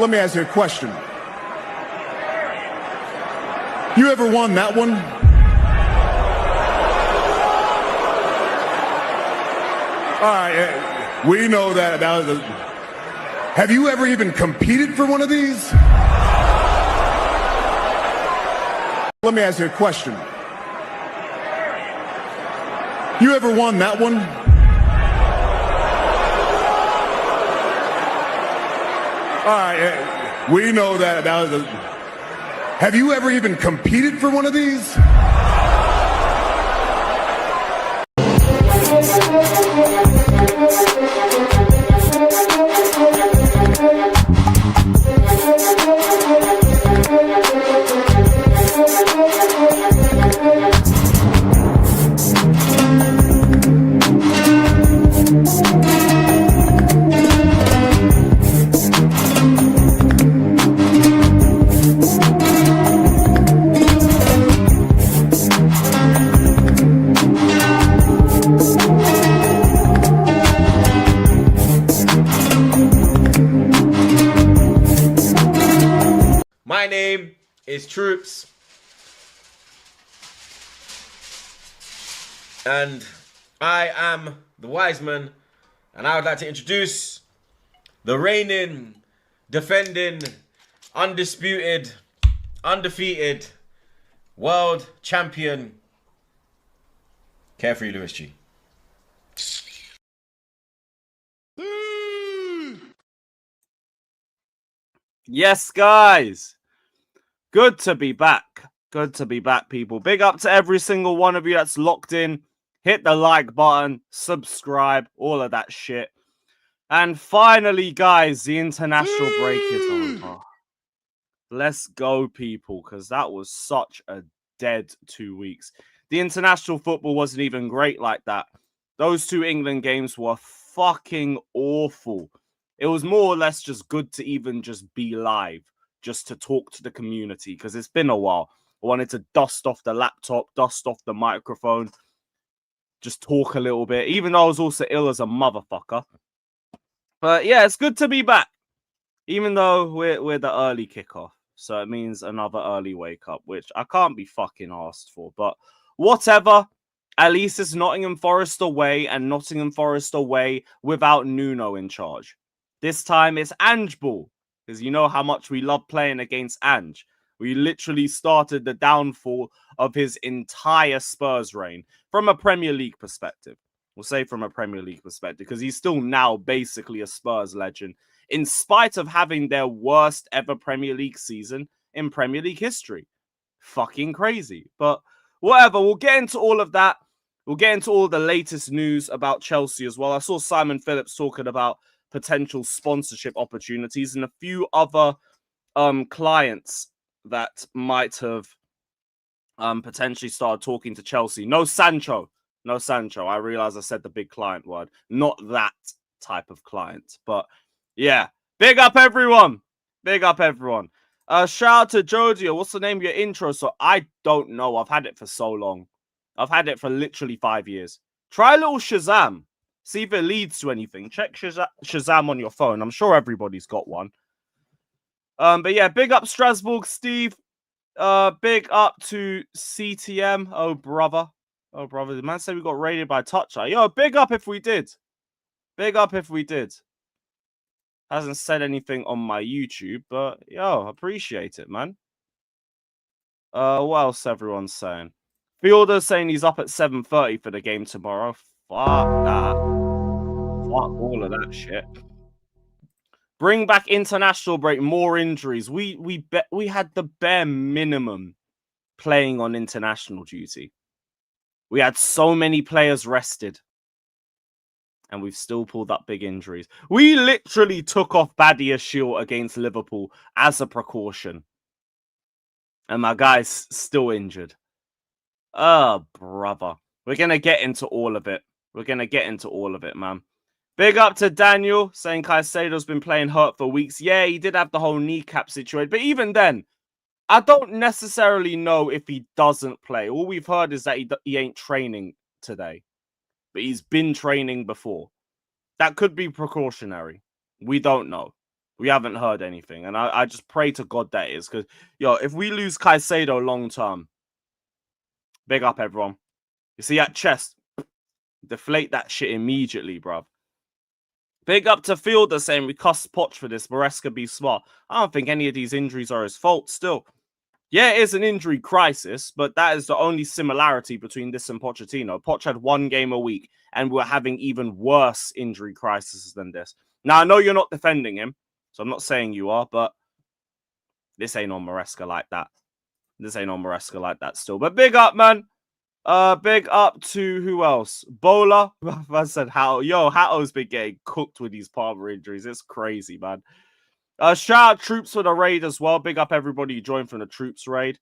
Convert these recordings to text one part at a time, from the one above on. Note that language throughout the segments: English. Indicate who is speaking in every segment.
Speaker 1: Let me ask you a question. You ever won that one? All right, we know that was a... Have you ever even competed for one of these? Let me ask you a question. You ever won that one? All right, we know that was a... Have you ever even competed for one of these?
Speaker 2: My name is Troops, and I am the wise man, and I would like to introduce the reigning, defending, undisputed, undefeated world champion, Carefree Lewis G.
Speaker 3: Yes, guys. Good to be back. Good to be back, people. Big up to every single one of you that's locked in. Hit the like button, subscribe, all of that shit. And finally, guys, the international break is over. Let's go, people, because that was such a dead 2 weeks. The international football wasn't even great like that. Those two England games were fucking awful. It was more or less just good to even just be live, just to talk to the community, because it's been a while. I wanted to dust off the laptop, dust off the microphone, just talk a little bit, even though I was also ill as a motherfucker. But yeah, it's good to be back, even though we're the early kickoff. So it means another early wake up, which I can't be fucking asked for. But whatever. At least it's Nottingham Forest away, and Nottingham Forest away without Nuno in charge. This time it's Ange ball, because you know how much we love playing against Ange. We literally started the downfall of his entire Spurs reign from a Premier League perspective. We'll say from a Premier League perspective, because he's still now basically a Spurs legend, in spite of having their worst ever Premier League season in Premier League history. Fucking crazy. But whatever, we'll get into all of that. We'll get into all the latest news about Chelsea as well. I saw Simon Phillips talking about potential sponsorship opportunities and a few other clients that might have potentially started talking to Chelsea. No Sancho. No Sancho. I realize I said the big client word. Not that type of client. But yeah, big up everyone. Big up everyone. Shout out to Jodio. What's the name of your intro? So I don't know. I've had it for so long. I've had it for literally 5 years. Try a little Shazam. See if it leads to anything. Check Shazam on your phone. I'm sure everybody's got one. But yeah, big up Strasbourg, Steve. Big up to CTM. Oh, brother. Oh, brother. The man said we got raided by Toucher. Yo, big up if we did. Big up if we did. Hasn't said anything on my YouTube, but yo, appreciate it, man. What else everyone's saying? Fielder's saying he's up at 7:30 for the game tomorrow. Fuck that. Fuck all of that shit. Bring back international break, more injuries. We had the bare minimum playing on international duty. We had so many players rested. And we've still pulled up big injuries. We literally took off Badia Shield against Liverpool as a precaution. And my guy's still injured. Oh, brother. We're going to get into all of it. We're going to get into all of it, man. Big up to Daniel, saying Caicedo's been playing hurt for weeks. Yeah, he did have the whole kneecap situation. But even then, I don't necessarily know if he doesn't play. All we've heard is that he ain't training today. But he's been training before. That could be precautionary. We don't know. We haven't heard anything. And I just pray to God that it is. Because, yo, if we lose Caicedo long term, big up, everyone. You see that chest? Deflate that shit immediately, bruv. Big up to Fielder saying we cussed Poch for this. Maresca be smart. I don't think any of these injuries are his fault still. Yeah, it is an injury crisis, but that is the only similarity between this and Pochettino. Poch had 1 game a week, and we're having even worse injury crises than this. Now, I know you're not defending him, so I'm not saying you are, but this ain't on Maresca like that. This ain't on Maresca like that still. But big up, man. Big up to who else? Bola. I said Hatto's been getting cooked with these palmar injuries. It's crazy, man. Shout out Troops for the raid as well. Big up everybody who joined from the Troops raid.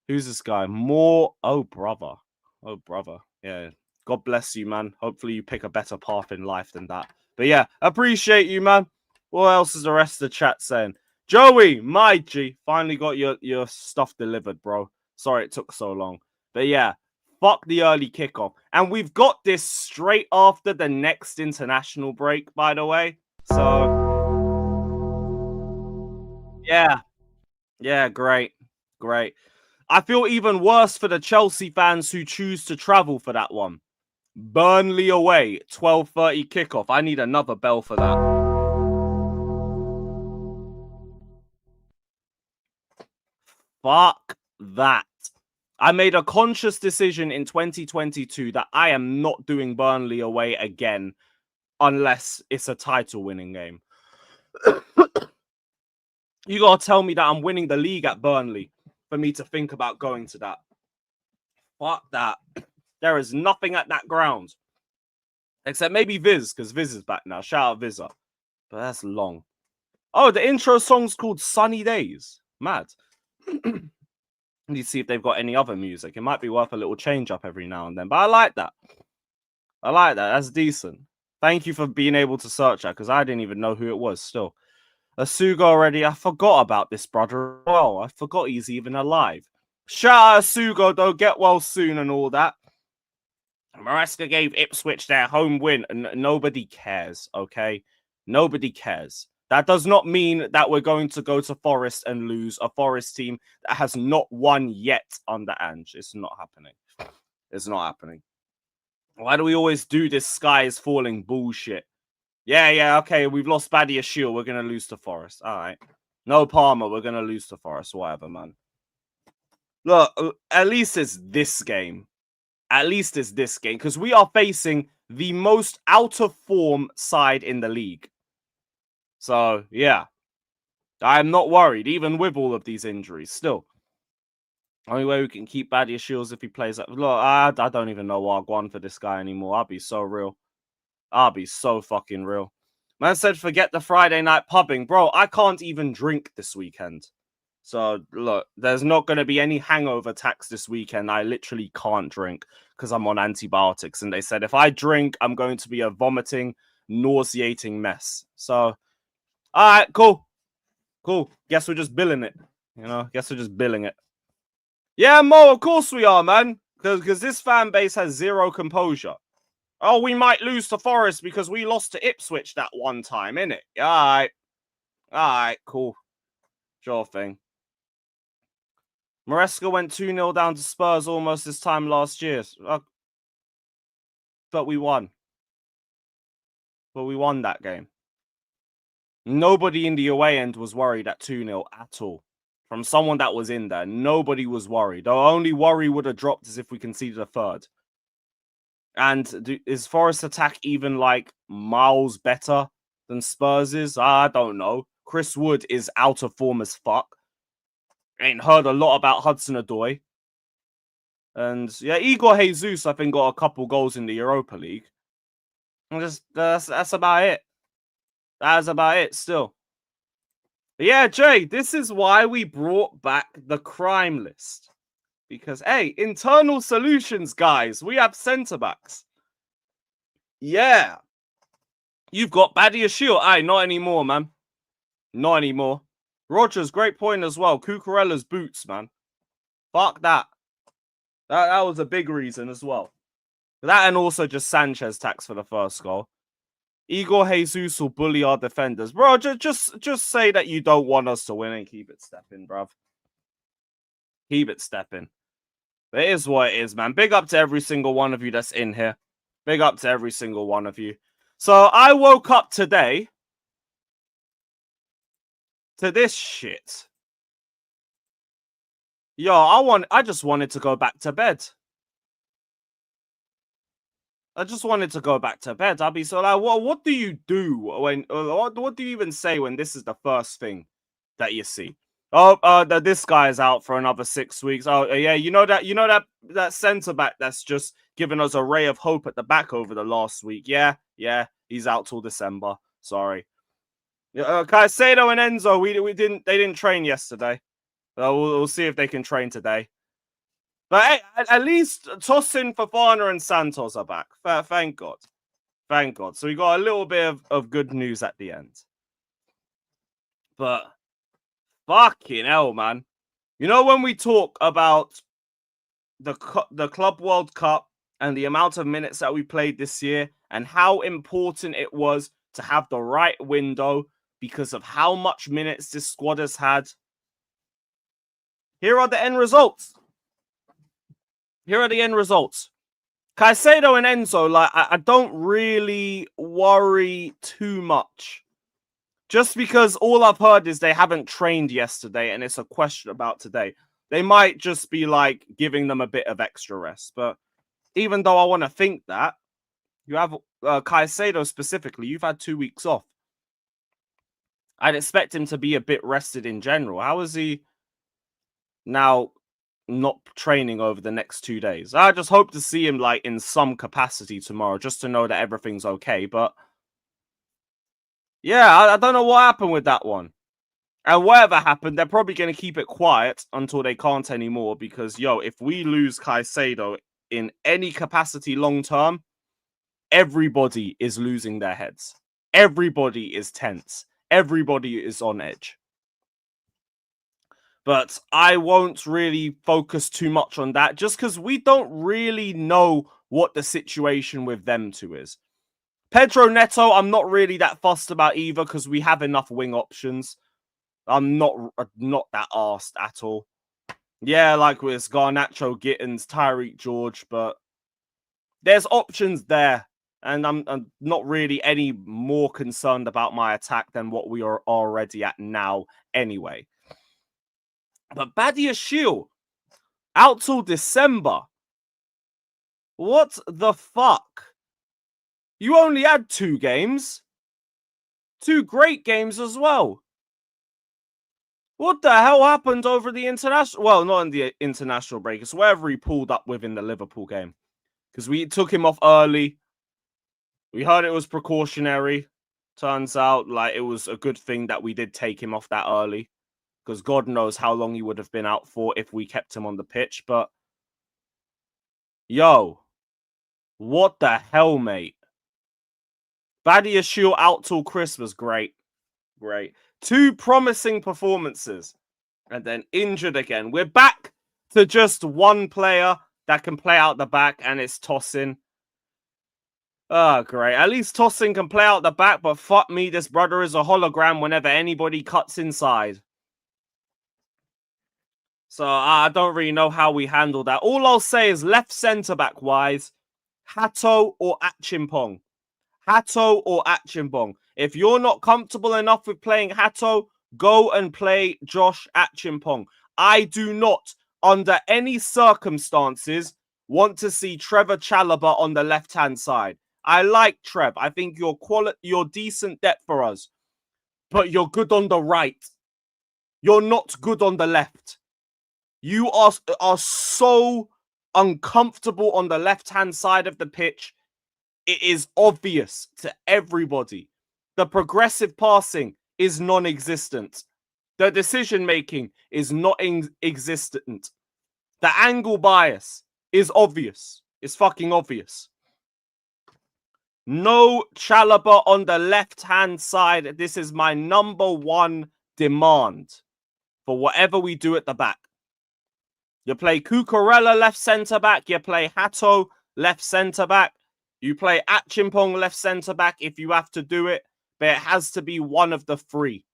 Speaker 3: Who's this guy? Oh, brother. Yeah. God bless you, man. Hopefully you pick a better path in life than that. But yeah, appreciate you, man. What else is the rest of the chat saying? Joey, my G, finally got your stuff delivered, bro. Sorry it took so long. But yeah, fuck the early kickoff. And we've got this straight after the next international break, by the way. So, yeah, great. I feel even worse for the Chelsea fans who choose to travel for that one. Burnley away, 12:30 kickoff. I need another bell for that. Fuck that. I made a conscious decision in 2022 that I am not doing Burnley away again unless it's a title-winning game. You gotta tell me that I'm winning the league at Burnley for me to think about going to that. Fuck that. There is nothing at that ground. Except maybe Viz, because Viz is back now. Shout out Vizza. But that's long. Oh, the intro song's called Sunny Days. Mad. Need to see if they've got any other music. It might be worth a little change up every now and then. But I like that. That's decent. Thank you for being able to search that, because I didn't even know who it was still. Asuga already. I forgot about this brother. Oh, I forgot he's even alive. Shout out Asugo, though. Get well soon and all that. Maresca gave Ipswich their home win, and nobody cares, okay? Nobody cares. That does not mean that we're going to go to Forest and lose a Forest team that has not won yet under Ange. It's not happening. It's not happening. Why do we always do this sky is falling bullshit? Yeah, okay, we've lost Badia Shield. We're going to lose to Forest. All right. No Palmer. We're going to lose to Forest. Whatever, man. Look, at least it's this game. Because we are facing the most out-of-form side in the league. So, yeah. I'm not worried, even with all of these injuries. Still. Only way we can keep Badia Shields if he plays that. Look, I don't even know what I want for this guy anymore. I'll be so real. I'll be so fucking real. Man said, forget the Friday night pubbing. Bro, I can't even drink this weekend. So, look, there's not going to be any hangover tax this weekend. I literally can't drink because I'm on antibiotics. And they said, if I drink, I'm going to be a vomiting, nauseating mess. So, all right, cool. Guess we're just billing it. Yeah, Mo, of course we are, man. Because this fan base has zero composure. Oh, we might lose to Forest because we lost to Ipswich that one time, innit? All right, cool. Sure thing. Maresca went 2-0 down to Spurs almost this time last year. But we won. But we won that game. Nobody in the away end was worried at 2-0 at all. From someone that was in there, nobody was worried. The only worry would have dropped is if we conceded a third. And is Forest attack even like miles better than Spurs is? I don't know. Chris Wood is out of form as fuck. Ain't heard a lot about Hudson-Odoi. And yeah, Igor Jesus, I think, got a couple goals in the Europa League. And just that's about it. That's about it still. But yeah, Jay, this is why we brought back the crime list. Because, hey, internal solutions, guys. We have centre-backs. Yeah. You've got Badia Shield. Aye, not anymore, man. Not anymore. Rogers, great point as well. Cucurella's boots, man. Fuck that. That was a big reason as well. That and also just Sanchez tax for the first goal. Igor Jesus will bully our defenders. Bro, just say that you don't want us to win and keep it stepping, bruv. Keep it stepping. But it is what it is, man. Big up to every single one of you that's in here. Big up to every single one of you. So I woke up today to this shit. Yo, I just wanted to go back to bed. I just wanted to go back to bed. I'll be so like, what do you do when? What do you even say when this is the first thing that you see? Oh, this guy's out for another 6 weeks. Oh, yeah, you know that centre back that's just given us a ray of hope at the back over the last week. Yeah, he's out till December. Sorry. Caicedo and Enzo, they didn't train yesterday. We'll see if they can train today. But hey, at least Tosin, Fofana, and Santos are back. Thank God. Thank God. So we got a little bit of good news at the end. But fucking hell, man. You know, when we talk about the Club World Cup and the amount of minutes that we played this year and how important it was to have the right window because of how much minutes this squad has had, here are the end results. Here are the end results. Caicedo and Enzo, like, I don't really worry too much. Just because all I've heard is they haven't trained yesterday and it's a question about today. They might just be, like, giving them a bit of extra rest. But even though I want to think that, you have Caicedo specifically, you've had 2 weeks off. I'd expect him to be a bit rested in general. How is he now not training over the next 2 days? I just hope to see him like in some capacity tomorrow just to know that everything's okay. But yeah, I don't know what happened with that one. And whatever happened, they're probably going to keep it quiet until they can't anymore because, yo, if we lose Caicedo in any capacity long term, everybody is losing their heads. Everybody is tense. Everybody is on edge. But I won't really focus too much on that just because we don't really know what the situation with them two is. Pedro Neto, I'm not really that fussed about either because we have enough wing options. I'm not that arsed at all. Yeah, like with Garnacho, Gittins, Tyreek George, but there's options there. And I'm not really any more concerned about my attack than what we are already at now anyway. But Badiashile, out till December. What the fuck? You only had 2 games. 2 great games as well. What the hell happened over the international... Well, not in the international break. It's wherever he pulled up with in the Liverpool game. Because we took him off early. We heard it was precautionary. Turns out like it was a good thing that we did take him off that early. Because God knows how long he would have been out for if we kept him on the pitch. But, yo, what the hell, mate? Badiashile out till Christmas. Great. Great. 2 promising performances. And then injured again. We're back to just 1 player that can play out the back, and it's Tosin. Oh, great. At least Tosin can play out the back, but fuck me, this brother is a hologram whenever anybody cuts inside. So I don't really know how we handle that. All I'll say is left centre-back wise, Hato or Achimpong. Hato or Achimpong. If you're not comfortable enough with playing Hato, go and play Josh Achimpong. I do not, under any circumstances, want to see Trevor Chalobah on the left-hand side. I like Trev. I think you're decent depth for us. But you're good on the right. You're not good on the left. You are so uncomfortable on the left-hand side of the pitch. It is obvious to everybody. The progressive passing is non-existent. The decision-making is not existent. The angle bias is obvious. It's fucking obvious. No Chalobah on the left-hand side. This is my number 1 demand for whatever we do at the back. You play Cucurella left centre-back. You play Hato left centre-back. You play Achimpong left centre-back if you have to do it, but it has to be one of the three.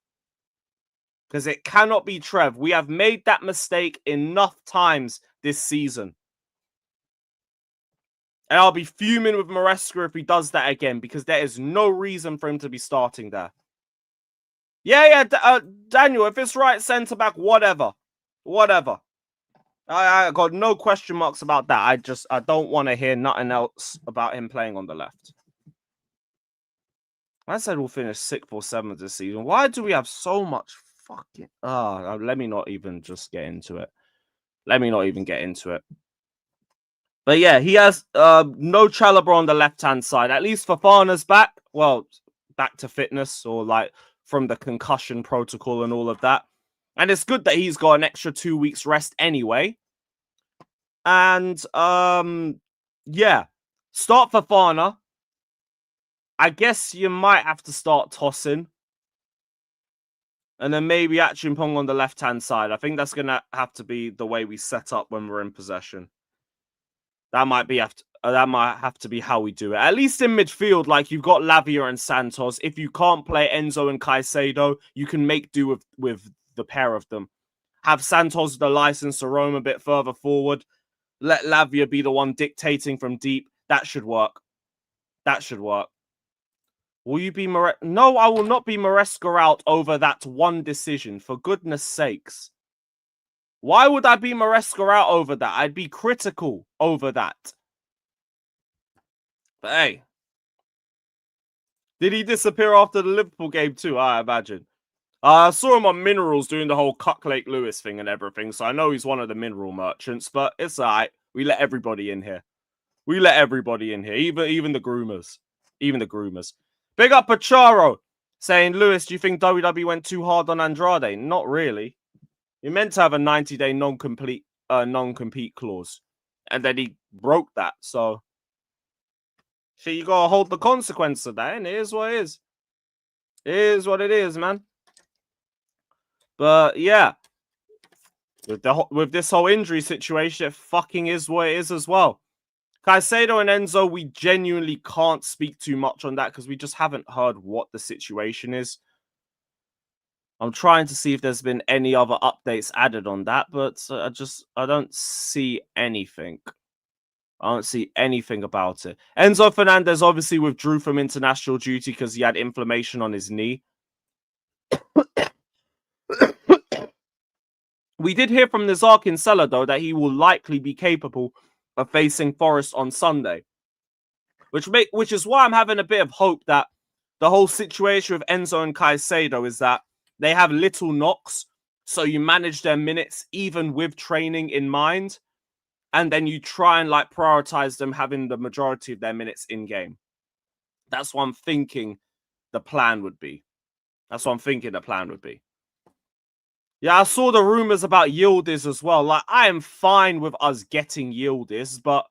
Speaker 3: Because it cannot be Trev. We have made that mistake enough times this season. And I'll be fuming with Maresca if he does that again, because there is no reason for him to be starting there. Yeah, Daniel, if it's right centre-back, whatever. Whatever. I got no question marks about that. I don't want to hear nothing else about him playing on the left. I said we'll finish 6th or 7th this season. Why do we have so much fucking... let me not even just get into it. Let me not even get into it. But yeah, he has no Chalobah on the left-hand side. At least Fofana's back. Well, back to fitness, or like from the concussion protocol and all of that. And it's good that he's got an extra 2 weeks rest anyway. And yeah, start Fofana. I guess you might have to start tossing. And then maybe Achimpong on the left-hand side. I think that's going to have to be the way we set up when we're in possession. That might have to be how we do it. At least in midfield, like you've got Lavia and Santos. If you can't play Enzo and Caicedo, you can make do with the pair of them. Have Santos the license to roam a bit further forward. Let Lavia be the one dictating from deep. That should work. That should work. Will you be No, I will not be Maresca out over that one decision. For goodness sakes. Why would I be Maresca out over that? I'd be critical over that. But hey. Did he disappear after the Liverpool game too? I imagine. I saw him on Minerals doing the whole Cuck Lake Lewis thing and everything, so I know he's one of the mineral merchants, but it's alright. We let everybody in here. We let everybody in here, even the groomers. Even the groomers. Big up Pacharo, saying, Lewis, do you think WWE went too hard on Andrade? Not really. You're meant to have a 90-day non-compete clause. And then he broke that, so... So you gotta hold the consequence of that, and it is what it is. It is what it is, man. But yeah, with this whole injury situation, it fucking is what it is as well. Caicedo and Enzo, we genuinely can't speak too much on that because we just haven't heard what the situation is. I'm trying to see if there's been any other updates added on that, but I don't see anything. I don't see anything about it. Enzo Fernandez obviously withdrew from international duty because he had inflammation on his knee. We did hear from Nizar Kinsella, though, that he will likely be capable of facing Forest on Sunday. Which is why I'm having a bit of hope that the whole situation with Enzo and Caicedo is that they have little knocks, so you manage their minutes even with training in mind, and then you try and like prioritize them having the majority of their minutes in game. That's what I'm thinking the plan would be. Yeah, I saw the rumors about Yildiz as well. Like, I am fine with us getting Yildiz, but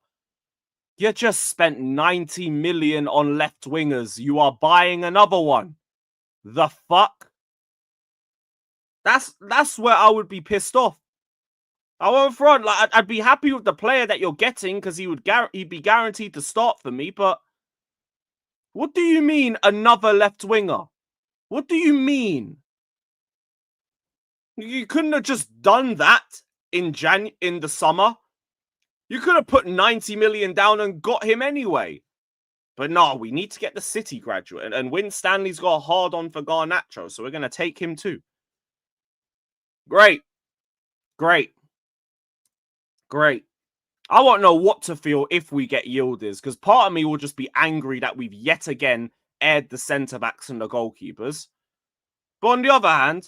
Speaker 3: you just spent 90 million on left wingers. You are buying another one. The fuck? That's where I would be pissed off. I won't front. Like, I'd be happy with the player that you're getting because he'd be guaranteed to start for me. But what do you mean another left winger? What do you mean? You couldn't have just done that in the summer. You could have put 90 million down and got him anyway. But no, we need to get the City graduate. And Win Stanley's got a hard on for Garnacho, so we're going to take him too. Great. I won't know what to feel if we get Yildiz, because part of me will just be angry that we've yet again aired the centre-backs and the goalkeepers. But on the other hand,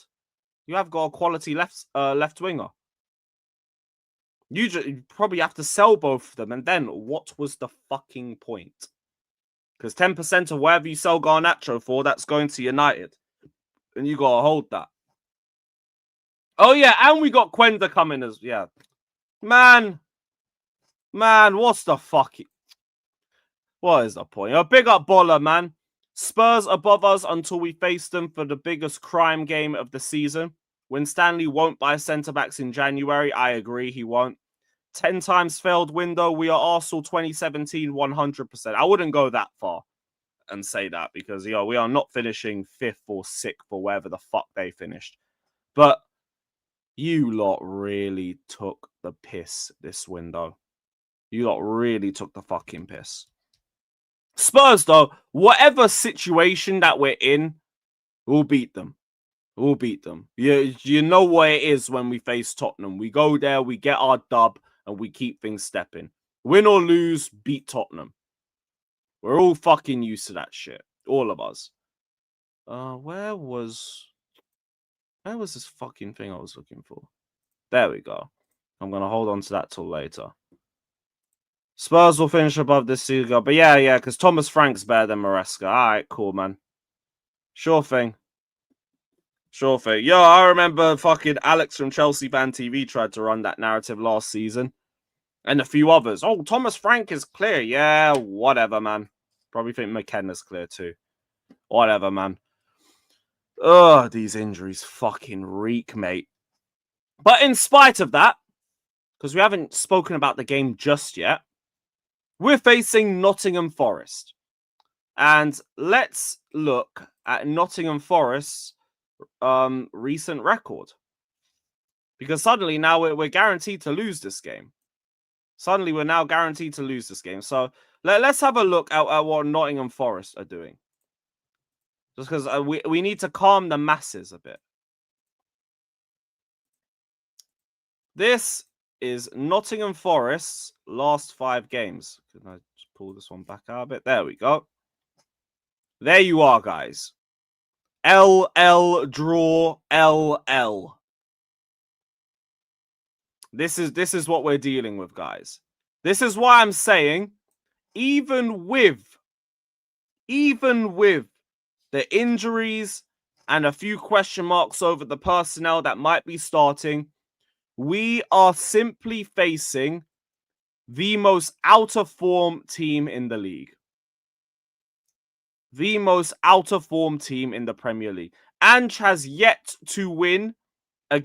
Speaker 3: you have got a quality left winger. You probably have to sell both of them, and then what was the fucking point? Because 10% of whatever you sell Garnacho for, that's going to United. And you got to hold that. Oh, yeah, and we got Quenda coming as... Yeah. Man, what's the fuck? What is the point? A big up Boller, man. Spurs above us until we face them for the biggest crime game of the season. When Stanley won't buy centre-backs in January, I agree, he won't. 10 times failed window. We are Arsenal 2017 100%. I wouldn't go that far and say that because, we are not finishing 5th or 6th or wherever the fuck they finished. But you lot really took the piss this window. You lot really took the fucking piss. Spurs, though, whatever situation that we're in, we'll beat them. We'll beat them. You know what it is when we face Tottenham. We go there, we get our dub, and we keep things stepping. Win or lose, beat Tottenham. We're all fucking used to that shit. All of us. Where was this fucking thing I was looking for? There we go. I'm going to hold on to that till later. Spurs will finish above this season. But yeah, because Thomas Frank's better than Maresca. All right, cool, man. Sure thing. Sure thing. Yo, I remember fucking Alex from Chelsea Fan TV tried to run that narrative last season. And a few others. Oh, Thomas Frank is clear. Yeah, whatever, man. Probably think McKenna's clear too. Whatever, man. Ugh, these injuries fucking reek, mate. But in spite of that, because we haven't spoken about the game just yet, we're facing Nottingham Forest. And let's look at Nottingham Forest's recent record. Because suddenly now we're guaranteed to lose this game. Suddenly we're now guaranteed to lose this game. So let's have a look at what Nottingham Forest are doing. Just because we need to calm the masses a bit. This is Nottingham Forest's last 5 games. Can I just pull this one back out a bit? There we go. There you are, guys. LL draw LL. This is what we're dealing with, guys. This is why I'm saying, even with the injuries and a few question marks over the personnel that might be starting, we are simply facing the most out of form team in the league. The most out of form team in the Premier League. Ange has yet to win not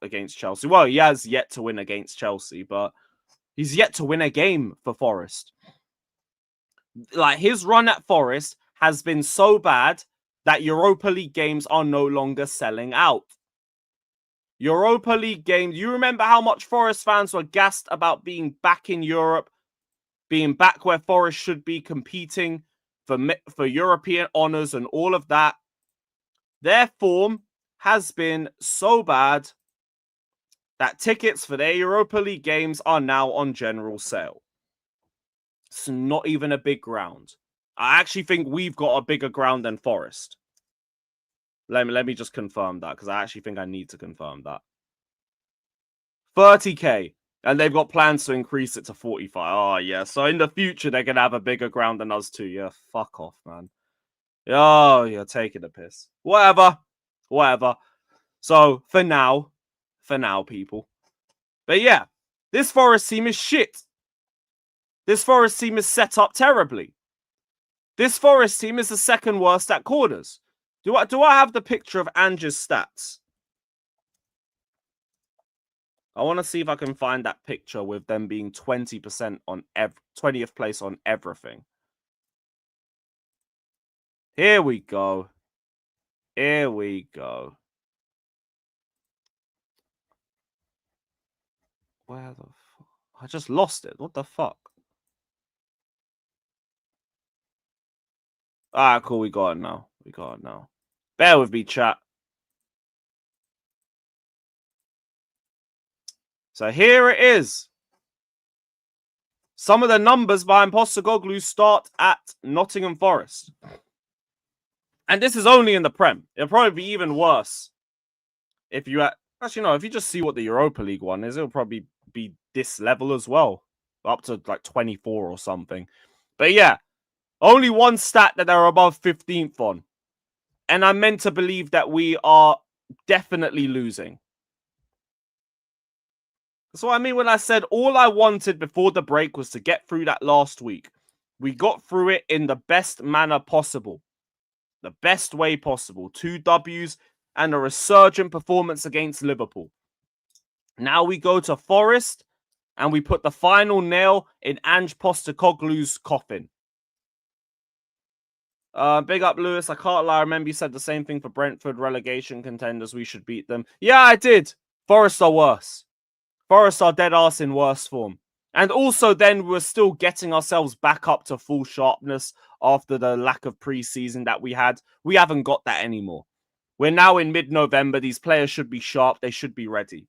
Speaker 3: against Chelsea. Well, he has yet to win against Chelsea, but he's yet to win a game for Forest. Like, his run at Forest has been so bad that Europa League games are no longer selling out. Europa League games, you remember how much Forest fans were gassed about being back in Europe, being back where Forest should be competing for European honours and all of that. Their form has been so bad that tickets for their Europa League games are now on general sale. It's not even a big ground. I actually think we've got a bigger ground than Forest. Let me just confirm that, because I actually think I need to confirm that. 30k. And they've got plans to increase it to 45. Oh, yeah. So in the future, they're going to have a bigger ground than us too. Yeah, fuck off, man. Oh, you're taking a piss. Whatever. So, for now, people. But yeah, this Forest team is shit. This Forest team is set up terribly. This Forest team is the second worst at corners. Do I have the picture of Ange's stats? I want to see if I can find that picture with them being 20% on 20th place on everything. Here we go. Here we go. Where the fuck? I just lost it. What the fuck? Ah, cool. We got it now. Bear with me, chat. So here it is. Some of the numbers behind Postecoglou start at Nottingham Forest. And this is only in the Prem. It'll probably be even worse. If you actually, no, if you just see what the Europa League one is, it'll probably be this level as well. Up to like 24 or something. But yeah, only one stat that they're above 15th on. And I'm meant to believe that we are definitely losing. That's what I mean when I said all I wanted before the break was to get through that last week. We got through it in the best manner possible. The best way possible. 2 Ws and a resurgent performance against Liverpool. Now we go to Forest and we put the final nail in Ange Postecoglou's coffin. Big up, Lewis. I can't lie. I remember you said the same thing for Brentford relegation contenders. We should beat them. Yeah, I did. Forest are worse. Forest are dead arse in worse form. And also then we're still getting ourselves back up to full sharpness after the lack of preseason that we had. We haven't got that anymore. We're now in mid-November. These players should be sharp. They should be ready.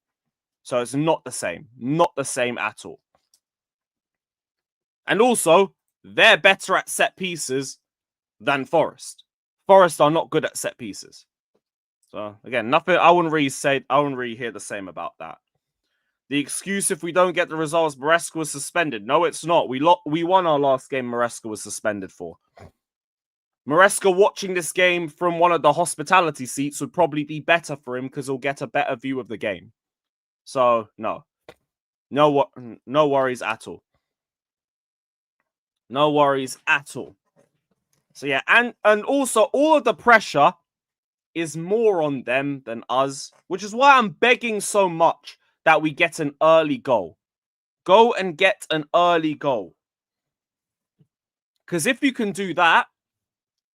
Speaker 3: So it's not the same. Not the same at all. And also, they're better at set pieces than Forest. Forest are not good at set pieces. So again, nothing. I wouldn't really hear the same about that. The excuse if we don't get the results, Maresca was suspended. No, it's not. We won our last game. Maresca was suspended for. Maresca watching this game from one of the hospitality seats would probably be better for him because he'll get a better view of the game. So no worries at all. No worries at all. So yeah, and also all of the pressure is more on them than us, which is why I'm begging so much that we get an early goal. Go and get an early goal. Because if you can do that,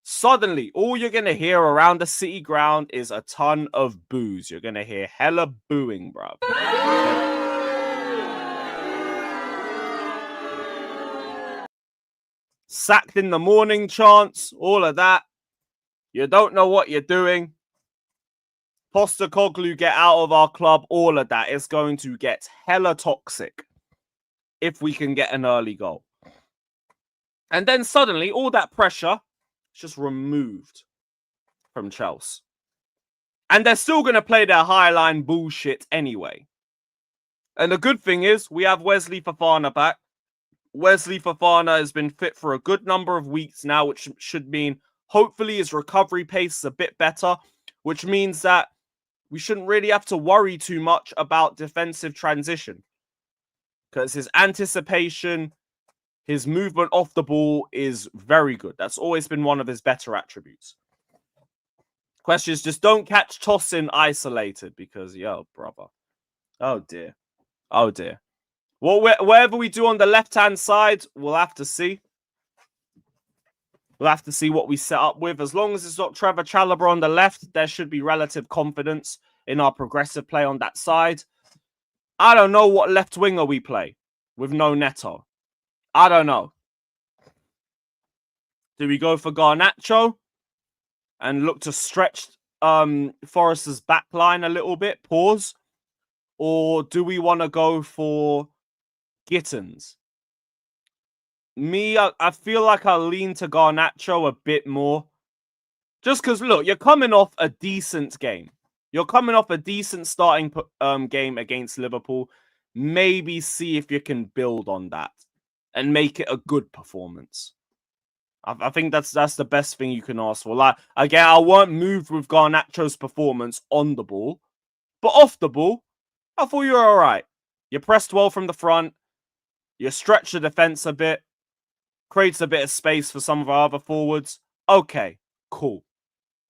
Speaker 3: suddenly all you're going to hear around the City ground is a ton of boos. You're going to hear hella booing, bruv. Sacked in the morning chants, all of that. You don't know what you're doing. Postecoglou, get out of our club, all of that is going to get hella toxic if we can get an early goal. And then suddenly, all that pressure is just removed from Chelsea. And they're still going to play their highline bullshit anyway. And the good thing is, we have Wesley Fofana back. Wesley Fofana has been fit for a good number of weeks now, which should mean hopefully his recovery pace is a bit better, which means that we shouldn't really have to worry too much about defensive transition. Because his anticipation, his movement off the ball is very good. That's always been one of his better attributes. Question is, just don't catch Tosin isolated because, yo, brother. Oh, dear. Oh, dear. Well, whatever we do on the left-hand side, we'll have to see. We'll have to see what we set up with. As long as it's not Trevor Chalobah on the left, there should be relative confidence in our progressive play on that side. I don't know what left winger we play with no Neto. I don't know. Do we go for Garnacho and look to stretch Forest's back line a little bit? Pause. Or do we want to go for Gittins? I feel like I'll lean to Garnacho a bit more. Just because, look, you're coming off a decent game. You're coming off a decent starting game against Liverpool. Maybe see if you can build on that and make it a good performance. I think that's the best thing you can ask for. Like, again, I weren't moved with Garnacho's performance on the ball. But off the ball, I thought you were all right. You pressed well from the front. You stretched the defense a bit. Creates a bit of space for some of our other forwards. Okay, cool.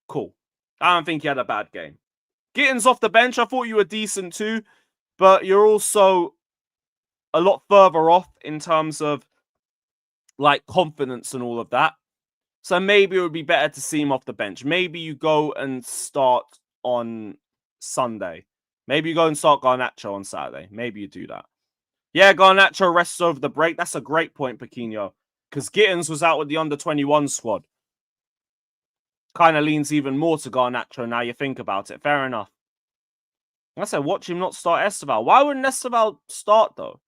Speaker 3: Cool. I don't think he had a bad game. Gittins off the bench, I thought you were decent too. But you're also a lot further off in terms of like confidence and all of that. So maybe it would be better to see him off the bench. Maybe you go and start on Sunday. Maybe you go and start Garnacho on Saturday. Maybe you do that. Yeah, Garnacho rests over the break. That's a great point, Pochettino. Because Gittins was out with the under-21 squad. Kind of leans even more to Garnacho now you think about it. Fair enough. Like I said, watch him not start Esteval. Why wouldn't Esteval start, though?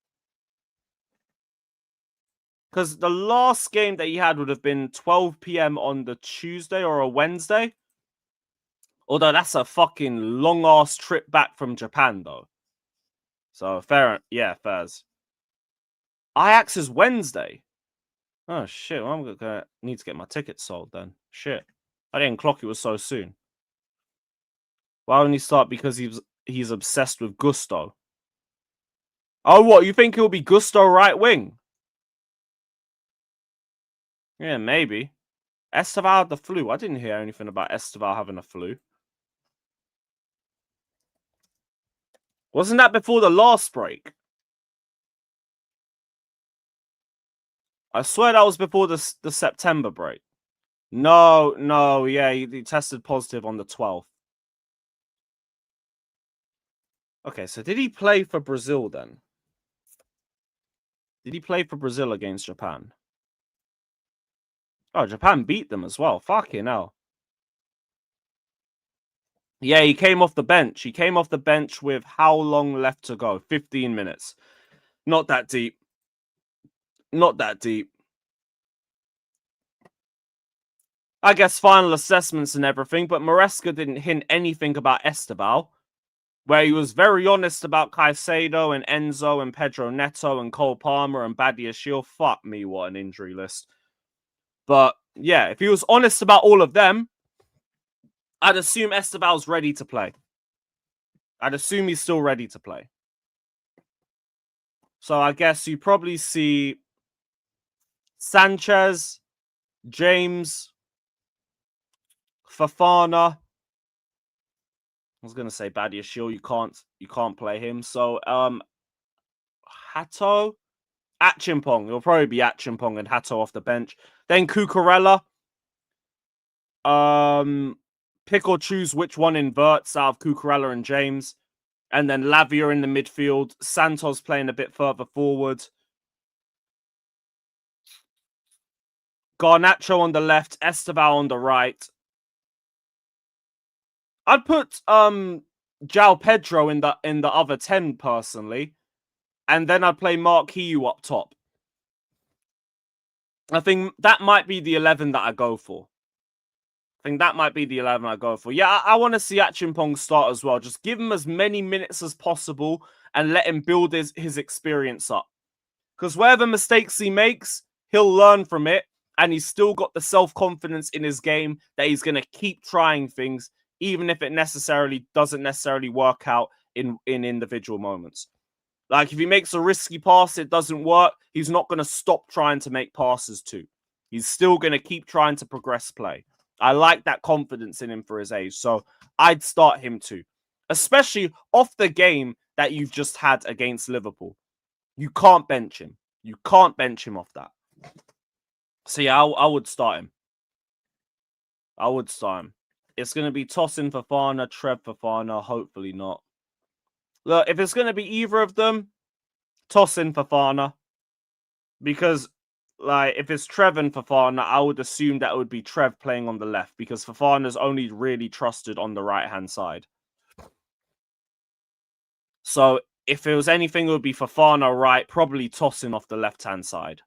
Speaker 3: Because the last game that he had would have been 12 p.m. on the Tuesday or a Wednesday. Although that's a fucking long-ass trip back from Japan, though. So, fair. Yeah, fairs. Ajax is Wednesday. Oh, shit. Well, I'm going to need to get my ticket sold then. Shit. I didn't clock it was so soon. Why wouldn't he start? Because he's obsessed with Gusto. Oh, what? You think he'll be Gusto right wing? Yeah, maybe. Esteval had the flu. I didn't hear anything about Esteval having a flu. Wasn't that before the last break? I swear that was before the September break. No, yeah, he tested positive on the 12th. Okay, so did he play for Brazil then? Did he play for Brazil against Japan? Oh, Japan beat them as well. Fucking hell. Yeah, he came off the bench. He came off the bench with how long left to go? 15 minutes. Not that deep. Not that deep. I guess final assessments and everything, but Maresca didn't hint anything about Esteban, where he was very honest about Caicedo and Enzo and Pedro Neto and Cole Palmer and Badiashile. Fuck me, what an injury list. But yeah, if he was honest about all of them, I'd assume Esteban's ready to play. I'd assume he's still ready to play. So I guess you probably see Sanchez, James, Fofana. I was gonna say Badiashile. You can't play him. So Hato, Achimpong. It'll probably be Achimpong and Hato off the bench. Then Cucurella. Pick or choose which one inverts out of Cucurella and James. And then Lavia in the midfield. Santos playing a bit further forward. Garnacho on the left. Esteban on the right. I'd put João Pedro in the other 10 personally. And then I'd play Mark Hiu up top. I think that might be the 11 that I go for. Yeah, I want to see Achimpong start as well. Just give him as many minutes as possible and let him build his experience up. Because whatever mistakes he makes, he'll learn from it. And he's still got the self-confidence in his game that he's going to keep trying things, even if it doesn't necessarily work out in individual moments. Like, if he makes a risky pass, it doesn't work, he's not going to stop trying to make passes too. He's still going to keep trying to progress play. I like that confidence in him for his age. So I'd start him too. Especially off the game that you've just had against Liverpool. You can't bench him. You can't bench him off that. So yeah, I would start him. It's going to be tossing Fofana, Trev Fofana. Hopefully not. Look, if it's going to be either of them, toss in Fofana. Because, like, if it's Trev and Fofana, I would assume that it would be Trev playing on the left. Because Fofana's only really trusted on the right-hand side. So, if it was anything, it would be Fofana right, probably tossing off the left-hand side.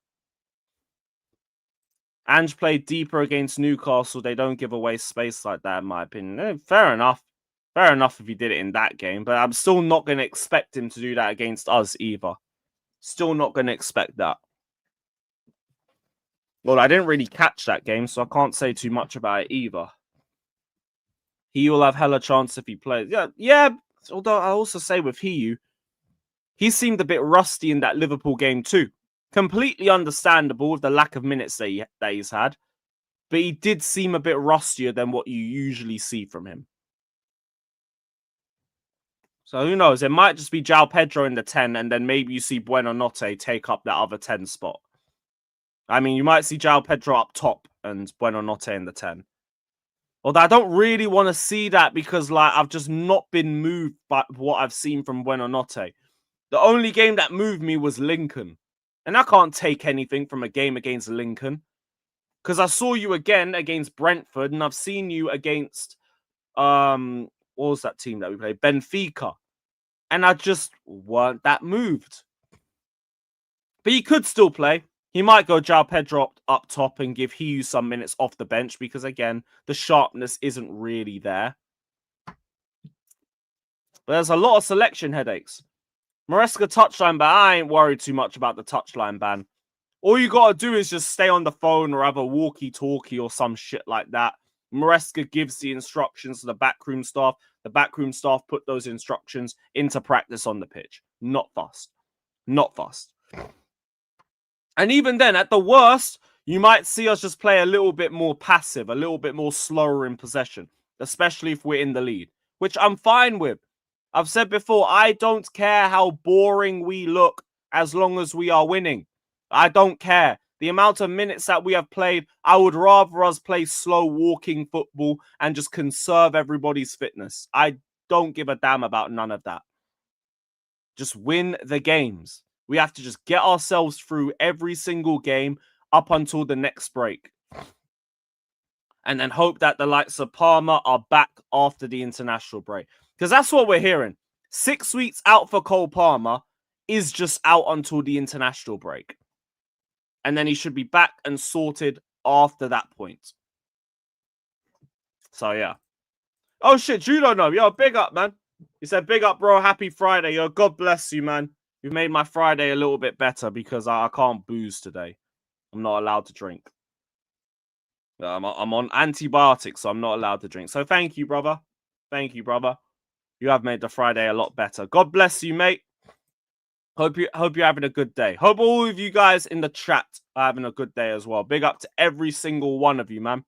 Speaker 3: Ange played deeper against Newcastle. They don't give away space like that, in my opinion. Fair enough. Fair enough if he did it in that game. But I'm still not going to expect him to do that against us either. Still not going to expect that. Well, I didn't really catch that game, so I can't say too much about it either. He will have hella chance if he plays. Yeah. Although I also say with he seemed a bit rusty in that Liverpool game too. Completely understandable with the lack of minutes that he's had. But he did seem a bit rustier than what you usually see from him. So who knows? It might just be João Pedro in the 10, and then maybe you see Buonanotte take up that other 10 spot. I mean, you might see João Pedro up top and Buonanotte in the 10. Although I don't really want to see that because, like, I've just not been moved by what I've seen from Buonanotte. The only game that moved me was Lincoln. And I can't take anything from a game against Lincoln. Because I saw you again against Brentford, and I've seen you against... what was that team that we played? Benfica. And I just weren't that moved. But he could still play. He might go João Pedro up top and give Hiu some minutes off the bench because, again, the sharpness isn't really there. But there's a lot of selection headaches. Maresca touchline ban. I ain't worried too much about the touchline ban. All you got to do is just stay on the phone or have a walkie-talkie or some shit like that. Maresca gives the instructions to the backroom staff. The backroom staff put those instructions into practice on the pitch. Not fast. Not fast. And even then, at the worst, you might see us just play a little bit more passive, a little bit more slower in possession, especially if we're in the lead, which I'm fine with. I've said before, I don't care how boring we look as long as we are winning. I don't care. The amount of minutes that we have played, I would rather us play slow walking football and just conserve everybody's fitness. I don't give a damn about none of that. Just win the games. We have to just get ourselves through every single game up until the next break. And then hope that the likes of Parma are back after the international break. Because that's what we're hearing. 6 weeks out for Cole Palmer is just out until the international break. And then he should be back and sorted after that point. So, yeah. Oh, shit, you don't know. Yo, big up, man. He said, big up, bro. Happy Friday. Yo, God bless you, man. You've made my Friday a little bit better because I can't booze today. I'm not allowed to drink. I'm on antibiotics, so I'm not allowed to drink. So thank you, brother. Thank you, brother. You have made the Friday a lot better. God bless you, mate. Hope you're having a good day. Hope all of you guys in the chat are having a good day as well. Big up to every single one of you, man.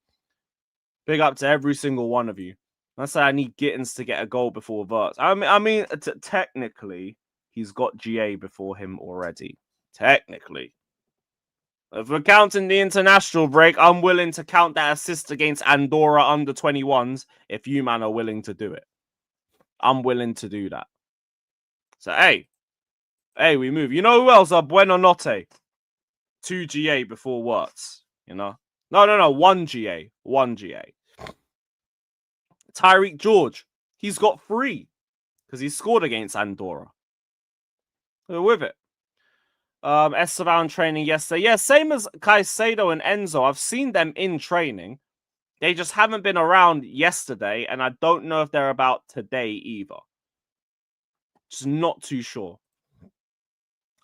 Speaker 3: Big up to every single one of you. I say I need Gittins to get a goal before Wirtz. I mean, technically, he's got GA before him already. Technically. If we're counting the international break, I'm willing to count that assist against Andorra under 21s if you man are willing to do it. I'm willing to do that. So, hey, we move. You know who else are Bueno Notte? 2 GA before Wirtz, you know? No, 1 GA. 1 GA. Tyreek George, he's got 3 because he scored against Andorra. We're with it. Esteban training yesterday. Yeah, same as Caicedo and Enzo. I've seen them in training. They just haven't been around yesterday, and I don't know if they're about today either. Just not too sure.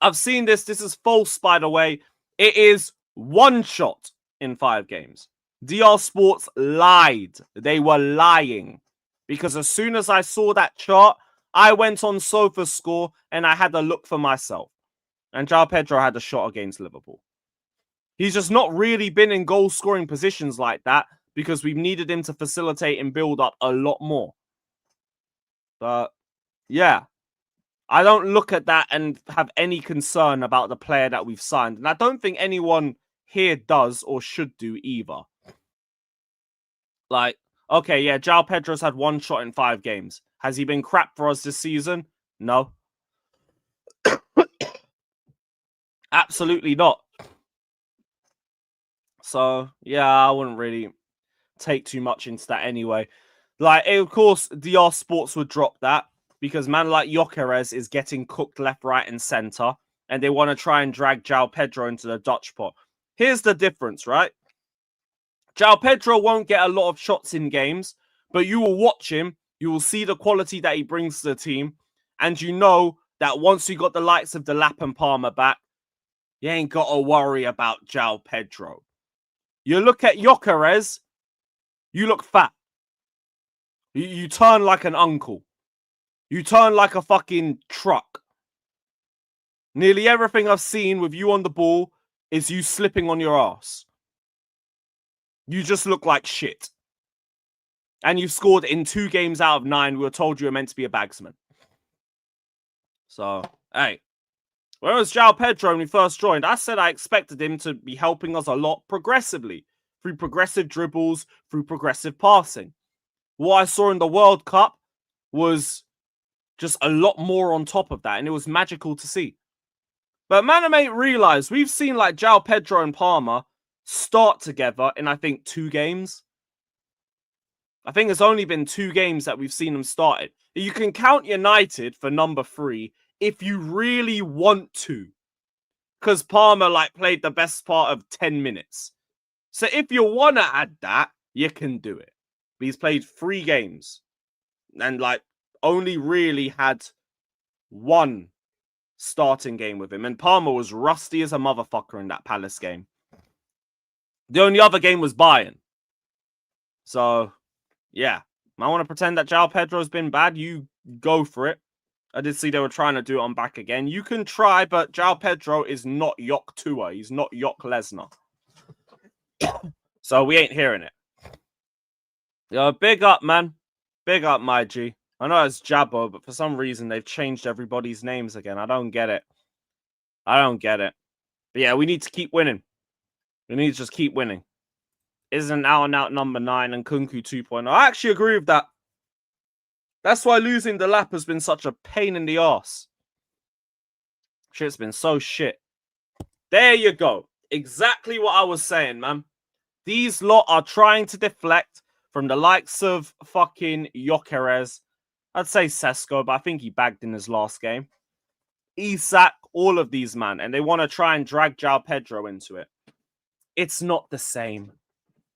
Speaker 3: I've seen this. This is false, by the way. It is 1 shot in 5 games. DR Sports lied. They were lying. Because as soon as I saw that chart, I went on SofaScore and I had a look for myself. And João Pedro had a shot against Liverpool. He's just not really been in goal-scoring positions like that because we've needed him to facilitate and build up a lot more. But, yeah. I don't look at that and have any concern about the player that we've signed. And I don't think anyone here does or should do either. Like, okay, yeah, João Pedro's had 1 shot in 5 games. Has he been crap for us this season? No. Absolutely not. So, yeah, I wouldn't really take too much into that anyway. Like, of course, DR Sports would drop that because man like Gyökeres is getting cooked left, right, and center, and they want to try and drag João Pedro into the Dutch pot. Here's the difference, right? João Pedro won't get a lot of shots in games, but you will watch him, you will see the quality that he brings to the team, and you know that once you got the likes of Delap and Palmer back, you ain't got to worry about João Pedro. You look at Gyökeres, you look fat. You turn like an uncle. You turn like a fucking truck. Nearly everything I've seen with you on the ball is you slipping on your ass. You just look like shit. And you've scored in 2 games out of 9. We were told you were meant to be a bagsman. So, hey. Where was João Pedro when we first joined? I said I expected him to be helping us a lot progressively. Through progressive dribbles, through progressive passing. What I saw in the World Cup was just a lot more on top of that. And it was magical to see. But man, I realize we've seen like João Pedro and Palmer start together in, I think, 2 games. I think it's only been 2 games that we've seen them started. You can count United for number 3 if you really want to. Because Palmer like played the best part of 10 minutes. So if you want to add that, you can do it. But he's played 3 games. And like only really had 1 starting game with him. And Palmer was rusty as a motherfucker in that Palace game. The only other game was Bayern. So, yeah. I want to pretend that João Pedro's been bad. You go for it. I did see they were trying to do it on back again. You can try, but João Pedro is not Yok Tua. He's not Yok Lesnar. So we ain't hearing it. Yo, big up, man. Big up, my G. I know it's Jabbo, but for some reason they've changed everybody's names again. I don't get it. But yeah, we need to keep winning. We need to just keep winning. Isn't out and out number 9 and Kunku 2.0. I actually agree with that. That's why losing the lap has been such a pain in the ass. Shit's been so shit. There you go. Exactly what I was saying, man. These lot are trying to deflect from the likes of fucking Gyökeres. I'd say Sesko, but I think he bagged in his last game. Isak, all of these, man. And they want to try and drag João Pedro into it. It's not the same.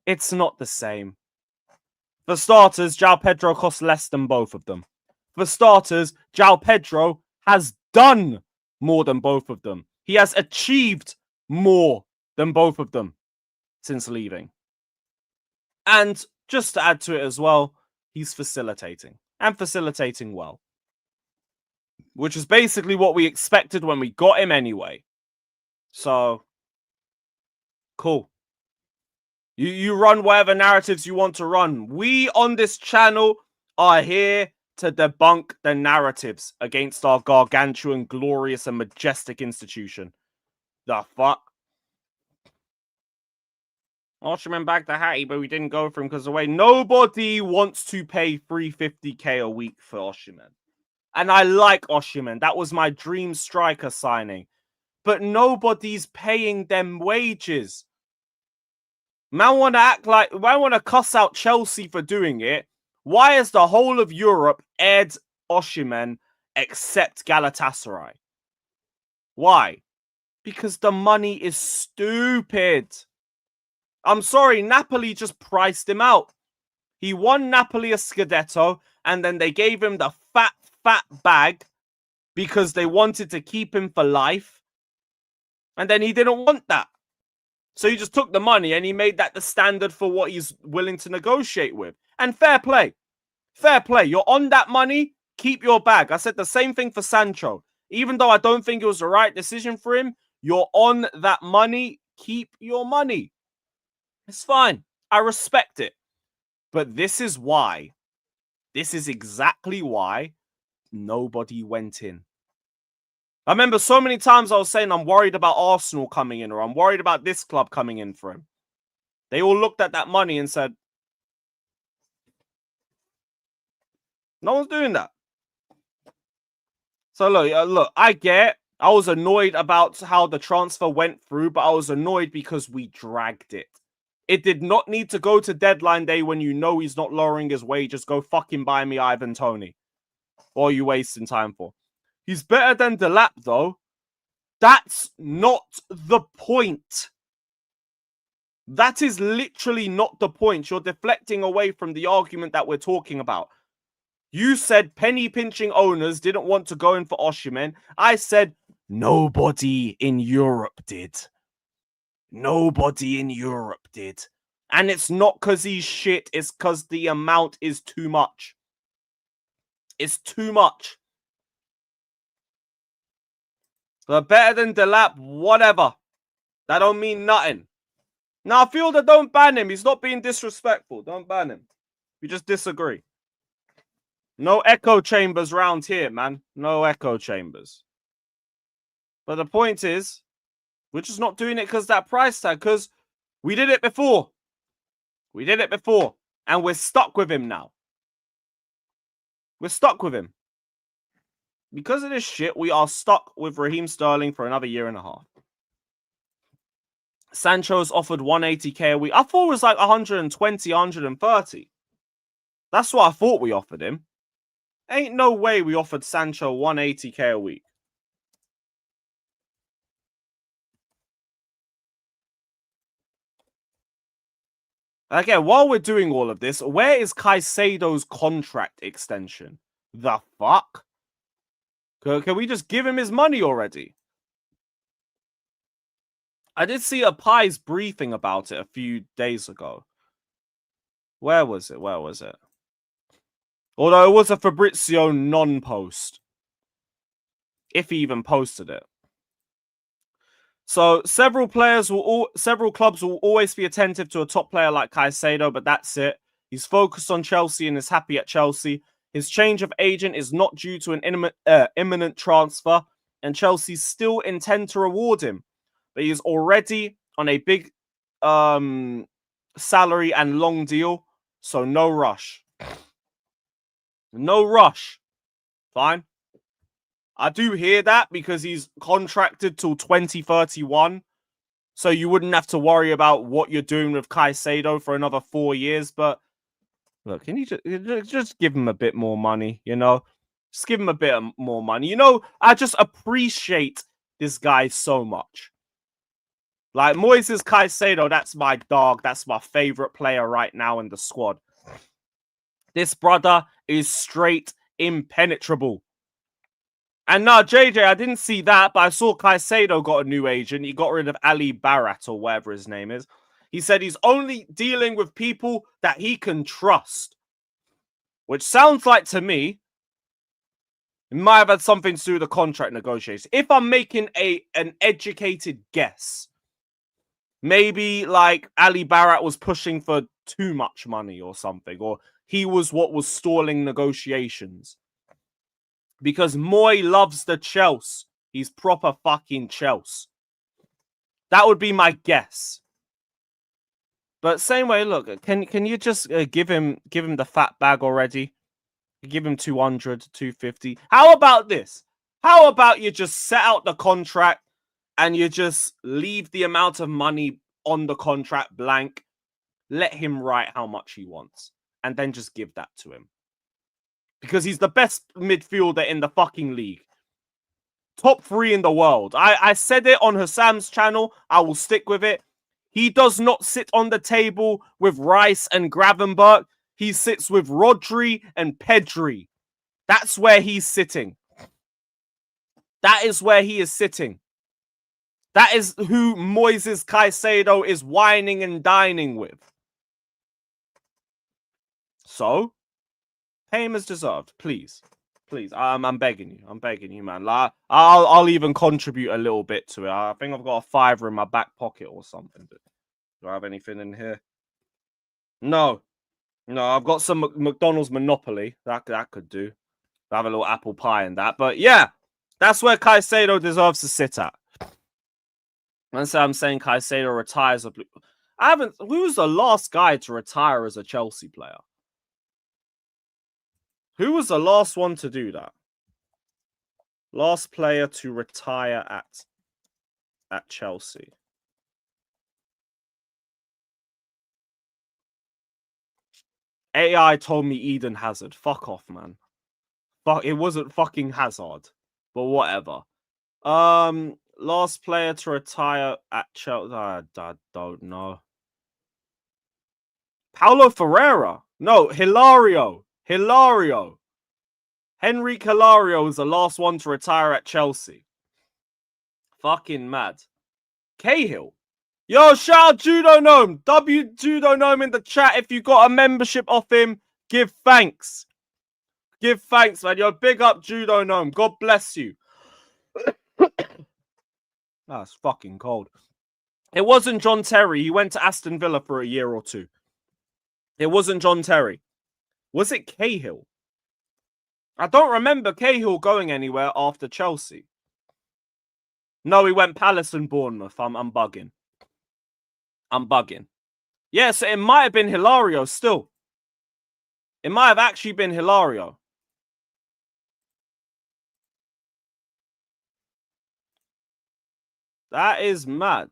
Speaker 3: It's not the same. For starters, João Pedro costs less than both of them. For starters, João Pedro has done more than both of them. He has achieved more than both of them since leaving. And just to add to it as well, he's facilitating. And facilitating well. Which is basically what we expected when we got him anyway. So, cool. You run whatever narratives you want to run. We on this channel are here to debunk the narratives against our gargantuan, glorious, and majestic institution. The fuck? Osimhen bagged the Hattie, but we didn't go for him because of the way. Nobody wants to pay 350k a week for Osimhen. And I like Osimhen. That was my dream striker signing. But nobody's paying them wages. Man want to cuss out Chelsea for doing it. Why is the whole of Europe aired Osimhen except Galatasaray? Why? Because the money is stupid. I'm sorry, Napoli just priced him out. He won Napoli a Scudetto, and then they gave him the fat bag because they wanted to keep him for life. And then he didn't want that. So he just took the money and he made that the standard for what he's willing to negotiate with. And fair play. Fair play. You're on that money, keep your bag. I said the same thing for Sancho. Even though I don't think it was the right decision for him, you're on that money, keep your money. It's fine. I respect it. But this is why. This is exactly why nobody went in. I remember so many times I was saying I'm worried about Arsenal coming in or I'm worried about this club coming in for him. They all looked at that money and said, no one's doing that. So look, I get, I was annoyed about how the transfer went through, but I was annoyed because we dragged it. It did not need to go to deadline day when you know he's not lowering his wages. Go fucking buy me Ivan Toney. What are you wasting time for? He's better than Delap, though. That's not the point. That is literally not the point. You're deflecting away from the argument that we're talking about. You said penny-pinching owners didn't want to go in for Osimhen. I said nobody in Europe did. Nobody in Europe did. And it's not because he's shit. It's because the amount is too much. It's too much. So better than Delap, whatever. That don't mean nothing. Now, Fielder, don't ban him. He's not being disrespectful. Don't ban him. We just disagree. No echo chambers round here, man. No echo chambers. But the point is, we're just not doing it because that price tag, because we did it before. We did it before. And we're stuck with him now. We're stuck with him. Because of this shit, we are stuck with Raheem Sterling for another year and a half. Sancho's offered 180k a week. I thought it was like 120, 130. That's what I thought we offered him. Ain't no way we offered Sancho 180k a week. Again, while we're doing all of this, where is Caicedo's contract extension? The fuck? Can we just give him his money already? I did see a Pies briefing about it a few days ago. Where was it? Where was it? Although it was a Fabrizio non-post. If he even posted it. So several clubs will always be attentive to a top player like Caicedo, but that's it. He's focused on Chelsea and is happy at Chelsea. His change of agent is not due to an imminent transfer, and Chelsea still intend to reward him. But he is already on a big salary and long deal, so no rush. No rush. Fine. I do hear that because he's contracted till 2031. So you wouldn't have to worry about what you're doing with Caicedo for another 4 years. But look, can you just give him a bit more money, you know? Just give him a bit more money. You know, I just appreciate this guy so much. Like, Moises Caicedo, that's my dog. That's my favorite player right now in the squad. This brother is straight impenetrable. And no, JJ, I didn't see that, but I saw Caicedo got a new agent. He got rid of Ali Barat or whatever his name is. He said he's only dealing with people that he can trust. Which sounds like to me, it might have had something to do with the contract negotiations. If I'm making an educated guess, maybe like Ali Barat was pushing for too much money or something, or he was what was stalling negotiations. Because Moy loves the Chelsea. He's proper fucking Chelsea. That would be my guess. But same way, look, can you just give him the fat bag already? Give him 200, 250. How about this? How about you just set out the contract and you just leave the amount of money on the contract blank, let him write how much he wants, and then just give that to him. Because he's the best midfielder in the fucking league. Top 3 in the world. I said it on Hassam's channel. I will stick with it. He does not sit on the table with Rice and Gravenberch. He sits with Rodri and Pedri. That's where he's sitting. That is where he is sitting. That is who Moises Caicedo is whining and dining with. So, pay him as deserved, please. Please, I'm begging you. I'm begging you, man. Like, I'll even contribute a little bit to it. I think I've got a £5 in my back pocket or something. Do I have anything in here? No. No, I've got some McDonald's Monopoly. That could do. I have a little apple pie in that. But yeah, that's where Caicedo deserves to sit at. And so I'm saying Caicedo retires. Who was the last guy to retire as a Chelsea player? Who was the last one to do that? Last player to retire at Chelsea. AI told me Eden Hazard. Fuck off, man. Fuck, it wasn't fucking Hazard. But whatever. Last player to retire at Chelsea. I don't know. Paulo Ferreira. No, Hilario. Henrique Hilario was the last one to retire at Chelsea. Fucking mad. Cahill. Yo, shout out Judo Gnome. Judo Gnome in the chat. If you got a membership off him, give thanks. Give thanks, man. Yo, big up Judo Gnome. God bless you. That's fucking cold. It wasn't John Terry. He went to Aston Villa for a year or two. It wasn't John Terry. Was it Cahill? I don't remember Cahill going anywhere after Chelsea. No, he went Palace and Bournemouth. I'm bugging. I'm bugging. Yeah, so it might have been Hilario still. It might have actually been Hilario. That is mad.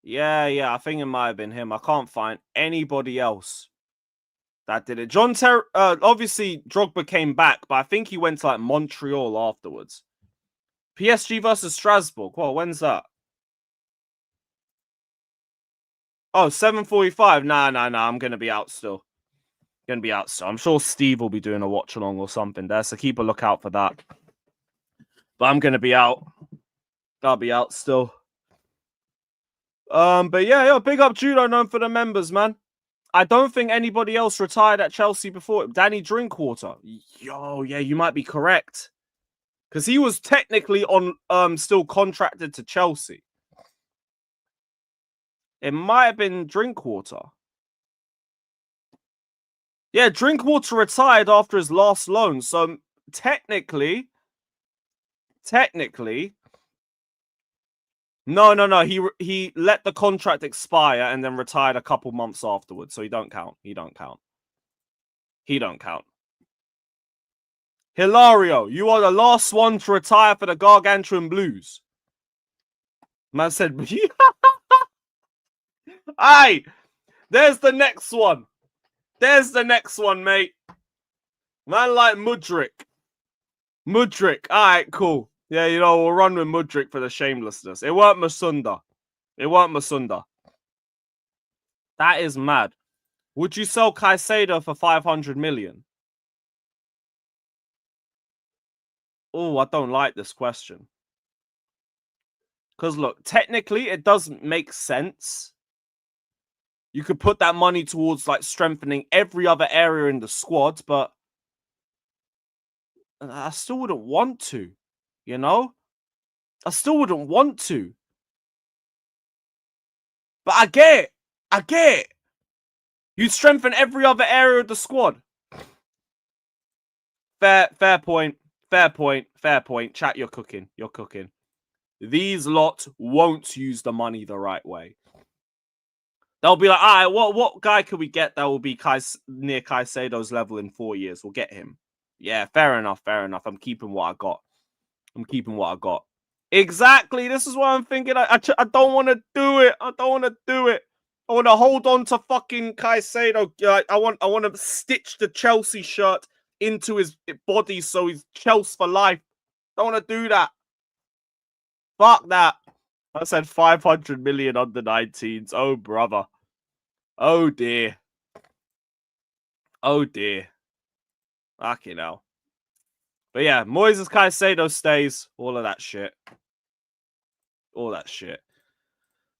Speaker 3: Yeah, I think it might have been him. I can't find anybody else that did it. John Terry, obviously Drogba came back, but I think he went to like Montreal afterwards. PSG versus Strasbourg. Well, when's that? Oh, 7:45. Nah. I'm going to be out still. I'm sure Steve will be doing a watch along or something there, so keep a lookout for that. But I'm going to be out. I'll be out still. But yeah, big up Judo Gnome for the members, man. I don't think anybody else retired at Chelsea before. Danny Drinkwater. Yo, yeah, you might be correct. Because he was technically on still contracted to Chelsea. It might have been Drinkwater. Yeah, Drinkwater retired after his last loan. So technically, no. He let the contract expire and then retired a couple months afterwards. So he don't count. Hilario, you are the last one to retire for the Gargantuan Blues. Man said, aye, there's the next one. Mate. Man like Mudryk. All right, cool. Yeah, we'll run with Mudryk for the shamelessness. It weren't Masunda. That is mad. Would you sell Caicedo for 500 million? Oh, I don't like this question. Because look, technically, it doesn't make sense. You could put that money towards like strengthening every other area in the squad, but I still wouldn't want to, I still wouldn't want to. But I get it. You strengthen every other area of the squad. Fair point. Chat, you're cooking. These lot won't use the money the right way. They'll be like, all right, what guy can we get that will be near Caicedo's level in 4 years? We'll get him. Yeah, fair enough. I'm keeping what I got. Exactly. This is what I'm thinking. I don't want to do it. I want to hold on to fucking Caicedo. I want to stitch the Chelsea shirt into his body so he's Chelsea for life. Don't want to do that. Fuck that. I said 500 million under 19s. Oh, brother. Oh, dear. Fucking hell. But yeah, Moises Caicedo stays. All of that shit.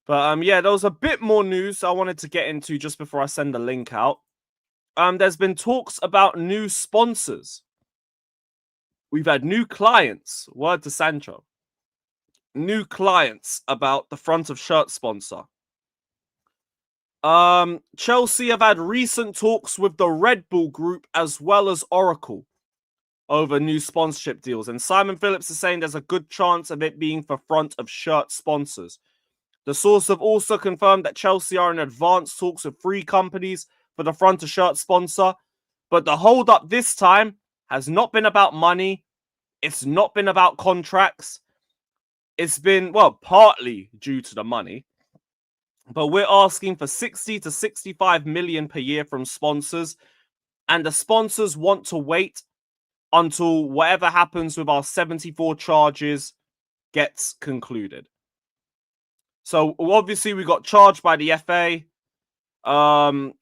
Speaker 3: But yeah, there was a bit more news I wanted to get into just before I send the link out. There's been talks about new sponsors. We've had new clients. Word to Sancho. New clients about the front of shirt sponsor. Chelsea have had recent talks with the Red Bull Group as well as Oracle over new sponsorship deals. And Simon Phillips is saying there's a good chance of it being for front of shirt sponsors. The source have also confirmed that Chelsea are in advanced talks with 3 companies for the front of shirt sponsor. But the hold up this time has not been about money. It's not been about contracts. It's been, well, partly due to the money. But we're asking for 60 to 65 million per year from sponsors. And the sponsors want to wait until whatever happens with our 74 charges gets concluded. So obviously we got charged by the FA.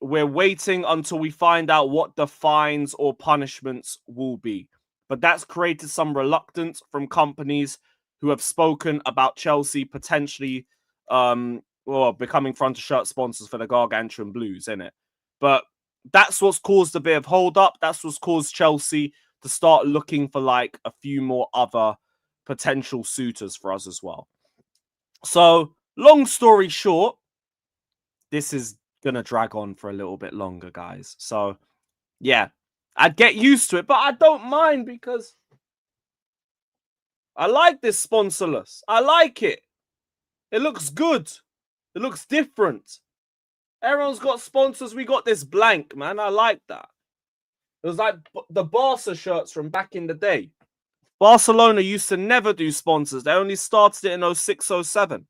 Speaker 3: We're waiting until we find out what the fines or punishments will be. But that's created some reluctance from companies who have spoken about Chelsea potentially becoming front of shirt sponsors for the Gargantuan Blues, innit? But that's what's caused a bit of hold up. That's what's caused Chelsea to start looking for like a few more other potential suitors for us as well. So, long story short, this is going to drag on for a little bit longer, guys. So, yeah, I'd get used to it, but I don't mind because I like this sponsorless. I like it. It looks good. It looks different. Everyone's got sponsors. We got this blank, man. I like that. It was like the Barca shirts from back in the day. Barcelona used to never do sponsors. They only started it in 06, 07.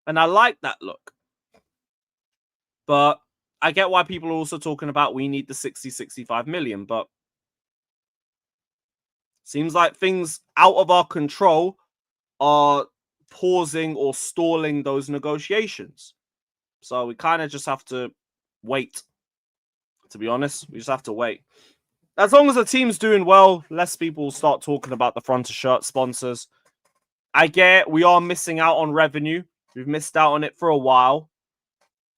Speaker 3: And I like that look. But I get why people are also talking about we need the 60, 65 million. But seems like things out of our control are pausing or stalling those negotiations. So we kind of just have to wait. To be honest, we just have to wait. As long as the team's doing well, less people will start talking about the front of shirt sponsors. I get we are missing out on revenue. We've missed out on it for a while.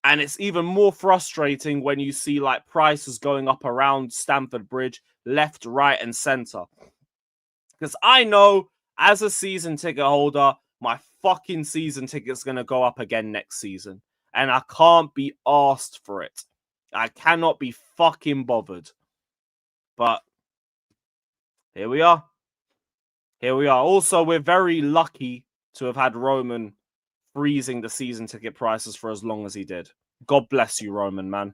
Speaker 3: And it's even more frustrating when you see like prices going up around Stamford Bridge, left, right, and center. Because I know as a season ticket holder, my fucking season ticket's going to go up again next season. and I can't be asked for it. I cannot be fucking bothered. But here we are. Here we are. Also, we're very lucky to have had Roman freezing the season ticket prices for as long as he did. God bless you, Roman, man.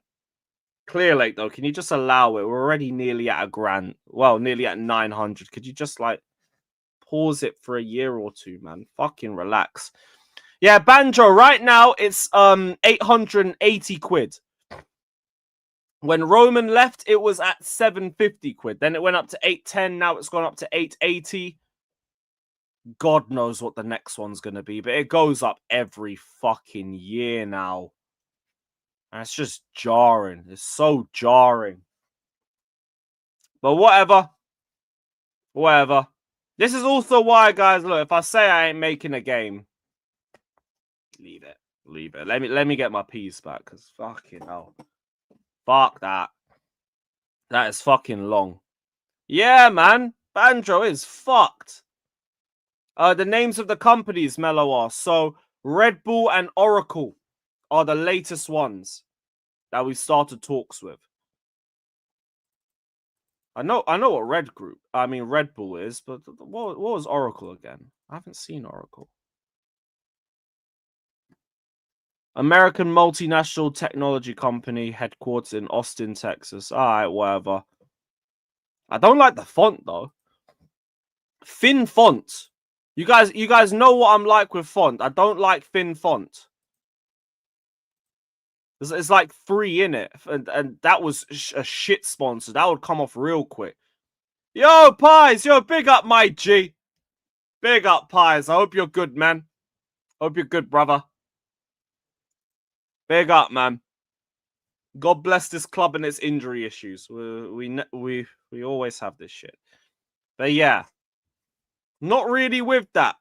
Speaker 3: Clear Lake, though, can you just allow it? We're already nearly at $1,000. Well, nearly at 900. Could you just, like, pause it for a year or two, man? Fucking relax. Yeah, Banjo, right now, it's 880 quid. When Roman left, it was at 750 quid. Then it went up to 810. Now it's gone up to 880. God knows what the next one's going to be, but it goes up every fucking year now. And it's just jarring. It's so jarring. But whatever. Whatever. This is also why, guys, look, if I say I ain't making a game, leave it. Leave it. Let me get my peace back, because fucking hell. Fuck that. That is fucking long. Yeah, man. Banjo is fucked. The names of the companies, Mello, are so Red Bull and Oracle are the latest ones that we started talks with. I know what Red Bull is, but what was Oracle again? I haven't seen Oracle. American multinational technology company headquartered in Austin, Texas. All right, whatever. I don't like the font though. Thin font. You guys know what I'm like with font. I don't like thin font. It's like 3 in it, and that was a shit sponsor. That would come off real quick. Yo, Pies, yo, big up, my G. Big up, Pies. I hope you're good, man. Hope you're good, brother. Big up, man. God bless this club and its injury issues. We always have this shit. But yeah, not really with that.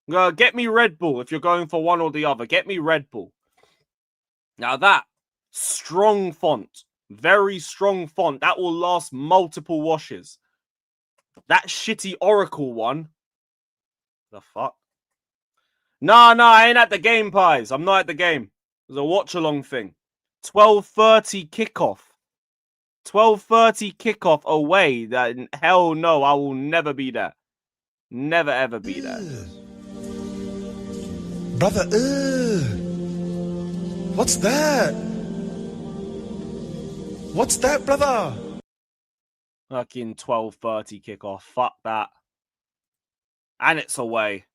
Speaker 3: Get me Red Bull if you're going for one or the other. Get me Red Bull. Now that strong font, very strong font that will last multiple washes. That shitty Oracle one. The fuck? Nah, I ain't at the game, Pies. I'm not at the game. It was a watch-along thing. 12:30 kickoff. 12:30 kickoff away. Hell no, I will never be there. Never ever be there.
Speaker 4: Brother, what's that? What's that, brother?
Speaker 3: Fucking 12:30 kickoff. Fuck that. And it's away.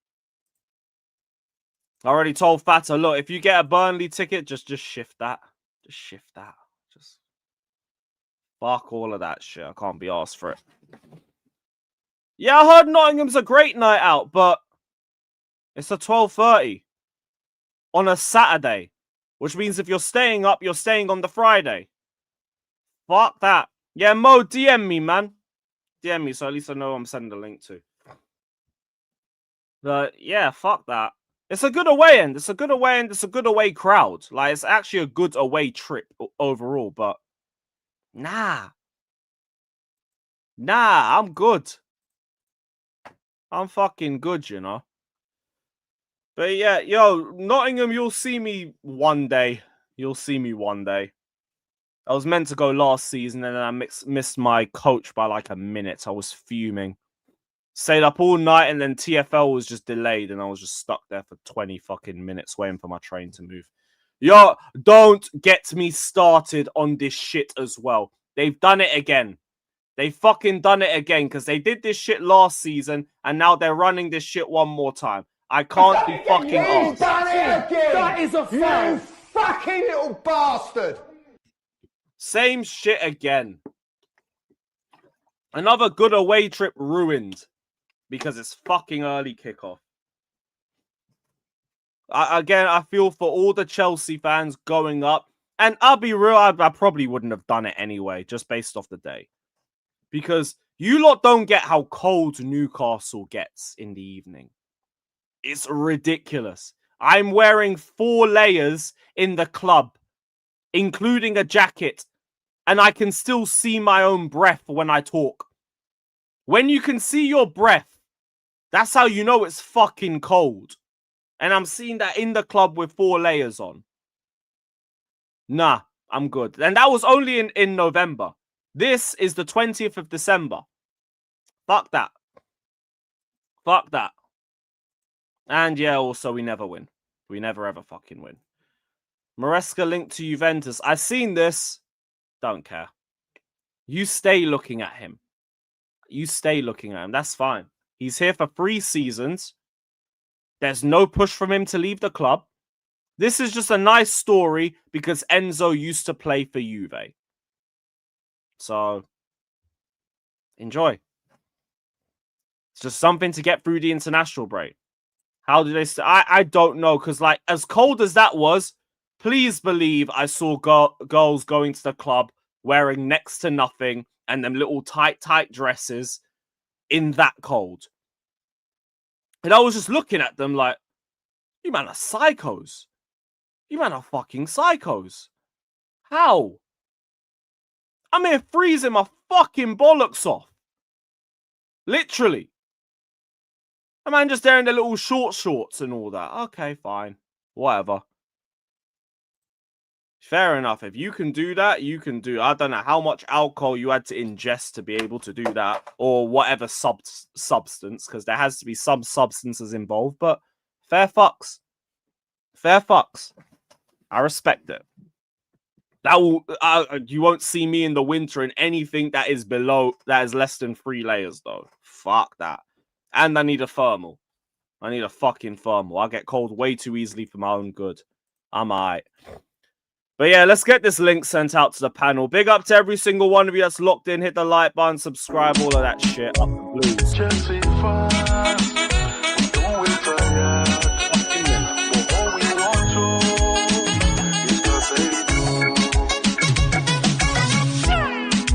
Speaker 3: I already told Fatta, look, if you get a Burnley ticket, just shift that. Just shift that. Just fuck all of that shit. I can't be asked for it. Yeah, I heard Nottingham's a great night out, but it's a 12:30 on a Saturday, which means if you're staying up, you're staying on the Friday. Fuck that. Yeah, Mo, DM me, man. DM me, so at least I know who I'm sending the link to. But yeah, fuck that. It's a good away end. It's a good away end. It's a good away crowd. Like, it's actually a good away trip overall, but nah, I'm good. I'm fucking good, you know. But yeah, yo, Nottingham, you'll see me one day. You'll see me one day. I was meant to go last season, and then I missed my coach by like a minute. I was fuming. Stayed up all night, and then TFL was just delayed, and I was just stuck there for 20 fucking minutes waiting for my train to move. Yo, don't get me started on this shit as well. They've done it again. They fucking done it again, because they did this shit last season, and now they're running this shit one more time. I can't be fucking arsed.
Speaker 5: Done it again! That is a foul! You fucking little bastard!
Speaker 3: Same shit again. Another good away trip ruined. Because it's fucking early kickoff. I feel for all the Chelsea fans going up. And I'll be real, I probably wouldn't have done it anyway, just based off the day. Because you lot don't get how cold Newcastle gets in the evening. It's ridiculous. I'm wearing 4 layers in the club, including a jacket. And I can still see my own breath when I talk. When you can see your breath, that's how you know it's fucking cold. And I'm seeing that in the club with 4 layers on. Nah, I'm good. And that was only in November. This is the 20th of December. Fuck that. Fuck that. And yeah, also, we never win. We never ever fucking win. Maresca linked to Juventus. I've seen this. Don't care. You stay looking at him. You stay looking at him. That's fine. He's here for 3 seasons. There's no push from him to leave the club. This is just a nice story because Enzo used to play for Juve. So, enjoy. It's just something to get through the international break. How do they... I don't know, because like, as cold as that was, please believe I saw girls going to the club wearing next to nothing and them little tight dresses in that cold. And I was just looking at them like, you man are psychos. You man are fucking psychos. How? I'm here freezing my fucking bollocks off. Literally. A man just there in the little shorts and all that. Okay, fine. Whatever. Fair enough. If you can do that, you can do it. I don't know how much alcohol you had to ingest to be able to do that, or whatever substance, because there has to be some substances involved, but fair fucks. Fair fucks. I respect it. That will you won't see me in the winter in anything that is less than 3 layers, though. Fuck that. And I need a thermal. I need a fucking thermal. I get cold way too easily for my own good. I'm alright. But yeah, let's get this link sent out to the panel. Big up to every single one of you that's locked in. Hit the like button, subscribe, all of that shit. Up the blues.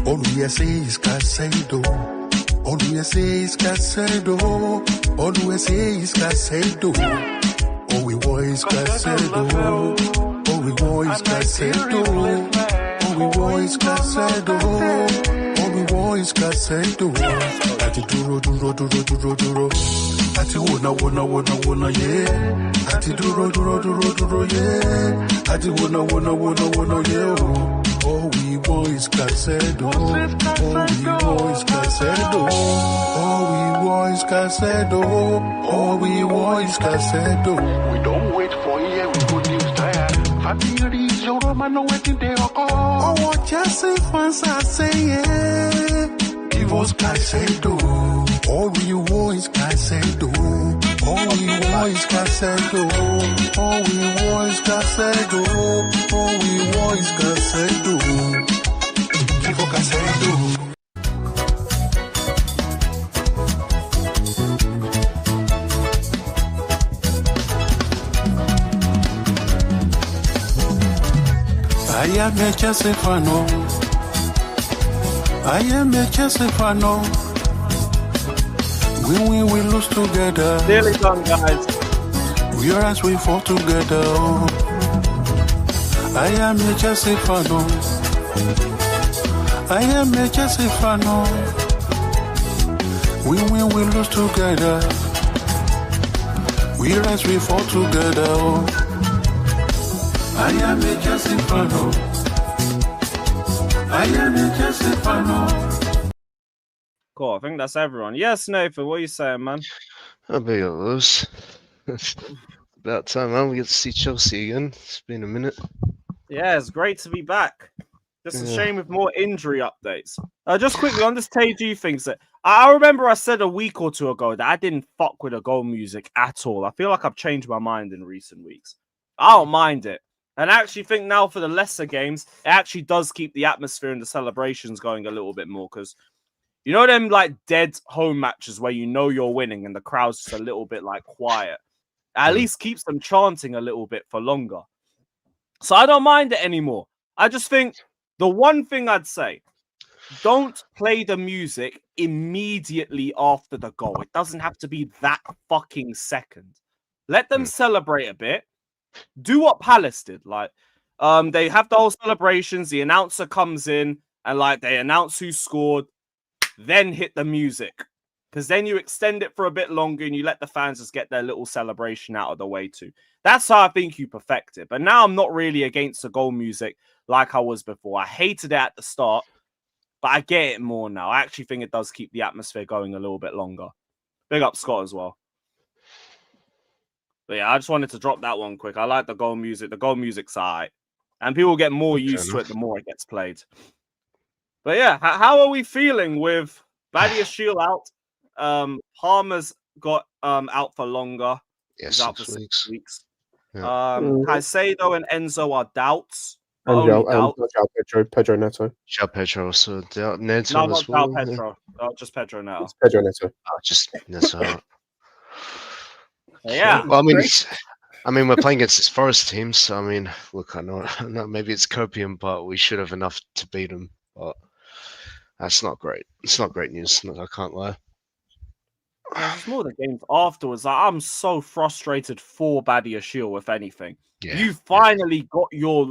Speaker 4: All we say is Caicedo. All we say is Caicedo. All we say is Caicedo. All we want is Caicedo. All we want is Caicedo. All we want is Caicedo. All we want is Caicedo. Ati duro. Ati wanna, yeah. Ati duro, yeah. Ati wanna, yeah. All we want is Caicedo. All we want is Caicedo. All we want is Caicedo. All we want is Caicedo. We don't wait for year, we go news tired. Fabio your Roma no waiting there or oh, what Chelsea fans are saying. Give us Caicedo. All we want is Caicedo. All we want is Caicedo. All we want is Caicedo. All we want is Caicedo. Give us Caicedo. I am a Chelsea fan. I am a Chelsea fan. We lose together.
Speaker 3: Nearly done, guys.
Speaker 4: We are as we fall together. I am a Chelsea fan. I am a Chelsea fan. We lose together. We are as we fall together. I am a Chelsea fan. I am a Chelsea fan.
Speaker 3: Cool, I think that's everyone. Yes, Nathan, what are you saying, man?
Speaker 6: I'll be all those. About time, man. We get to see Chelsea again. It's been a minute.
Speaker 3: Yeah, it's great to be back. Just a shame with more injury updates. Just quickly on this KG thing, I remember I said a week or two ago that I didn't fuck with the goal music at all. I feel like I've changed my mind in recent weeks. I don't mind it. And I actually think now for the lesser games, it actually does keep the atmosphere and the celebrations going a little bit more. Because, you know them like dead home matches where you know you're winning and the crowd's just a little bit like quiet. At least keeps them chanting a little bit for longer. So I don't mind it anymore. I just think the one thing I'd say, don't play the music immediately after the goal. It doesn't have to be that fucking second. Let them celebrate a bit. Do what Palace did. Like, they have the whole celebrations. The announcer comes in and like they announce who scored, then hit the music. Because then you extend it for a bit longer and you let the fans just get their little celebration out of the way too. That's how I think you perfect it. But now I'm not really against the goal music like I was before. I hated it at the start, but I get it more now. I actually think it does keep the atmosphere going a little bit longer. Big up Scott as well. But yeah, I just wanted to drop that one quick. I like the goal music. The goal music's alright. And people get more used to it the more it gets played. But yeah, how are we feeling with Badiashile out? Palmer's got out for longer.
Speaker 6: Yeah,
Speaker 3: He's out for
Speaker 6: 6
Speaker 3: weeks.
Speaker 6: Yeah.
Speaker 3: Caicedo and Enzo are doubts. But
Speaker 7: And
Speaker 3: only doubts.
Speaker 7: Pedro Neto.
Speaker 6: João Pedro also doubt. Neto
Speaker 3: No, not
Speaker 6: as well.
Speaker 3: João Pedro. No, just Pedro now.
Speaker 7: It's Pedro Neto.
Speaker 6: Oh, just Neto.
Speaker 3: Yeah.
Speaker 6: Well, I mean, we're playing against this Forest team, so I mean, look, I know maybe it's copium, but we should have enough to beat them. But that's not great. It's not great news. I can't lie.
Speaker 3: It's more the games afterwards. Like, I'm so frustrated for Badiashile, if anything.
Speaker 6: Yeah.
Speaker 3: You finally got your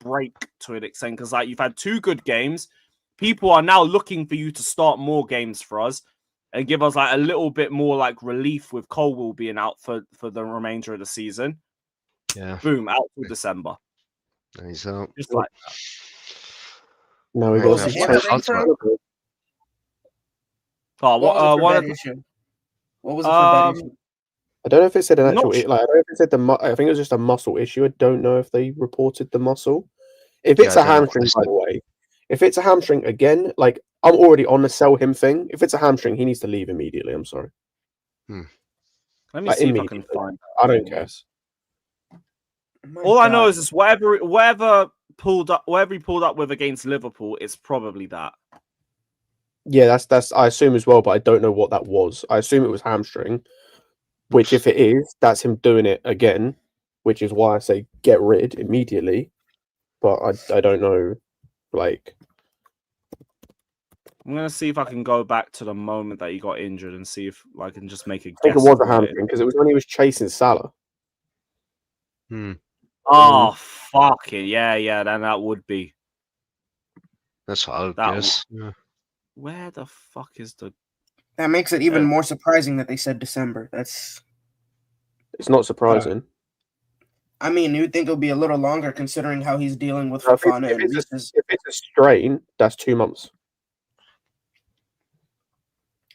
Speaker 3: break to an extent because you've had 2 good games. People are now looking for you to start more games for us and give us a little bit more relief with Colwill being out for the remainder of the season.
Speaker 6: Yeah.
Speaker 3: Boom, out till December.
Speaker 6: He's out.
Speaker 3: Just like that.
Speaker 7: No, we
Speaker 6: Right,
Speaker 7: got
Speaker 6: now,
Speaker 7: suspended.
Speaker 3: Oh,
Speaker 8: What was it for bad issue?
Speaker 7: I don't know if it said an
Speaker 3: I'm not
Speaker 7: actual.
Speaker 3: sure.
Speaker 7: I don't know if it said I think it was just a muscle issue. I don't know if they reported the muscle. If it's
Speaker 6: Yeah,
Speaker 7: a
Speaker 6: I don't know
Speaker 7: hamstring,
Speaker 6: what
Speaker 7: by the way, if it's a hamstring again, I'm already on the sell him thing. If it's a hamstring, he needs to leave immediately. I'm sorry.
Speaker 3: Let me see if I can
Speaker 7: immediately.
Speaker 3: find.
Speaker 7: I don't care.
Speaker 3: All I know is whatever he pulled up with against Liverpool, it's probably that.
Speaker 7: Yeah, that's I assume as well, but I don't know what that was. I assume it was hamstring, which if it is, that's him doing it again, which is why I say get rid immediately. But I don't know,
Speaker 3: I'm gonna see if I can go back to the moment that he got injured and see if I can just make a guess.
Speaker 7: I think it was a
Speaker 3: of what it is.
Speaker 7: hamstring because it was when he was chasing Salah.
Speaker 3: Oh, fuck it. Yeah, then that would be.
Speaker 6: That's what I would
Speaker 3: That
Speaker 6: guess. Yeah.
Speaker 3: Where the fuck is the...
Speaker 8: That makes it even more surprising that they said December. It's
Speaker 7: not surprising.
Speaker 8: I mean, you'd think it would be a little longer considering how he's dealing with
Speaker 7: If
Speaker 8: Fofana and
Speaker 7: it's
Speaker 8: Reece.
Speaker 7: a strain, that's 2 months.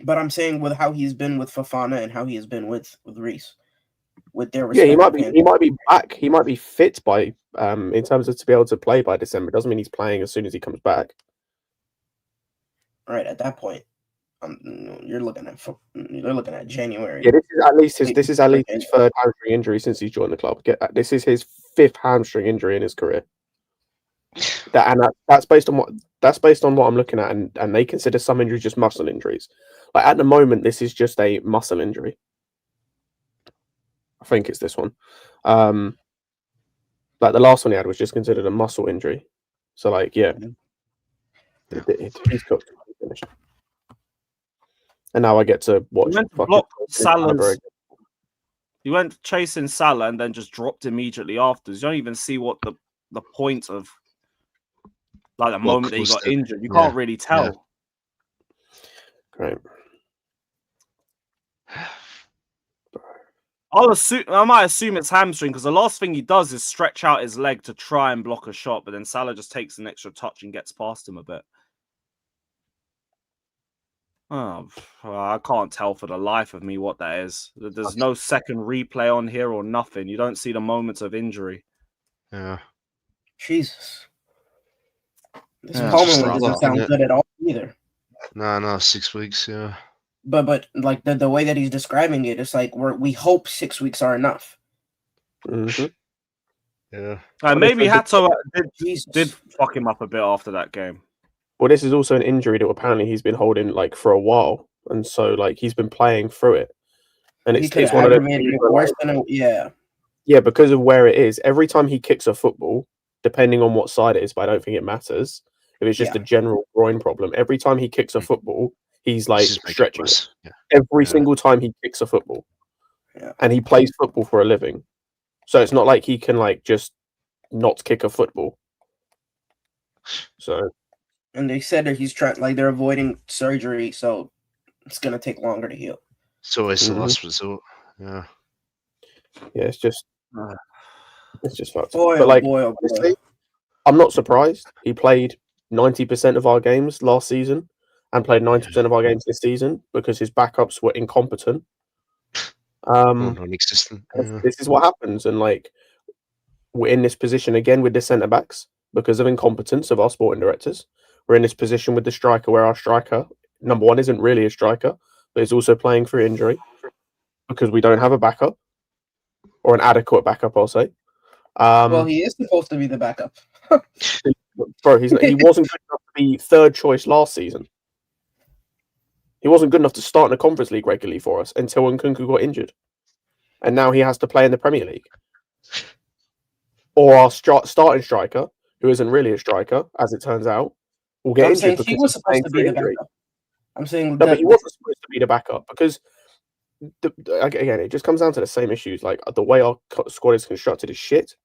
Speaker 8: But I'm saying with how he's been with Fofana and how he has been with Reece. With their
Speaker 7: Yeah, he might
Speaker 8: respective
Speaker 7: be back. He might be fit by in terms of to be able to play by December. Doesn't mean he's playing as soon as he comes back.
Speaker 8: Right at that point, you're looking at January.
Speaker 7: Yeah, this is at least his 3rd hamstring injury since he's joined the club. This is his 5th hamstring injury in his career. That's based on what I'm looking at, and they consider some injuries just muscle injuries. At the moment, this is just a muscle injury. I think it's this one. The last one he had was just considered a muscle injury. So yeah. He's cooked. He's finished. And now I get to watch.
Speaker 3: He went chasing Salah and then just dropped immediately afterwards. You don't even see what the point of the moment that he got injured. You can't really tell.
Speaker 7: Yeah. Great.
Speaker 3: I might assume it's hamstring because the last thing he does is stretch out his leg to try and block a shot, but then Salah just takes an extra touch and gets past him a bit. Oh, I can't tell for the life of me what that is. There's no second replay on here or nothing. You don't see the moments of injury.
Speaker 6: Yeah.
Speaker 8: Jesus. This moment doesn't sound good at all either.
Speaker 6: No, 6 weeks, yeah.
Speaker 8: But the way that he's describing it, it's we hope 6 weeks are enough.
Speaker 7: Mm-hmm.
Speaker 6: Yeah.
Speaker 3: Maybe Hato did fuck him up a bit after that game.
Speaker 7: Well, this is also an injury that apparently he's been holding for a while, and so he's been playing through it, and it's one of the
Speaker 8: worse than
Speaker 7: yeah, because of where it is. Every time he kicks a football, depending on what side it is, but I don't think it matters if it's just a general groin problem. Every time he kicks a football, he's stretching it. Yeah. Every single time he kicks a football, and he plays football for a living, so it's not like he can just not kick a football. So.
Speaker 8: And they said that he's trying, they're avoiding surgery, so it's gonna take longer to heal.
Speaker 6: It's always the last resort. Yeah.
Speaker 7: Yeah, it's just fucked.
Speaker 8: Boy,
Speaker 7: but like,
Speaker 8: boy.
Speaker 7: honestly, I'm not surprised. He played 90% of our games last season and played 90% of our games this season because his backups were incompetent.
Speaker 6: Non-existent. Yeah.
Speaker 7: This is what happens, and like we're in this position again with the centre backs because of incompetence of our sporting directors. We're in this position with the striker where our striker, number one, isn't really a striker, but is also playing through injury because we don't have a backup or an adequate backup, I'll say.
Speaker 8: Well, he is supposed to be the backup.
Speaker 7: Bro, he wasn't good enough to be third choice last season. He wasn't good enough to start in the Conference League regularly for us until Nkunku got injured. And now he has to play in the Premier League. Or our starting striker, who isn't really a striker, as it turns out, will get injured because
Speaker 8: he was supposed to be the backup. I'm saying
Speaker 7: no, but he wasn't supposed to be the backup because, again, it just comes down to the same issues. Like the way our squad is constructed is shit,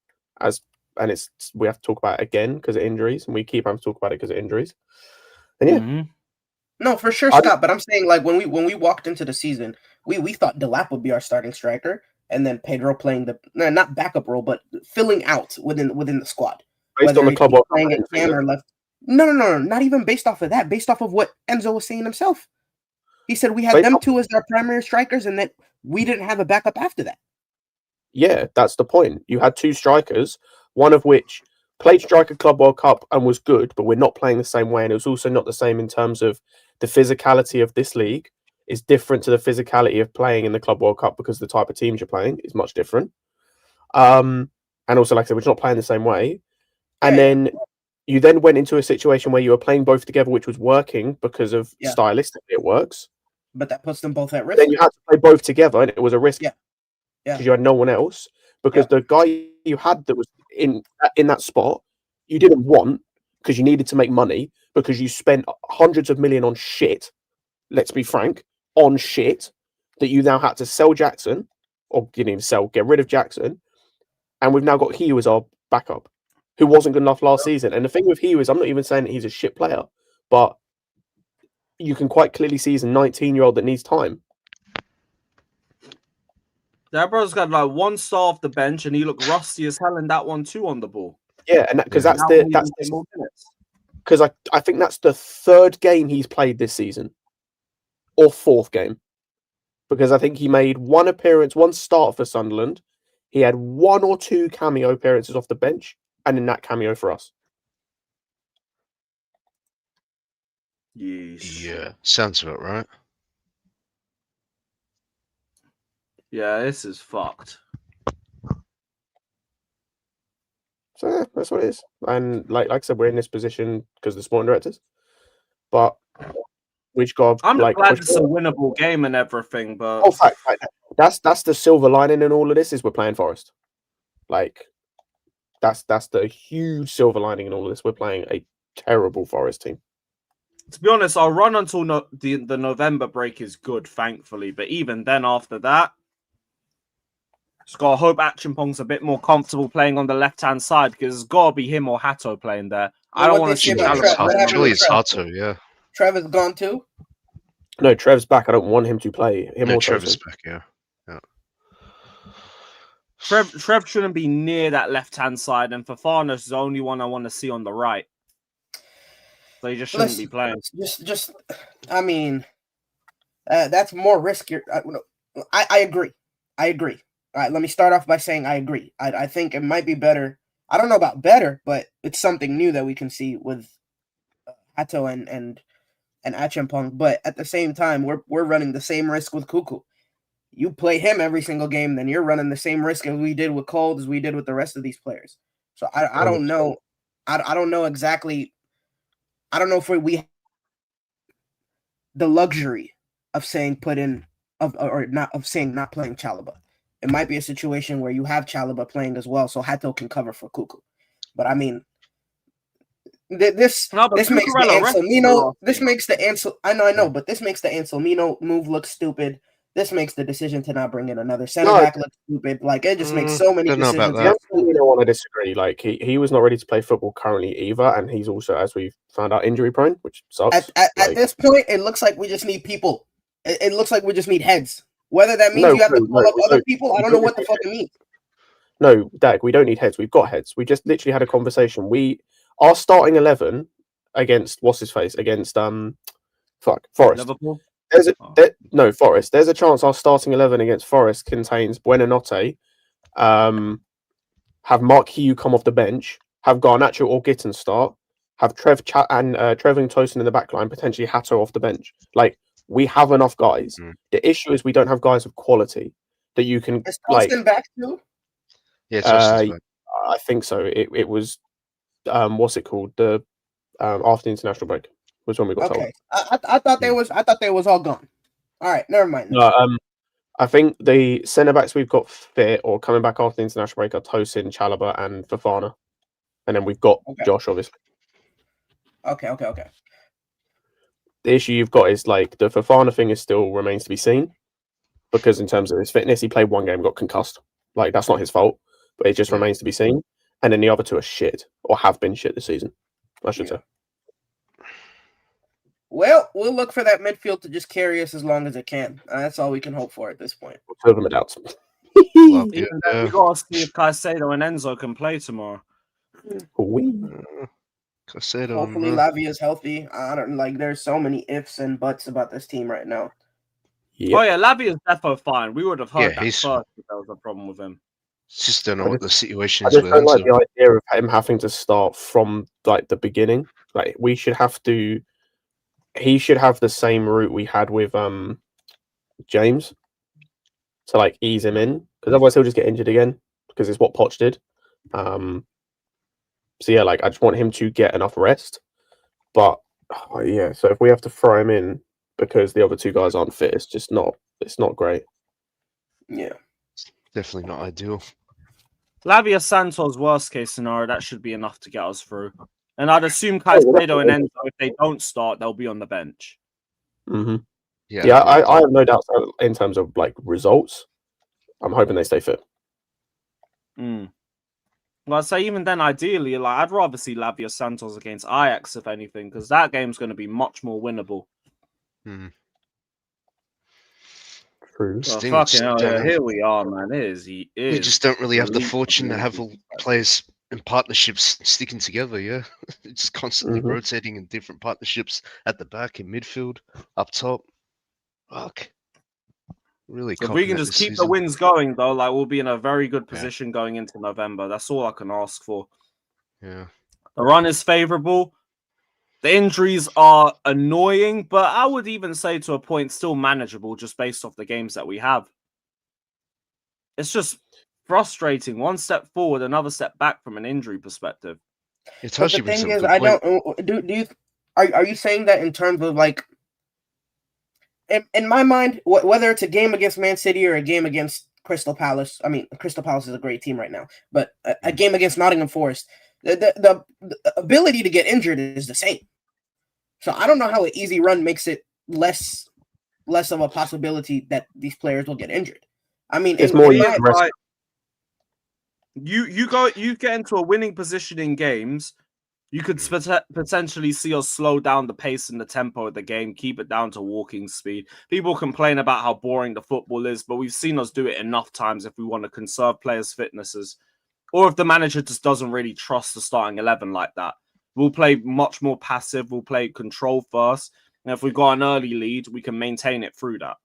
Speaker 7: we have to talk about it again because of injuries, and we keep having to talk about it because of injuries. And yeah.
Speaker 8: No, for sure, Scott. But I'm saying, like, when we walked into the season, we thought Delap would be our starting striker, and then Pedro playing the not backup role, but filling out within the squad.
Speaker 7: Based on the club
Speaker 8: playing at Cam or left. No, not even based off of that. Based off of what Enzo was saying himself. He said we had them two as our primary strikers, and that we didn't have a backup after that.
Speaker 7: Yeah, that's the point. You had two strikers, one of which played Striker Club World Cup and was good, but we're not playing the same way, and it was also not the same in terms of the physicality of this league is different to the physicality of playing in the Club World Cup because the type of teams you're playing is much different. And also, like I said, we're not playing the same way. And then you then went into a situation where you were playing both together, which was working because of stylistically it works.
Speaker 8: But that puts them both at risk.
Speaker 7: Then you had to play both together, and it was a risk because you had no one else. Because the guy you had that was in that spot, you didn't want because you needed to make money because you spent hundreds of million on shit. Let's be frank, on shit that you now had to sell Jackson, or you didn't even sell, get rid of Jackson, and we've now got Hugh as our backup, who wasn't good enough last season. And the thing with Hugh is, I'm not even saying that he's a shit player, but you can quite clearly see he's a 19-year-old that needs time.
Speaker 3: That bro's got like one star off the bench, and he looked rusty as hell in that one too on the ball.
Speaker 7: Yeah, and because I think that's the third game he's played this season, or fourth game, because I think he made one appearance, one start for Sunderland. He had one or two cameo appearances off the bench, and in that cameo for us.
Speaker 3: Yeesh.
Speaker 6: Yeah, sounds about right.
Speaker 3: Yeah, this is fucked.
Speaker 7: So yeah, that's what it is. And like I said, we're in this position because of the sporting directors. But which got
Speaker 3: I'm glad it's a winnable game and everything, but
Speaker 7: fact. That's the silver lining in all of this is we're playing Forest. Like that's the huge silver lining in all of this. We're playing a terrible Forest team.
Speaker 3: To be honest, our run until the November break is good, thankfully. But even then, after that, just gotta hope Achimpong's a bit more comfortable playing on the left-hand side because it's gotta be him or Hato playing there. I don't want to see
Speaker 6: Surely it's Hato, yeah.
Speaker 8: Trev is gone too?
Speaker 7: No, Trev's back. I don't want him to play.
Speaker 6: Trevor's back, yeah.
Speaker 3: Trev shouldn't be near that left-hand side, and Fofana is the only one I want to see on the right. So he just shouldn't be playing.
Speaker 8: I mean, that's more riskier. I agree. All right, let me start off by saying I agree. I think it might be better. I don't know about better, but it's something new that we can see with Hato and Achimpong. But at the same time, we're running the same risk with Cuckoo. You play him every single game, then you're running the same risk as we did with Cold, as we did with the rest of these players. So I don't know. I don't know exactly. I don't know if we have the luxury of saying not playing Chalobah. It might be a situation where you have Chalobah playing as well, so Hato can cover for Cuckoo. But I mean, this makes the Anselmino move look stupid. This makes the decision to not bring in another center back look stupid. Like it just makes so many decisions.
Speaker 7: I don't want to disagree. Like he was not ready to play football currently either, and he's also, as we found out, injury prone, which sucks.
Speaker 8: At this point, it looks like we just need people. It looks like we just need heads. Whether that means
Speaker 7: No,
Speaker 8: you have to
Speaker 7: no,
Speaker 8: call
Speaker 7: no,
Speaker 8: up
Speaker 7: we
Speaker 8: other
Speaker 7: don't-
Speaker 8: people, I
Speaker 7: we
Speaker 8: don't know
Speaker 7: don't
Speaker 8: what the
Speaker 7: need
Speaker 8: fuck it means.
Speaker 7: No, Dag, we don't need heads. We've got heads. We just literally had a conversation. Our starting 11 against what's his face against Forest.
Speaker 2: Liverpool.
Speaker 7: Forest. There's a chance our starting 11 against Forest contains Buenanotte, have Mark Hugh come off the bench, have Garnacho or Gitten start, have Trevin Tosin in the back line, potentially Hato off the bench. Like, we have enough guys. The issue is we don't have guys of quality that you can
Speaker 8: Is Tosin back too?
Speaker 6: Yeah, Tosin's back.
Speaker 7: I think so. It was what's it called? The after the international break was when we got told.
Speaker 8: Okay, I thought they was all gone. All right, never mind.
Speaker 7: No, I think the centre backs we've got fit or coming back after the international break are Tosin, Chalobah, and Fofana, and then we've got Josh, obviously.
Speaker 8: Okay.
Speaker 7: The issue you've got is like the Fofana thing is still remains to be seen because in terms of his fitness, he played one game, got concussed. Like that's not his fault, but it just remains to be seen. And then the other two are shit or have been shit this season, I should say.
Speaker 8: Well, we'll look for that midfield to just carry us as long as it can. That's all we can hope for at this point.
Speaker 7: Two of them are doubts.
Speaker 2: Even then, we got to see if Caicedo and Enzo can play tomorrow.
Speaker 6: Caicedo.
Speaker 8: Hopefully, Lavia's healthy. I don't like. There's so many ifs and buts about this team right now.
Speaker 7: Yep.
Speaker 2: Oh yeah, Lavia's defo fine. We would have heard that
Speaker 6: he's
Speaker 2: first if there was a problem with him.
Speaker 6: Just don't know what the situation
Speaker 7: I
Speaker 6: is
Speaker 7: just
Speaker 6: with
Speaker 7: don't like
Speaker 6: Enzo.
Speaker 7: the idea of him having to start from like the beginning. Like we should have to. He should have the same route we had with James to like ease him in because otherwise he'll just get injured again because it's what Poch did. So yeah, like I just want him to get enough rest. But yeah, so if we have to throw him in because the other two guys aren't fit, it's not great.
Speaker 8: Yeah,
Speaker 6: definitely not ideal.
Speaker 2: Lavia Santos worst case scenario, that should be enough to get us through. And I'd assume Caicedo and Enzo, if they don't start, they'll be on the bench.
Speaker 7: Mm-hmm. Yeah, I have no doubts in terms of like results. I'm hoping they stay fit.
Speaker 2: Well, I'd say even then, ideally, like I'd rather see Lavia Santos against Ajax, if anything, because that game's going to be much more winnable.
Speaker 7: True.
Speaker 2: Well, fucking hell, yeah, here we are, man. We
Speaker 6: just don't really have the fortune to have all players in partnerships sticking together, yeah? Just constantly rotating in different partnerships at the back, in midfield, up top. Fuck. Really,
Speaker 2: if we can just keep the wins going, though, like we'll be in a very good position going into November. That's all I can ask for.
Speaker 6: Yeah.
Speaker 2: The run is favorable. The injuries are annoying, but I would even say to a point still manageable just based off the games that we have. It's just frustrating. One step forward, another step back from an injury perspective.
Speaker 8: But the thing is, I don't. Are you saying that in terms of like? In my mind, whether it's a game against Man City or a game against Crystal Palace, I mean, Crystal Palace is a great team right now, but a game against Nottingham Forest, the ability to get injured is the same. So I don't know how an easy run makes it less of a possibility that these players will get injured. I mean,
Speaker 7: it's more
Speaker 2: you get into a winning position in games. You could potentially see us slow down the pace and the tempo of the game, keep it down to walking speed. People complain about how boring the football is, but we've seen us do it enough times if we want to conserve players' fitnesses. Or if the manager just doesn't really trust the starting 11 like that. We'll play much more passive. We'll play control first. And if we've got an early lead, we can maintain it through that.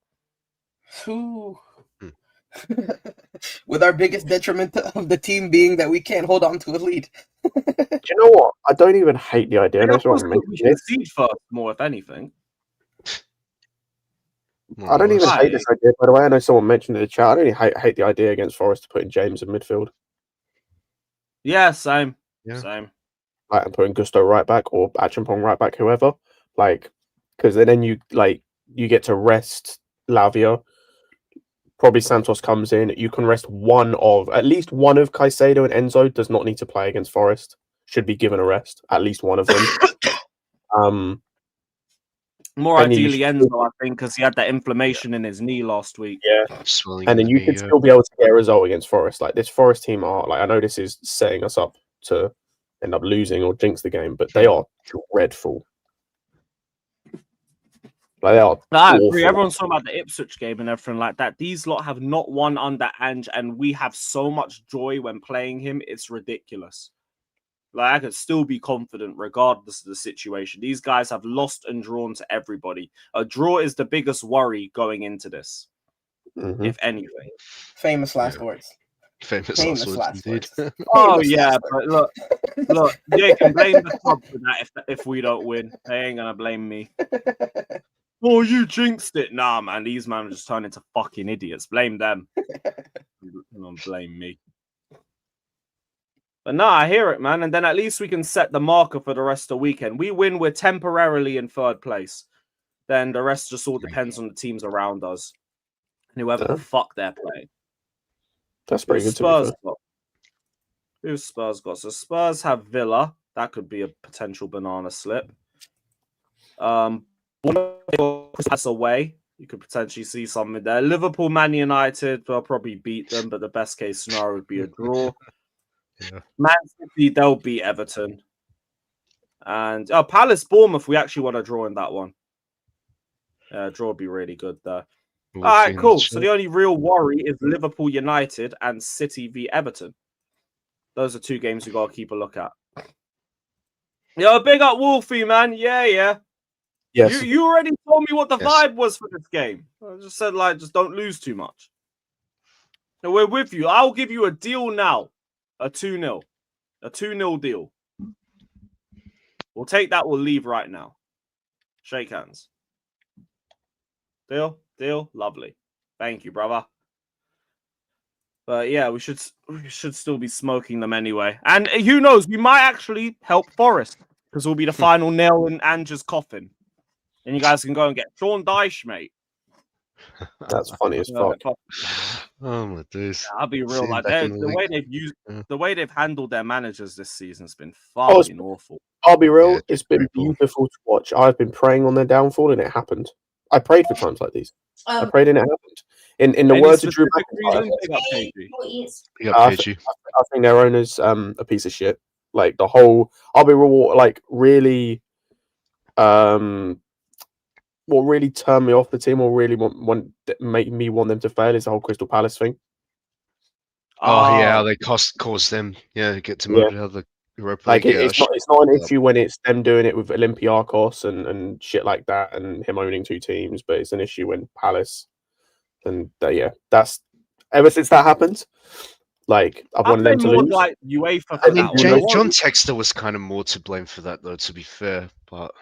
Speaker 8: With our biggest detriment of the team being that we can't hold on to a lead.
Speaker 7: Do you know what? I don't even hate the idea.
Speaker 2: We should concede first, more if anything.
Speaker 7: I don't even hate this idea, by the way. I know someone mentioned in the chat. I don't even hate the idea against Forest to putting James in midfield.
Speaker 2: Yeah, same. Same.
Speaker 7: Like, and putting Gusto right back or Achimpong right back, whoever. Like, because then you get to rest Lavia. Probably Santos comes in. You can rest at least one of Caicedo and Enzo does not need to play against Forest. Should be given a rest. At least one of them.
Speaker 2: More ideally Enzo, I think, because he had that inflammation in his knee last week.
Speaker 7: Yeah. And then you could still be able to get a result against Forest. Like this Forest team are I know this is setting us up to end up losing or jinx the game, but they are dreadful. Like, they are
Speaker 2: I agree.
Speaker 7: awful.
Speaker 2: Everyone's talking about the Ipswich game and everything like that. These lot have not won under Ange, and we have so much joy when playing him. It's ridiculous. Like, I could still be confident regardless of the situation. These guys have lost and drawn to everybody. A draw is the biggest worry going into this, if anything.
Speaker 8: Famous last words.
Speaker 6: Famous last words, indeed.
Speaker 2: Oh, yeah, but look, they can blame the club for that if we don't win. They ain't going to blame me. Oh, you jinxed it. Nah, man, these managers turn into fucking idiots. Blame them. Don't blame me. But nah, I hear it, man. And then at least we can set the marker for the rest of the weekend. We win, we're temporarily in third place. Then the rest just all depends on the teams around us. And whoever the fuck they're playing.
Speaker 7: That's pretty good
Speaker 2: Spurs
Speaker 7: to be fair.
Speaker 2: Who's Spurs got? So Spurs have Villa. That could be a potential banana slip. That's away. You could potentially see something there. Liverpool, Man United, they'll probably beat them, but the best case scenario would be a draw.
Speaker 6: Yeah.
Speaker 2: Man City, they'll beat Everton. And Palace, Bournemouth, we actually want to draw in that one. Draw would be really good there. All right, cool. So the only real worry is Liverpool, United, and City v Everton. Those are two games we got to keep a look at. Yo, big up Wolfie, man. Yeah.
Speaker 7: Yes.
Speaker 2: You already told me what the vibe was for this game. I just said, just don't lose too much. So we're with you. I'll give you a deal now. A 2-0. A 2-0 deal. We'll take that. We'll leave right now. Shake hands. Deal? Lovely. Thank you, brother. But yeah, we should still be smoking them anyway. And who knows? We might actually help Forest because we'll be the final nail in Ange's coffin. And you guys can go and get Sean Dyche, mate.
Speaker 7: That's funny as fuck.
Speaker 6: Oh my days!
Speaker 2: Yeah, I'll be real. Like the way they've handled their managers this season has been fucking awful.
Speaker 7: I'll be real. It's been beautiful to watch. I've been praying on their downfall, and it happened. I prayed for times like these. I prayed, and it happened. In the words of Drew McIntyre, I think their owner's a piece of shit. Like the whole, I'll be real. Like really, what really turned me off the team, or really make me want them to fail, is the whole Crystal Palace thing.
Speaker 6: Oh yeah, they caused them to get demoted out of the Europa League.
Speaker 7: It's not an issue when it's them doing it with Olympiacos and shit like that, and him owning two teams, but it's an issue when Palace and that's ever since that happened. Like I've wanted them to lose.
Speaker 2: Like UEFA.
Speaker 6: I mean, John Textor was kind of more to blame for that, though. To be fair, but.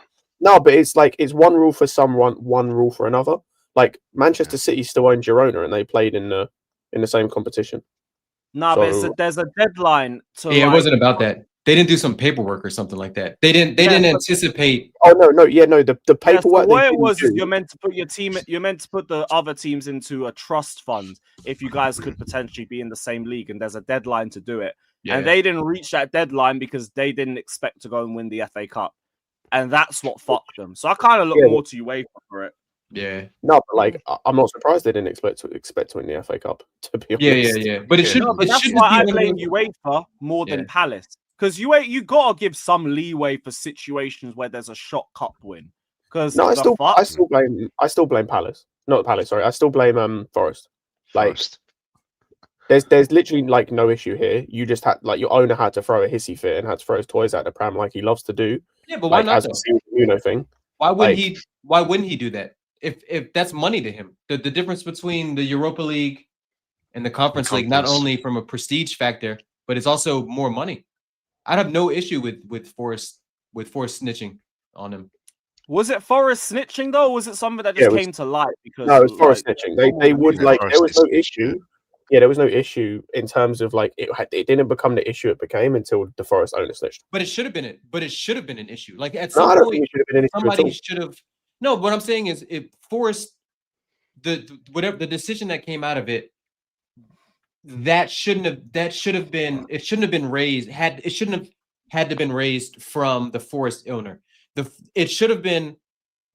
Speaker 7: No, but it's like it's one rule for someone, one rule for another. Like Manchester City still owns Girona, and they played in the same competition.
Speaker 2: No, but there's a deadline to.
Speaker 9: Yeah, it wasn't about that. They didn't do some paperwork or something like that. They didn't anticipate.
Speaker 7: Oh no, the paperwork.
Speaker 2: The way it was is you're meant to put your team. You're meant to put the other teams into a trust fund if you guys could potentially be in the same league, and there's a deadline to do it. Yeah. And they didn't reach that deadline because they didn't expect to go and win the FA Cup. And that's what fucked them. So I kind of look more to UEFA for it.
Speaker 9: Yeah.
Speaker 7: No, but like I'm not surprised they didn't expect to win the FA Cup. To be honest.
Speaker 9: Yeah. But it should.
Speaker 2: No, but that's why I blame UEFA more than Palace, because you gotta give some leeway for situations where there's a shot cup win. Because
Speaker 7: no, I still blame Palace. Not Palace. Sorry, I still blame Forest.
Speaker 6: Forest.
Speaker 7: There's literally like no issue here. You just had your owner had to throw a hissy fit and had to throw his toys out the pram like he loves to do.
Speaker 9: Yeah, but why not?
Speaker 7: As a thing.
Speaker 9: Why wouldn't he? Why wouldn't he do that? If that's money to him, the difference between the Europa League and the Conference League, not only from a prestige factor, but it's also more money. I'd have no issue with Forest snitching on him.
Speaker 2: Was it Forest snitching though? Or was it something that just came to light? Because
Speaker 7: no, it was Forest snitching. They would there was no issue. Yeah, there was no issue in terms of it didn't become the issue it became until the Forest owner snitched.
Speaker 9: But it should have been an issue. Like at some point, somebody should have. No, what I'm saying is, if Forest, the decision that came out of it, it shouldn't have been raised. It shouldn't have had to been raised from the Forest owner. It should have been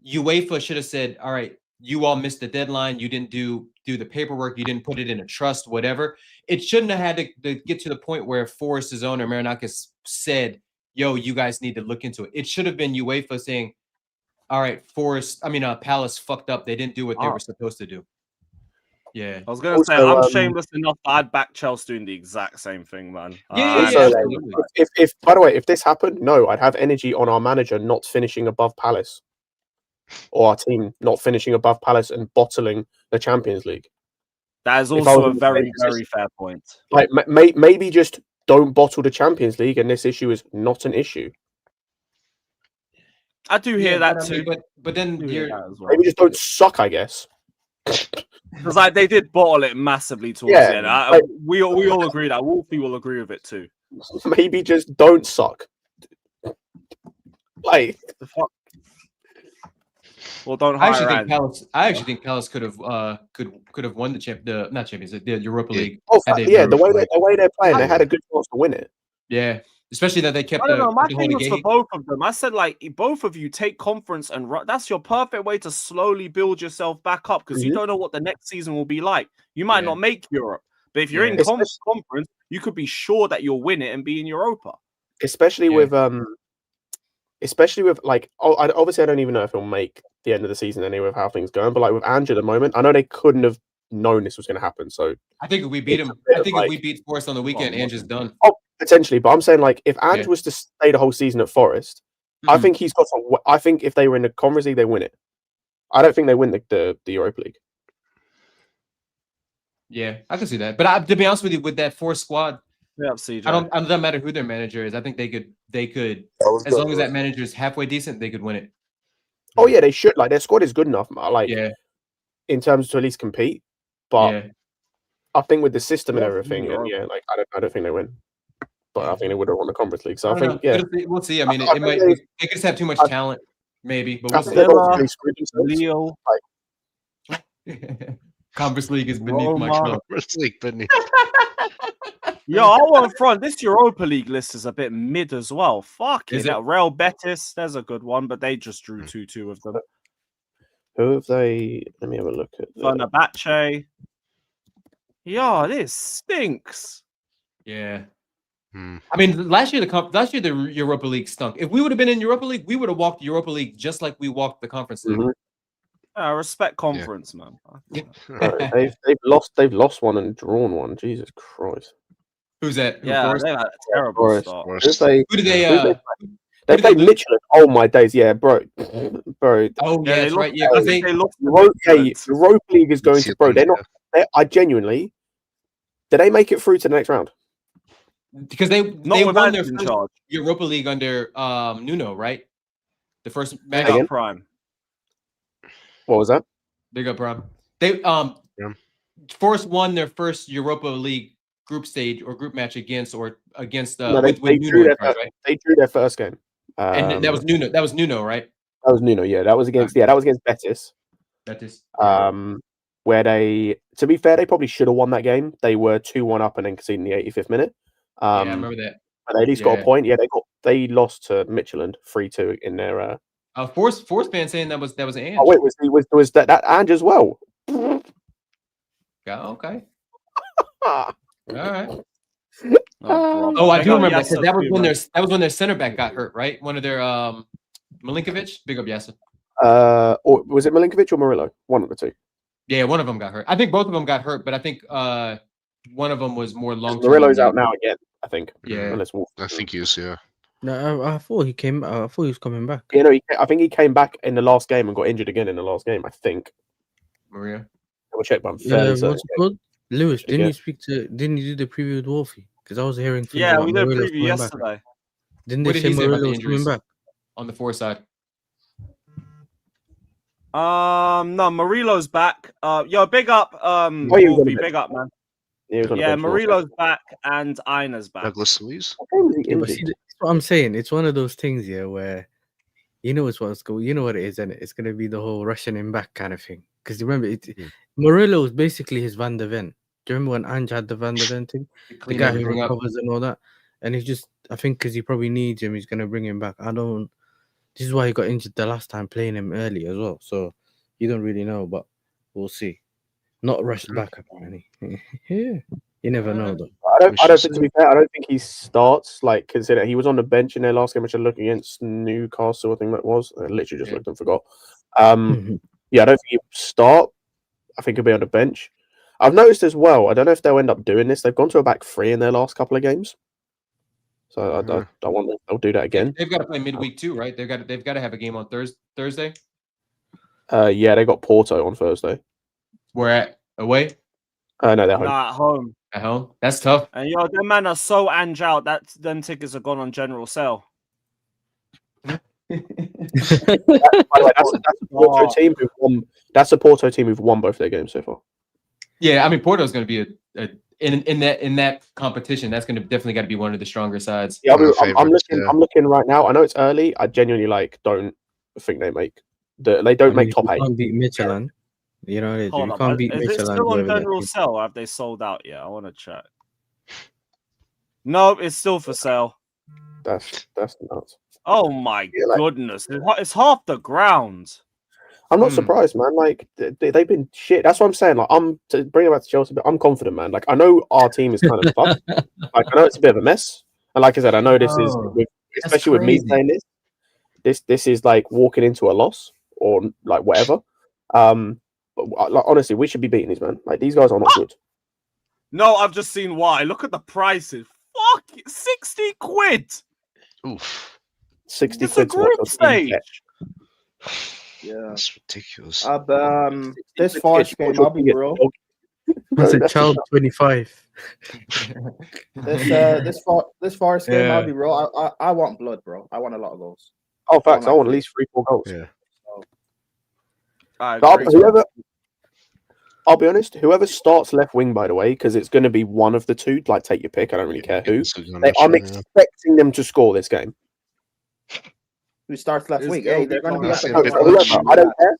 Speaker 9: UEFA should have said, all right, you all missed the deadline. You didn't do the paperwork. You didn't put it in a trust, whatever. It shouldn't have had to get to the point where Forest's owner, Marinakis, said, yo, you guys need to look into it. It should have been UEFA saying, all right, Palace fucked up. They didn't do what they were supposed to do. Yeah.
Speaker 2: I was going to say, I'm shameless enough that I'd back Chelsea doing the exact same thing, man.
Speaker 7: If by the way, if this happened, no, I'd have energy on our manager not finishing above Palace, or our team not finishing above Palace and bottling the Champions League.
Speaker 2: That is also a very, very fair point.
Speaker 7: Like, maybe just don't bottle the Champions League, and this issue is not an issue.
Speaker 2: I do hear that too.
Speaker 9: But then
Speaker 7: maybe just don't suck, I guess.
Speaker 2: Because like they did bottle it massively towards the end. We all agree that Wolfie will agree with it too.
Speaker 7: Maybe just don't suck. Like
Speaker 2: the fuck. Well, don't.
Speaker 9: I actually think Palace could have won the Europa League.
Speaker 7: Oh, the way they're playing, they had a good chance to win it.
Speaker 9: Yeah. Especially that they kept.
Speaker 2: I don't know. My thing was for both of them. I said, like, both of you take conference and that's your perfect way to slowly build yourself back up because you don't know what the next season will be like. You might not make Europe, but if you're in conference, you could be sure that you'll win it and be in Europa.
Speaker 7: Especially with like, obviously, I don't even know if he'll make the end of the season anyway with how things going. But like with Ange at the moment, I know they couldn't have known this was going to happen. So
Speaker 9: I think if we beat him, if we beat Forest on the weekend, Ange is done.
Speaker 7: Oh, potentially, but I'm saying like if Ange was to stay the whole season at Forest, I think he's got. I think if they were in the Conference League, they win it. I don't think they win the Europa League.
Speaker 9: Yeah, I can see that. But to be honest with you, with that Forest squad,
Speaker 2: CJ.
Speaker 9: It doesn't matter who their manager is. I think they could as long as that manager is halfway decent, they could win it.
Speaker 7: Oh yeah, they should. Like their squad is good enough. Like in terms to at least compete. But I think with the system and everything, like I don't think they win. But I think they would have won the Conference League. So I think
Speaker 9: we'll see. I mean, they just have too much talent, maybe. But we'll see.
Speaker 2: Leo.
Speaker 9: Conference League is beneath my club.
Speaker 6: Conference League beneath.
Speaker 2: Yo, I want front. This Europa League list is a bit mid as well. Fuck it. Real Betis, there's a good one, but they just drew 2-2 with them.
Speaker 7: Who have they? Let me have a look at
Speaker 2: Fenerbahce. Yo, this stinks.
Speaker 9: Yeah. I mean, last year the Europa League stunk. If we would have been in Europa League, we would have walked the Europa League just like we walked the Conference League.
Speaker 2: Respect conference, man.
Speaker 7: They've lost one and drawn one. Jesus Christ.
Speaker 9: Who's that?
Speaker 2: Yeah, they had a terrible start.
Speaker 7: Who did they? They played Midfield. Oh my days, yeah, bro.
Speaker 9: Oh yeah, that's right. Yeah,
Speaker 7: Europa League is going to bro. They're not. I genuinely. Did they make it through to the next round?
Speaker 9: Because they won their first Europa League under Nuno, right? The first
Speaker 2: Big Up Prime.
Speaker 7: What was that?
Speaker 9: Big Up Prime. They Forest won their first Europa League group stage or group match against Nuno, right?
Speaker 7: They drew their first game.
Speaker 9: And that was Nuno. That was Nuno, right?
Speaker 7: That was Nuno. Yeah, that was against Betis. Where they, to be fair, they probably should have won that game. They were 2-1 up and then conceding the 85th minute.
Speaker 9: I remember that.
Speaker 7: But they at least got a point. Yeah, they lost to Midfield 3-2 in their.
Speaker 9: Force fan saying that was Ange.
Speaker 7: Oh wait, was that Ange as well?
Speaker 9: Yeah, okay. All right. I do remember that. That was when their center back got hurt, right? One of their Milinkovic. Big up Yasser.
Speaker 7: Or was it Milinkovic or Murillo? One of the two.
Speaker 9: Yeah, one of them got hurt. I think both of them got hurt, but I think one of them was more long.
Speaker 7: Murillo's out now again. I think.
Speaker 9: Yeah,
Speaker 6: I think he is. Yeah.
Speaker 10: No, I thought he came. I thought he was coming back.
Speaker 7: You know, I think he came back in the last game and got injured again in the last game. I think.
Speaker 9: Maria.
Speaker 7: I'll check, but I'm fairly certain.
Speaker 10: What's it called? Lewis, didn't you do the preview with Wolfie? Because I was hearing.
Speaker 2: We did a preview yesterday.
Speaker 10: Back. Didn't they say Murillo was coming back
Speaker 9: on the Forest side?
Speaker 2: No, Murillo's back. Yo, big up, Wolfie, big up, man. Yeah, Murillo's back and Ina's back.
Speaker 6: Douglas Luiz.
Speaker 10: That's what I'm saying. It's one of those things here where you know you know what it is, and it's gonna be the whole rushing him back kind of thing. Because remember, Murillo is basically his Van der Ven. Do you remember when Ange had the Van der Ven thing? The guy who recovers and all that. And he's just, I think, because he probably needs him, he's gonna bring him back. This is why he got injured the last time playing him early as well. So you don't really know, but we'll see. Not rushed back apparently. Yeah, you never know though.
Speaker 7: I don't think, to be fair, I don't think he starts. Like, consider he was on the bench in their last game, which I looked against Newcastle. I think that was. I literally just looked and forgot. Yeah, I don't think he'll start. I think he'll be on the bench. I've noticed as well. I don't know if they'll end up doing this. They've gone to a back three in their last couple of games. So I wonder if they'll do that again.
Speaker 9: They've got to play midweek too, right? They've got to have a game on Thursday.
Speaker 7: Yeah, they got Porto on Thursday.
Speaker 9: We're at away.
Speaker 7: No, they're home.
Speaker 2: Nah, at home.
Speaker 9: At home. That's tough.
Speaker 2: And yo, them man are so out that them tickets are gone on general sale.
Speaker 7: By the way, that's a Porto team who've won. That's a Porto team who've won both their games so far.
Speaker 9: Yeah, I mean Porto's going to be in that competition. That's going to definitely got to be one of the stronger sides.
Speaker 7: Yeah, I'm looking right now. I know it's early. I genuinely don't think they make they don't make top 8.
Speaker 10: Can't beat Michelin. You know you can't beat Michelin.
Speaker 2: Is it still on general sale? Or have they sold out yet? I want to check. No, it's still for sale.
Speaker 7: That's nuts.
Speaker 2: Oh my goodness! It's half the ground.
Speaker 7: I'm not surprised, man. Like they've been shit. That's what I'm saying. Like to bring it back to Chelsea, but I'm confident, man. Like I know our team is kind of fucked. Like I know it's a bit of a mess, and like I said, I know this is, especially with me saying this. This is like walking into a loss or like whatever. But like honestly, we should be beating these, man. Like these guys are not good.
Speaker 2: No, I've just seen why. Look at the prices. Fuck, 60 quid.
Speaker 6: Oof.
Speaker 7: 60
Speaker 2: it's quid. It's a group stage.
Speaker 5: Yeah,
Speaker 6: that's ridiculous.
Speaker 5: This Forest game, I'll be real.
Speaker 10: That's a child 25.
Speaker 5: This Forest game, I'll be real. I want blood, bro. I want a lot of goals.
Speaker 7: Oh, facts. I want at least 3-4 goals.
Speaker 6: Yeah.
Speaker 7: I'll be honest. Whoever starts left wing, by the way, because it's going to be one of the two. Like, take your pick. I don't really care who. I'm expecting them to score this game.
Speaker 5: Who starts left wing? Hey, they're going to be up
Speaker 7: against. I don't care.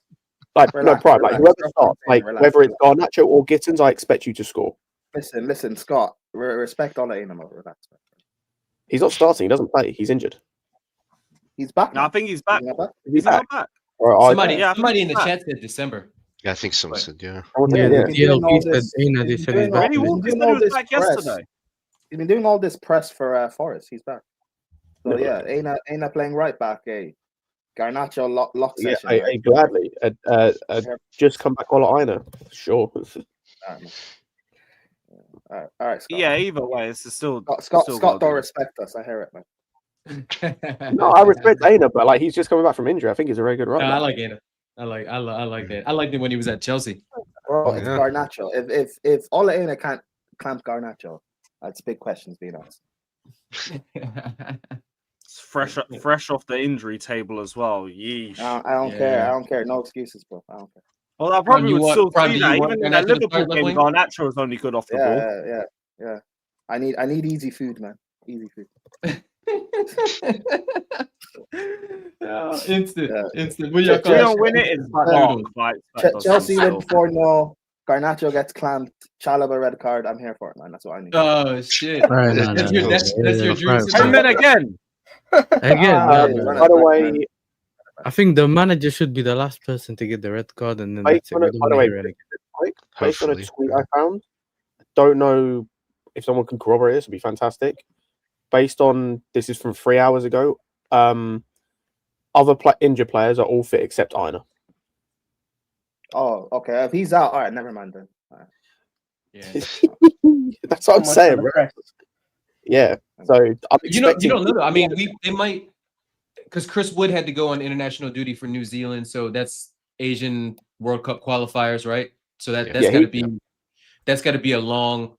Speaker 7: Like, no pride. Like, whoever starts, like, whether it's Garnacho or Gittins, I expect you to score.
Speaker 5: Listen, Scott. Respect all the animal. Relax.
Speaker 7: He's not starting. He doesn't play. He's injured.
Speaker 5: He's back.
Speaker 2: No, I think he's back.
Speaker 7: He's back.
Speaker 9: Somebody in the chat said December.
Speaker 6: Yeah, I think someone said, yeah.
Speaker 10: DLP said he's back.
Speaker 2: He was back yesterday.
Speaker 5: He's been doing all this press for Forest. He's back. So yeah, ain't playing right back. Garnacho lock session.
Speaker 7: Yeah, right? Gladly. Just come back all at Aina. Sure.
Speaker 5: All right, Scott.
Speaker 2: Yeah, either way, it's still
Speaker 5: Scott don't respect us. I hear it, man.
Speaker 7: No, I respect Aina, but like he's just coming back from injury. I think he's a very good runner.
Speaker 9: I like Aina. I like that. I liked him when he was at Chelsea.
Speaker 5: Bro, it's Garnacho. If Ola Aina can't clamp Garnacho, that's big questions being asked.
Speaker 2: It's fresh off the injury table as well. Yeesh.
Speaker 5: I don't care. I don't care. No excuses, bro. I don't care.
Speaker 2: Well, I probably would still see that. Even in that Liverpool game, Garnacho was only good off the ball.
Speaker 5: Yeah. I need easy food, man. Easy food.
Speaker 9: Instant.
Speaker 2: We don't win it. It's
Speaker 5: Chelsea win 4-0. Garnacho gets clamped. Chalobah red card. I'm here for it, man. That's what I need.
Speaker 9: Oh shit! That's your dream.
Speaker 2: And then again.
Speaker 10: By
Speaker 7: the way,
Speaker 10: I think the manager should be the last person to get the red card, and then
Speaker 7: based on a tweet I found, I don't know if someone can corroborate this. It'd be fantastic. Based on this is from 3 hours ago. Other injured players are all fit except Aina.
Speaker 5: Oh, okay. If he's out, all right. Never mind then. Right.
Speaker 9: Yeah,
Speaker 7: that's what I'm saying, bro. Yeah. So
Speaker 9: you don't know. I mean, they might because Chris Wood had to go on international duty for New Zealand, so that's Asian World Cup qualifiers, right? So that's got to be a long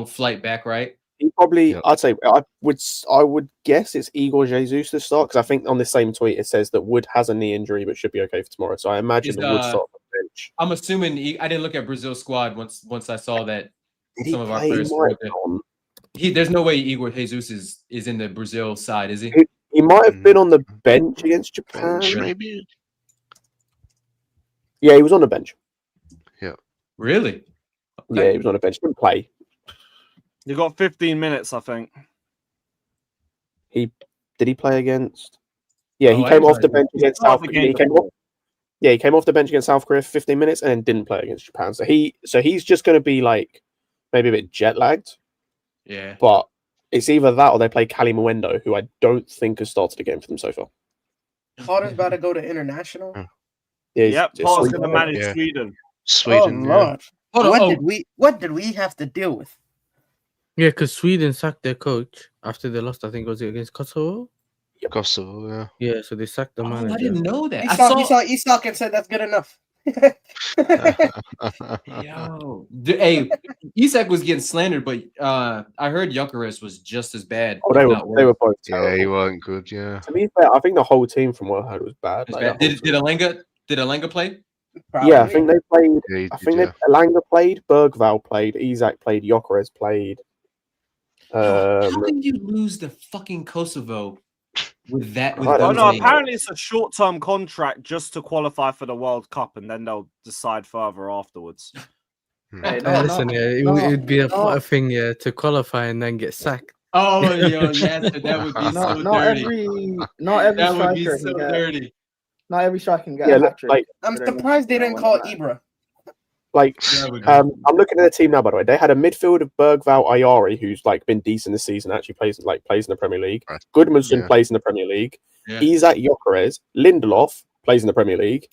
Speaker 9: flight back, right?
Speaker 7: He probably, I'd say, I would guess it's Igor Jesus to start because I think on the same tweet it says that Wood has a knee injury but should be okay for tomorrow. So I imagine that Wood start on the bench.
Speaker 9: I'm assuming I didn't look at Brazil's squad once I saw that some of our players. There's no way Igor Jesus is in the Brazil side, is he?
Speaker 7: He might have been on the bench against Japan,
Speaker 6: maybe.
Speaker 7: Yeah, he was on the bench.
Speaker 6: Yeah,
Speaker 9: really?
Speaker 7: Okay. Yeah, he was on the bench. He didn't play.
Speaker 2: You got 15 minutes, I think.
Speaker 7: Did he play against? Yeah, he came off the bench against South Korea. He came off the bench against South Korea for 15 minutes and then didn't play against Japan. So he's just going to be like maybe a bit jet lagged.
Speaker 9: Yeah.
Speaker 7: But it's either that or they play Cali Mwendo, who I don't think has started a game for them so far.
Speaker 8: Potter's about to go to international.
Speaker 7: Yeah,
Speaker 2: Yep, Potter's going to manage Sweden.
Speaker 6: Sweden.
Speaker 8: Oh Lord!
Speaker 9: Yeah.
Speaker 8: What did we have to deal with?
Speaker 10: Yeah, because Sweden sacked their coach after they lost. I think was it against Kosovo?
Speaker 6: Kosovo, yeah.
Speaker 10: Yeah, so they sacked the manager.
Speaker 9: I didn't know that.
Speaker 8: He saw Isak and said that's good enough.
Speaker 9: Yo, hey, Isak was getting slandered, but I heard Gyökeres was just as bad.
Speaker 7: Oh, they were both terrible.
Speaker 6: Yeah, he weren't good. Yeah.
Speaker 7: To be fair, I think the whole team, from what I heard, was bad.
Speaker 9: Did Alenga play?
Speaker 8: Probably.
Speaker 7: Yeah, I think they played.
Speaker 6: Yeah,
Speaker 7: I think Elanga played, Bergvall played, Isak played, Gyökeres played.
Speaker 9: How can you lose the fucking Kosovo with that?
Speaker 2: Oh no! Apparently, it's a short-term contract just to qualify for the World Cup, and then they'll decide further afterwards.
Speaker 10: Listen, it would be a thing, to qualify and then get sacked.
Speaker 9: Oh, yo, yes, that would be so dirty.
Speaker 5: Not every
Speaker 9: that would be
Speaker 5: striker
Speaker 9: so
Speaker 5: can get.
Speaker 9: dirty.
Speaker 5: Not every striker can get a hat trick.
Speaker 8: I'm surprised they didn't call it Ibra.
Speaker 7: I'm looking at the team now. By the way, they had a midfield of Bergvall, Ayari, who's been decent this season. Actually plays in the Premier League.
Speaker 6: Right.
Speaker 7: Goodmanson plays in the Premier League.
Speaker 9: Yeah.
Speaker 7: Isak Gyökeres, Lindelof plays in the Premier League.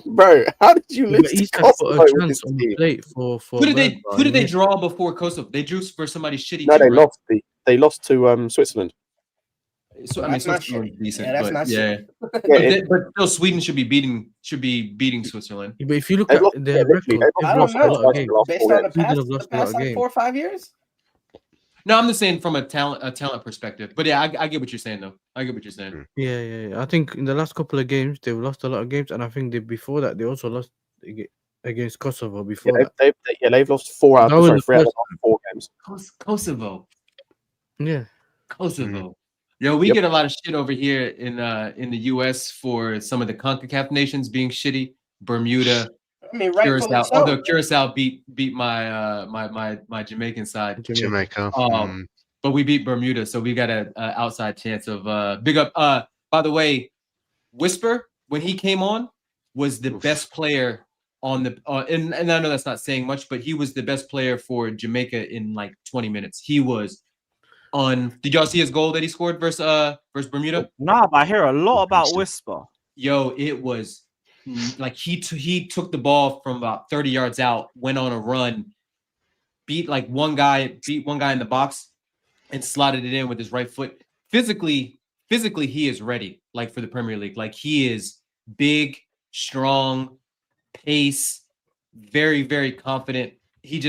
Speaker 7: Bro, how did you lose to Kosovo with this team?
Speaker 9: Who did they draw before Kosovo? They drew for somebody shitty.
Speaker 7: No, they lost. They lost to Switzerland.
Speaker 9: So, I mean, Switzerland's decent,
Speaker 8: yeah, that's
Speaker 9: but
Speaker 8: not
Speaker 9: but still, Sweden should be beating Switzerland.
Speaker 10: But if you look at their record,
Speaker 8: I don't know. Based on the past 4 or 5 years.
Speaker 9: No, I'm just saying from a talent perspective. But yeah, I get what you're saying though. I get what you're saying.
Speaker 10: Yeah. I think in the last couple of games they've lost a lot of games, and I think before that they also lost against Kosovo. Before
Speaker 7: they've lost 3 out of the last 4 games.
Speaker 9: Kosovo.
Speaker 10: Yeah.
Speaker 9: Kosovo.
Speaker 7: Mm-hmm.
Speaker 9: Yo, we get a lot of shit over here in the US for some of the CONCACAF nations being shitty. Bermuda,
Speaker 8: I mean,
Speaker 9: Curacao. Although Curacao beat my my Jamaican side.
Speaker 6: Jamaica.
Speaker 9: But we beat Bermuda, so we got an outside chance of big up. By the way, Whisper, when he came on, was the best player on the and I know that's not saying much, but he was the best player for Jamaica in like 20 minutes. He was did y'all see his goal that he scored versus Bermuda?
Speaker 2: Nah, but I hear a lot about Whisper.
Speaker 9: Yo, it was like he took the ball from about 30 yards out, went on a run, beat one guy in the box, and slotted it in with his right foot. Physically, he is ready, for the Premier League. He is big, strong, pace, very, very confident. He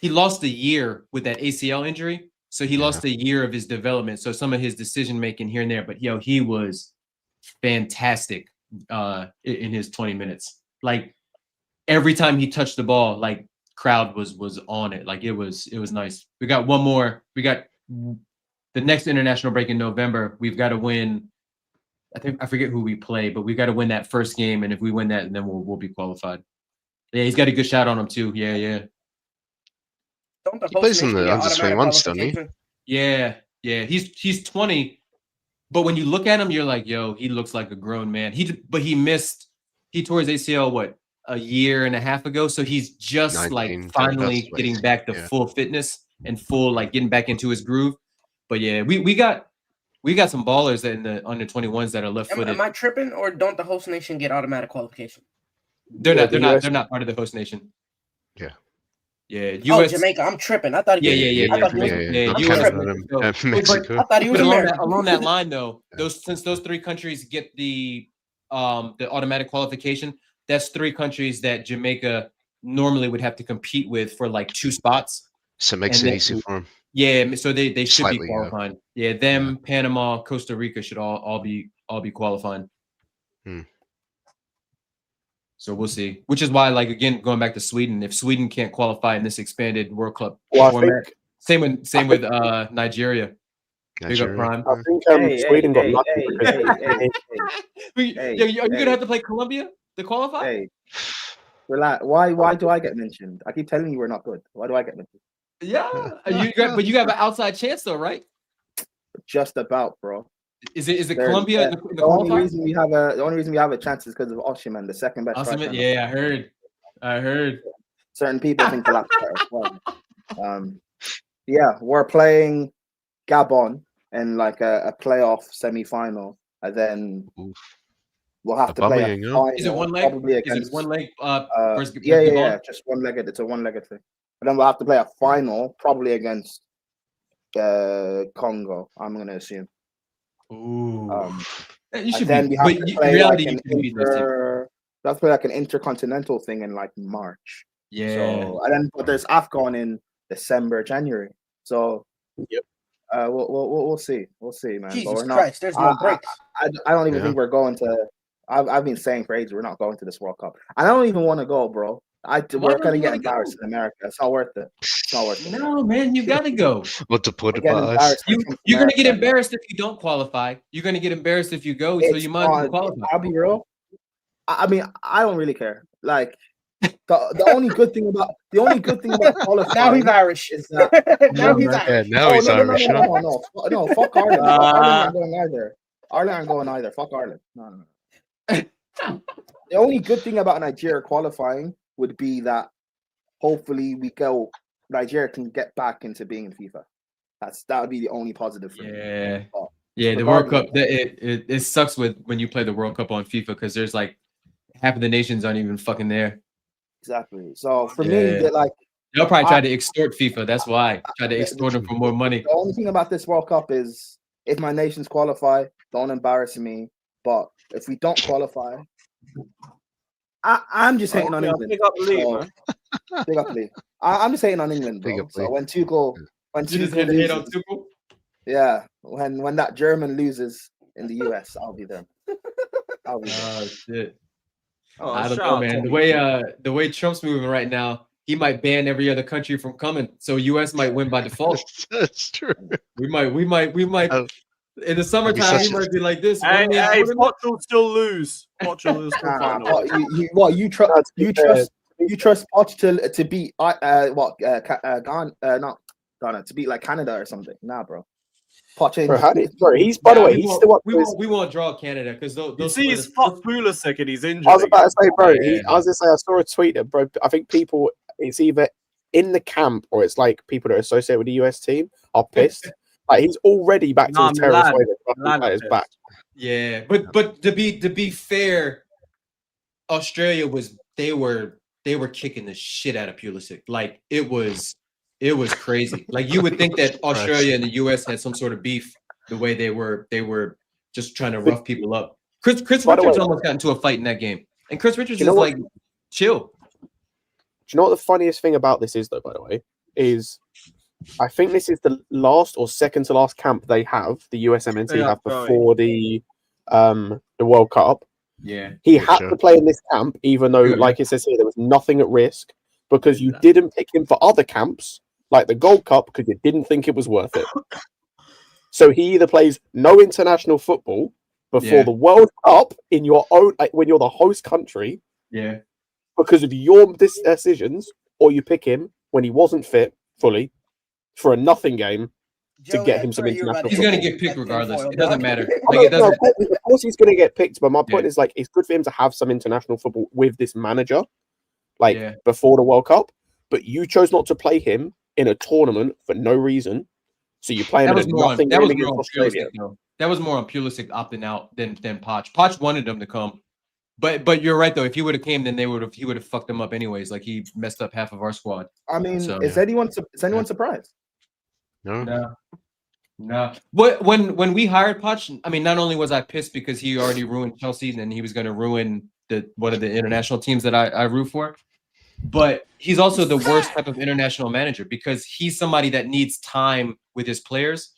Speaker 9: lost a year with that ACL injury. So he lost a year of his development. So some of his decision making here and there, but he was fantastic in his 20 minutes. Every time he touched the ball, crowd was on it. It was nice. We got one more. We got the next international break in November. We've got to win. I forget who we play, but we've got to win that first game. And if we win that, then we'll be qualified. Yeah, he's got a good shot on him too. Yeah.
Speaker 6: He plays in the under 21s, doesn't he?
Speaker 9: Yeah. He's 20, but when you look at him, you're like, yo, he looks like a grown man. He tore his ACL a year and a half ago, so he's just 19, finally getting back to full fitness and full getting back into his groove. But yeah, we got some ballers in the under 21s that are left-footed.
Speaker 8: Am I tripping, or don't the host nation get automatic qualification?
Speaker 9: They're not part of the host nation. Yeah, US.
Speaker 8: Jamaica. I'm tripping. I thought he was.
Speaker 6: Mexico.
Speaker 8: I thought he was
Speaker 9: along that line though. Since those 3 countries get the automatic qualification, that's 3 countries that Jamaica normally would have to compete with for 2 spots.
Speaker 6: So it makes it easy for them.
Speaker 9: Yeah, so they should be qualifying. Yeah, them, Panama, Costa Rica should all be qualifying. So we'll see. Which is why, again, going back to Sweden, if Sweden can't qualify in this expanded World Cup format, same with Nigeria. Big up Prime.
Speaker 7: I think Sweden got lucky because
Speaker 9: are you gonna have to play Colombia to qualify?
Speaker 5: Hey, relax. Why do I get mentioned? I keep telling you we're not good. Why do I get mentioned?
Speaker 9: Yeah, but you have an outside chance though, right?
Speaker 5: Just about, bro.
Speaker 9: Is it Colombia?
Speaker 5: The only reason we have a chance is because of Osimhen, the second best.
Speaker 9: Osimhen, yeah, I heard.
Speaker 5: Certain people think that's better as well. Yeah, we're playing Gabon in like a playoff semi-final, and then we'll have to play a final.
Speaker 9: Is it one leg?
Speaker 5: Probably against,
Speaker 9: Is it one leg? Versus
Speaker 5: yeah, just one-legged. It's a one-legged thing. But then we'll have to play a final, probably against Congo. I'm gonna assume.
Speaker 9: Ooh. You
Speaker 5: And
Speaker 9: should
Speaker 5: then
Speaker 9: be.
Speaker 5: we have
Speaker 9: But
Speaker 5: to play
Speaker 9: reality,
Speaker 5: like
Speaker 9: you
Speaker 5: an
Speaker 9: can beat those teams.
Speaker 5: we have to play like an intercontinental thing in like March.
Speaker 9: Yeah.
Speaker 5: So and then but there's AFCON in December, January. So we'll see. We'll see, man.
Speaker 8: Jesus
Speaker 5: but we're not,
Speaker 8: Christ, there's no breaks.
Speaker 5: I don't even think we're going to. I've been saying for ages we're not going to this World Cup. And I don't even want to go, bro. We're gonna get embarrassed in America. It's not worth it. It's not worth it.
Speaker 9: No, man, you gotta go.
Speaker 6: What deported by us?
Speaker 9: You're gonna get embarrassed if you don't qualify. You're gonna get embarrassed if you go. So you might as well qualify.
Speaker 5: I'll be real. I mean, I don't really care. Like the only good thing about qualifying.
Speaker 8: Now he's Irish.
Speaker 5: Is that
Speaker 8: now he's Irish.
Speaker 6: Yeah, now he's Irish.
Speaker 5: No, fuck Ireland. Ireland ain't going either. Ireland ain't going either. Fuck Ireland. No. The only good thing about Nigeria qualifying would be that hopefully Nigeria can get back into being in FIFA. That would be the only positive for me.
Speaker 9: Yeah, the World Cup. It sucks when you play the World Cup on FIFA because there's like half of the nations aren't even fucking there.
Speaker 5: Exactly. So for me, like
Speaker 9: they'll probably try to extort FIFA. That's why try to extort them for more money.
Speaker 5: The only thing about this World Cup is if my nations qualify, don't embarrass me. But if we don't qualify, I'm just hating on England.
Speaker 2: Pick up the league, man.
Speaker 5: Pick up the league. I'm just hating on England, bro. So when Tuchel loses, yeah, when that German loses in the US, I'll be there.
Speaker 9: Oh shit.
Speaker 2: Oh,
Speaker 9: I don't know, man. The way Trump's moving right now, he might ban every other country from coming. So US might win by default.
Speaker 6: That's true.
Speaker 9: We might. In the summertime, he might be like this.
Speaker 2: Hey, Portugal still lose. Portugal still final.
Speaker 5: You trust Poch to beat Ghana to beat like Canada or something? Nah, bro.
Speaker 9: Poch
Speaker 7: he's by the way, he's still up.
Speaker 9: We won't draw Canada because
Speaker 2: you see, he's fuck Pulisic and he's injured.
Speaker 7: I was about to say, bro. I saw a tweet that, bro. I think people, it's either in the camp or it's like people that are associated with the US team are pissed. Like he's already back to his terrorist way that is back.
Speaker 9: Yeah, but to be fair, Australia they were kicking the shit out of Pulisic. Like it was crazy. Like you would think that Australia and the US had some sort of beef the way they were just trying to rough people up. Chris Richards almost got into a fight in that game. And Chris Richards is like chill.
Speaker 7: Do you know what the funniest thing about this is though, by the way, is I think this is the last or second to last camp they have, the USMNT have before the World Cup.
Speaker 9: Yeah.
Speaker 7: He had to play in this camp, even though, like it says here, there was nothing at risk because you didn't pick him for other camps, like the Gold Cup, because you didn't think it was worth it. So he either plays no international football before the World Cup in your own, when you're the host country, because of your decisions, or you pick him when he wasn't fit fully for a nothing game to get him some international.
Speaker 9: He's going to get picked regardless. It doesn't matter.
Speaker 7: Of course he's going to get picked, but my point is like it's good for him to have some international football with this manager, before the World Cup. But you chose not to play him in a tournament for no reason, so you play him in nothing game against Australia.
Speaker 9: That was more on Pulisic opting out than Poch. Poch wanted him to come, but you're right though. If he would have came, then he would have fucked them up anyways. Like he messed up half of our squad.
Speaker 5: I mean, is anyone surprised?
Speaker 6: No.
Speaker 9: When we hired Poch, I mean, not only was I pissed because he already ruined Chelsea and he was going to ruin one of the international teams that I root for, but he's also the worst type of international manager because he's somebody that needs time with his players.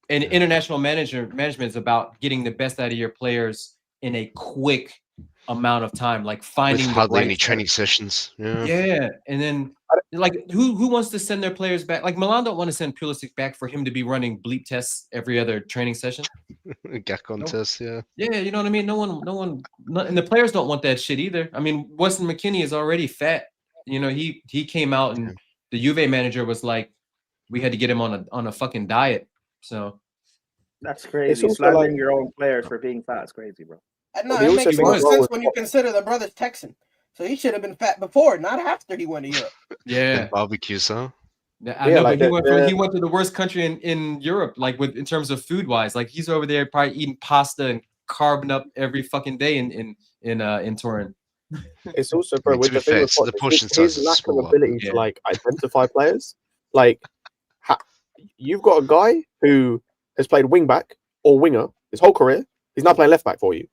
Speaker 9: And international management is about getting the best out of your players in a quick amount of time, like finding
Speaker 6: with hardly any training sessions.
Speaker 9: Yeah, and then like who wants to send their players back? Like Milan don't want to send Pulisic back for him to be running bleep tests every other training session.
Speaker 6: Gakon tests, yeah,
Speaker 9: you know what I mean. No one, and the players don't want that shit either. I mean, Weston McKennie is already fat. You know, he came out and the Juve manager was like, we had to get him on a fucking diet. So
Speaker 5: that's crazy. Slandering your own players for being fat is crazy, bro.
Speaker 8: No, it makes more sense when you consider the brother's Texan. So he should have been fat before, not after he went to Europe.
Speaker 6: Yeah. Barbecues, huh?
Speaker 9: I know, but he went to the worst country in Europe, like in terms of food wise. Like he's over there probably eating pasta and carbing up every fucking day in Turin.
Speaker 7: It's also, bro, with the thing with
Speaker 6: the portion size
Speaker 7: his lack of ability to like identify players. Like, you've got a guy who has played wing back or winger his whole career. He's now playing left back for you.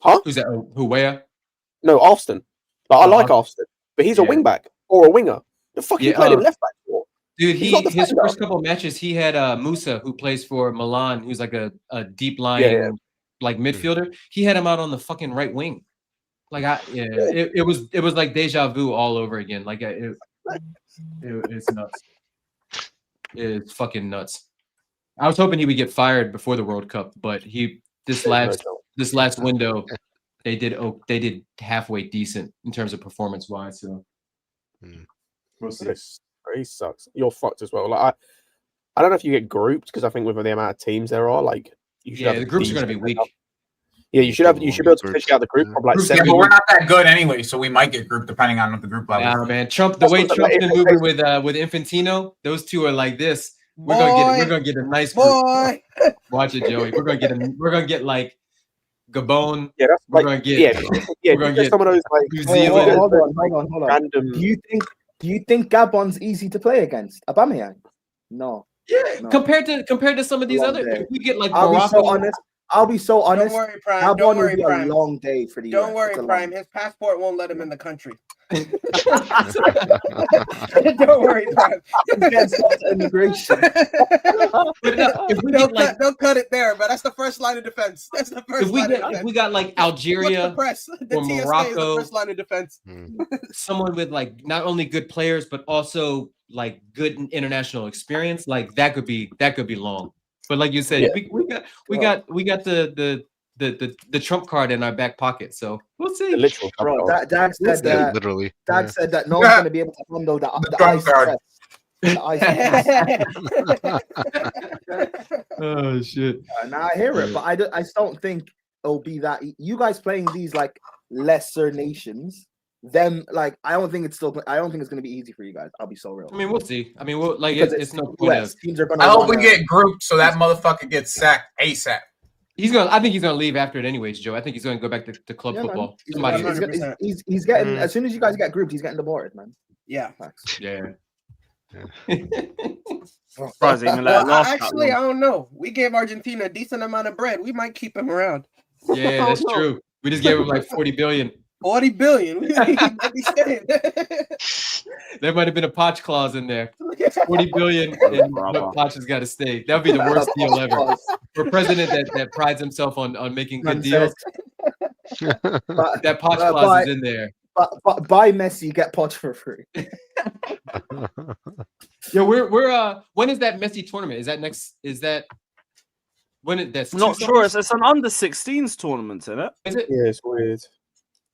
Speaker 7: Huh?
Speaker 9: Who's that? Who? Where?
Speaker 7: No, Alston. Like, I like Alston, but he's a wing back or a winger. The fuck you played him left back for?
Speaker 9: Dude, his first couple of matches, he had Musa, who plays for Milan, who's like a deep lying like midfielder. He had him out on the fucking right wing. Like it was like deja vu all over again. Like it's nuts. It's fucking nuts. I was hoping he would get fired before the World Cup, but this last window they did halfway decent in terms of performance wise. So we'll see.
Speaker 7: He sucks. You're fucked as well. Like I don't know if you get grouped because I think with the amount of teams there are, like you should
Speaker 9: the groups are going to be weak.
Speaker 7: Yeah, you should be able to fish out the group. Probably like
Speaker 11: but we're not that good anyway, so we might get grouped depending on what the group level.
Speaker 9: Yeah, man. The way Trump's been moving with Infantino, those two are like this. We're gonna get a nice group. Watch it, Joey. We're gonna get like Gabon.
Speaker 7: Yeah, that's
Speaker 9: we're gonna get
Speaker 7: we're gonna get some of those like
Speaker 9: New Zealand.
Speaker 5: Hold on.
Speaker 7: Random.
Speaker 5: Do you think Gabon's easy to play against? Aubameyang? No.
Speaker 9: Yeah, no. Compared to some of these other, we get like
Speaker 5: I'll be so honest.
Speaker 8: Don't worry, Prime.
Speaker 5: Gabon
Speaker 8: Don't worry,
Speaker 5: will be
Speaker 8: Prime.
Speaker 5: A long day for the.
Speaker 8: Don't worry, Prime. His passport won't let him in the country. Don't worry, Prime.
Speaker 5: Immigration.
Speaker 8: Don't cut it there, but that's the first line of defense. That's the first.
Speaker 9: If we got like Algeria or Morocco,
Speaker 8: is the first line of defense.
Speaker 9: Someone with like not only good players but also like good international experience, like that could be long. But like you said, we got the Trump card in our back pocket, so we'll see.
Speaker 5: Bro, Dag said that.
Speaker 6: Literally.
Speaker 5: Dag said that no one's going to be able to handle the Trump card.
Speaker 9: Oh shit!
Speaker 5: Now I hear it, but I just don't think it'll be that. You guys playing these like lesser nations, them like I don't think it's going to be easy for you guys. I'll be so real.
Speaker 9: I mean, we'll see. I mean, like it's no point.
Speaker 5: Teams are going.
Speaker 11: I hope we get grouped so that motherfucker gets sacked ASAP.
Speaker 9: I think he's gonna leave after it anyways, Joe. I think he's gonna go back to club football.
Speaker 5: He's getting as soon as you guys get grouped, he's getting demoted, man.
Speaker 8: Yeah.
Speaker 9: Yeah.
Speaker 8: Actually, I don't know. We gave Argentina a decent amount of bread. We might keep him around.
Speaker 9: Yeah, that's true. We just gave him like 40 billion.
Speaker 8: 40 billion. There
Speaker 9: might have been a Poch clause in there. 40 billion and Poch has got to stay. That would be the worst deal ever. For a president that prides himself on making good deals. That Poch clause is in there.
Speaker 5: But buy Messi, get Poch for free.
Speaker 9: Yeah, we're when is that Messi tournament? That's
Speaker 2: I'm not sure. It's an under-16s tournament, isn't it?
Speaker 9: Is it?
Speaker 7: Yeah, it's weird.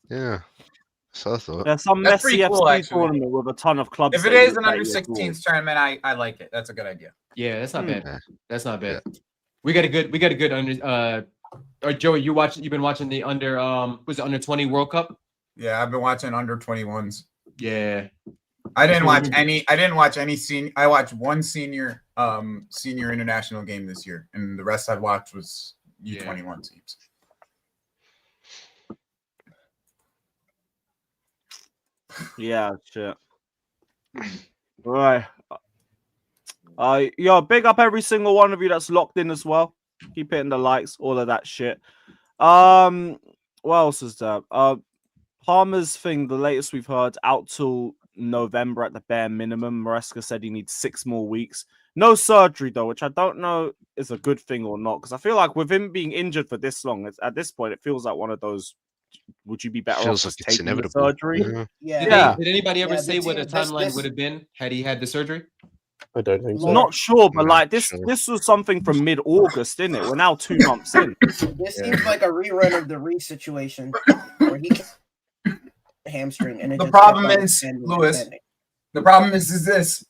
Speaker 6: Yeah. So I thought.
Speaker 2: There's some Messi FC tournament with a ton of clubs.
Speaker 11: If it is an under-16s tournament, I like it. That's a good idea.
Speaker 9: Yeah, that's not bad. That's not bad. We got a good under or Joey, you've been watching the under was it under 20 World Cup?
Speaker 11: Yeah, I've been watching under 21s.
Speaker 9: Yeah.
Speaker 11: I didn't watch any senior. I watched one senior international game this year, and the rest I watched was U21 teams.
Speaker 2: Yeah, shit. Right. Big up every single one of you that's locked in as well. Keep hitting the likes, all of that shit. What else is there? Palmer's thing, the latest we've heard, out till November at the bare minimum. Maresca said he needs 6 more weeks. No surgery, though, which I don't know is a good thing or not, because I feel like with him being injured for this long, at this point, it feels like one of those, would you be better off just taking the surgery?
Speaker 8: Yeah.
Speaker 9: Did anybody ever say what a timeline would have been had he had the surgery?
Speaker 7: I don't think so.
Speaker 2: Not sure, but like this was something from mid-August, isn't it? We're now 2 months in.
Speaker 8: This seems like a rerun of the Reese situation where he hamstring and
Speaker 11: the problem is, Lewis. The problem is this: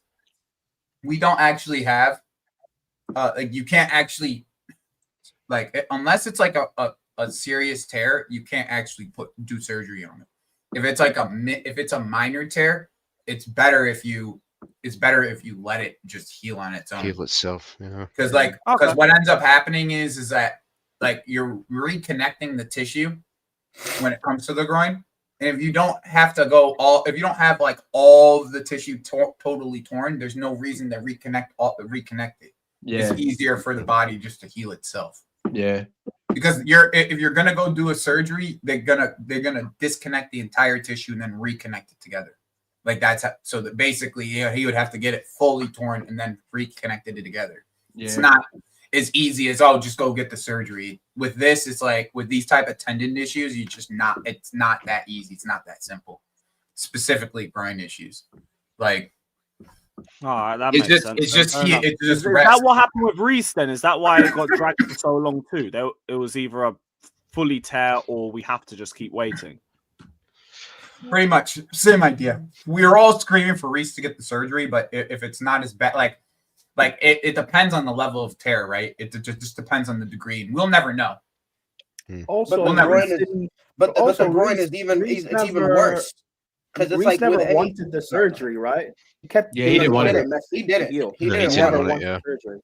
Speaker 11: we don't actually have, you can't actually, unless it's like a serious tear, you can't actually do surgery on it. If it's like if it's a minor tear, it's better if you it's better if you let it just heal on its own.
Speaker 6: Heal itself, yeah.
Speaker 11: Because what ends up happening is that like you're reconnecting the tissue when it comes to the groin. And if you don't have to if you don't have like all the tissue totally torn, there's no reason to reconnect it.
Speaker 9: Yeah.
Speaker 11: It's easier for the body just to heal itself.
Speaker 9: Yeah.
Speaker 11: Because if you're gonna go do a surgery, they're gonna disconnect the entire tissue and then reconnect it together. Like so that basically he would have to get it fully torn and then reconnected it together. Yeah. It's not as easy as just go get the surgery. With this, it's like with these type of tendon issues, it's not that easy. It's not that simple. Specifically groin issues. Like
Speaker 2: that makes sense.
Speaker 11: It's just
Speaker 2: is that what happened with Reece then? Is that why it got dragged for so long too? It was either a fully tear or we have to just keep waiting.
Speaker 11: Pretty much same idea. We were all screaming for Reece to get the surgery, but if it's not as bad, like it depends on the level of tear, right? It just depends on the degree, and we'll never know.
Speaker 5: Also,
Speaker 8: but the groin is even worse because it's like
Speaker 5: never wanted the surgery, right? He kept
Speaker 9: he didn't want it.
Speaker 8: He did it. He
Speaker 5: didn't want the surgery.